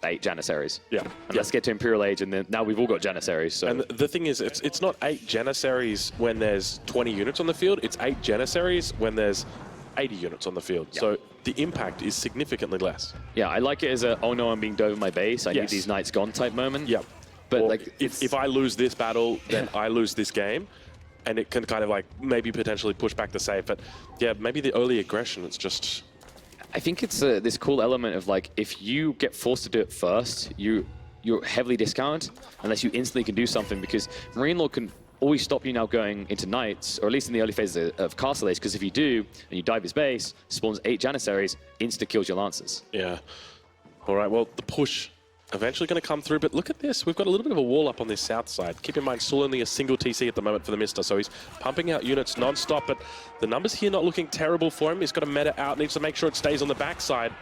8 Janissaries. Yeah. And let's get to Imperial Age, and then now we've all got Janissaries. So.
And the thing is, it's not 8 Janissaries when there's 20 units on the field. It's 8 Janissaries when there's 80 units on the field. So the impact is significantly less.
Yeah, I like it as a, oh no, I'm being dove in my base, I need
Yes.
these knights gone type moment.
Yeah.
But
Or
like,
if I lose this battle, then I lose this game. And it can kind of like maybe potentially push back the save. But yeah, maybe the early aggression, it's just...
I think it's this cool element of like, if you get forced to do it first, you're heavily discounted unless you instantly can do something, because MarineLord can always stop you now going into Knights, or at least in the early phases of Castle Age, because if you do, and you dive his base, spawns 8 Janissaries, insta-kills your Lancers.
Yeah. All right, well, the push eventually going to come through, but look at this. We've got a little bit of a wall up on this south side. Keep in mind, still only a single TC at the moment for TheMista, so he's pumping out units non-stop, but the numbers here not looking terrible for him. He's got to meta out, needs to make sure it stays on the backside.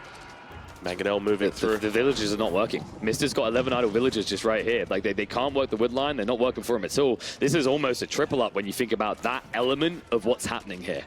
Mangonel moving through.
The villages are not working. Mister's got 11 idle villages just right here. Like, they can't work the wood line. They're not working for him at all. This is almost a triple up when you think about that element of what's happening here.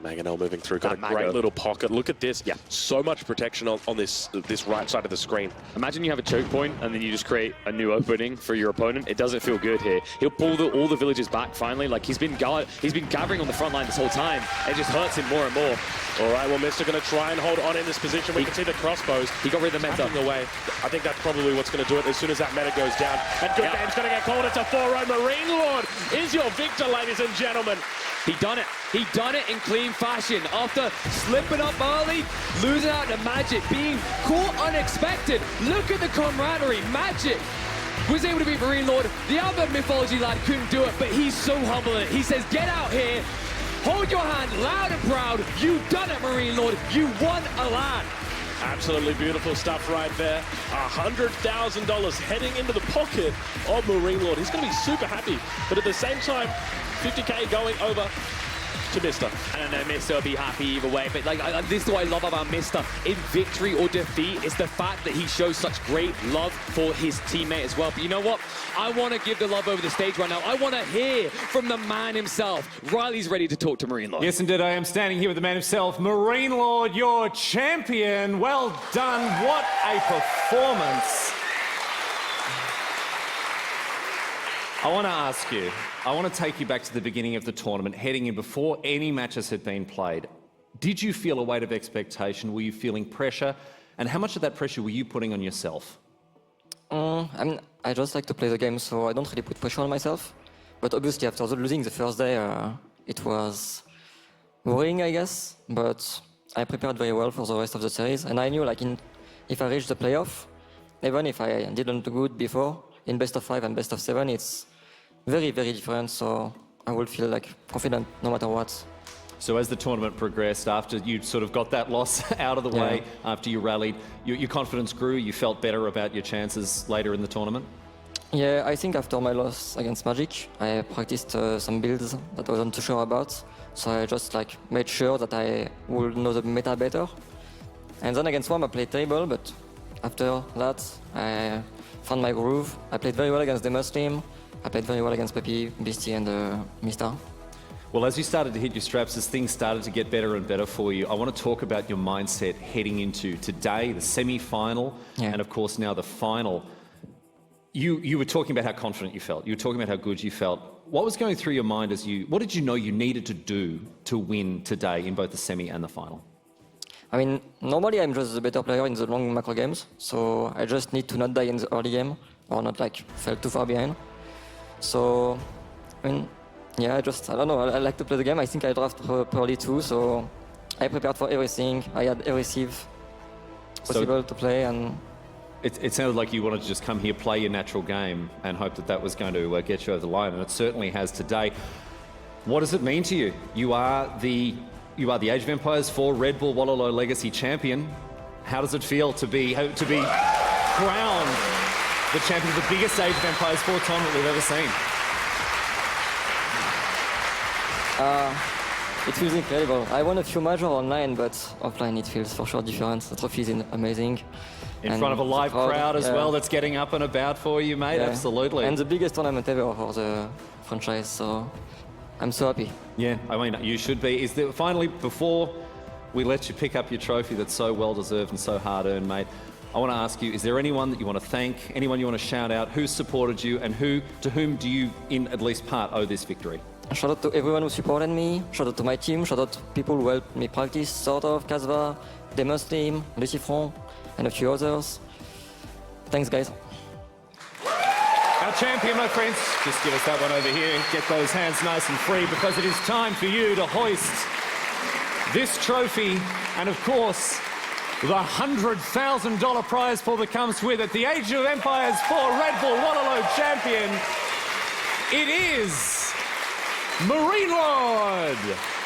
Mangonel moving through, got a
Mago.
great little pocket. Look at this.
Yeah.
So much protection on this right side of the screen.
Imagine you have a choke point and then you just create a new opening for your opponent. It doesn't feel good here. He'll pull all the villages back finally. Like, he's been gathering on the front line this whole time. It just hurts him more and more.
All right, well, Mister going to try and hold on in this position. We can see the crossbows.
He got rid of the meta.
Tapping away. I think that's probably what's going to do it as soon as that meta goes down. And good game's going to get called. It's a 4-0. MarineLord is your victor, ladies and gentlemen.
He done it. He done it in clean fashion. After slipping up early, losing out to Magic, being caught unexpected. Look at the camaraderie. Magic was able to beat MarineLord. The other Mythology lad couldn't do it, but he's so humble in it. He says, get out here, hold your hand loud and proud. You done it, MarineLord. You won a LAN.
Absolutely beautiful stuff right there. $100,000 heading into the pocket of MarineLord. He's going to be super happy, but at the same time, 50K going over to Mister.
I don't know, Mister will be happy either way, but like, this is what I love about Mister. In victory or defeat, it's the fact that he shows such great love for his teammate as well. But you know what? I want to give the love over the stage right now. I want to hear from the man himself. Riley's ready to talk to MarineLord.
Yes, indeed. I am standing here with the man himself, MarineLord, your champion. Well done. What a performance. I want to ask you, I want to take you back to the beginning of the tournament, heading in before any matches had been played. Did you feel a weight of expectation? Were you feeling pressure? And how much of that pressure were you putting on yourself?
I just like to play the game, so I don't really put pressure on myself. But obviously, after losing the first day, it was worrying, I guess. But I prepared very well for the rest of the series. And I knew, like, if I reached the playoff, even if I didn't do good before, in best of 5 and best of 7, it's very, very different. So I will feel like confident no matter what.
So as the tournament progressed, after you sort of got that loss out of the way, after you rallied, your confidence grew, you felt better about your chances later in the tournament?
Yeah, I think after my loss against Magic, I practiced some builds that I wasn't too sure about. So I just like made sure that I would know the meta better. And then against Worm, I played terrible, but after that, I found my groove. I played very well against the Muslim. I played very well against Peppy, Beastie, and Mista.
Well, as you started to hit your straps, as things started to get better and better for you, I want to talk about your mindset heading into today, the semi-final, and of course now the final. You were talking about how confident you felt. You were talking about how good you felt. What was going through your mind what did you know you needed to do to win today in both the semi and the final?
I mean, normally I'm just a better player in the long macro games, so I just need to not die in the early game or not like fall too far behind. So, I mean, yeah, I don't know, I like to play the game. I think I draft early too, so I prepared for everything. I had every sieve possible to play, and
It sounded like you wanted to just come here, play your natural game, and hope that was going to get you over the line, and it certainly has today. What does it mean to you? You are the Age of Empires 4 RedBull Wololo Legacy champion. How does it feel to be crowned the champion of the biggest Age of Empires 4 tournament we've ever seen?
it feels incredible. I won a few majors online, but offline it feels for sure different. The trophy is amazing.
In front of a live crowd as well that's getting up and about for you, mate, absolutely.
And the biggest tournament ever for the franchise, so I'm so happy.
Yeah, I mean, you should be. Is there, finally, before we let you pick up your trophy that's so well-deserved and so hard-earned, mate, I want to ask you, is there anyone that you want to thank, anyone you want to shout out, who's supported you, and to whom do you, in at least part, owe this victory?
Shout out to everyone who supported me. Shout out to my team. Shout out to people who helped me practice, sort of, Casva, Demos team, Lucifron, and a few others. Thanks, guys.
Our champion, my friends, just give us that one over here. Get those hands nice and free because it is time for you to hoist this trophy and, of course, the $100,000 prize pool that comes with it. The Age of Empires 4 RedBull Wololo champion. It is MarineLord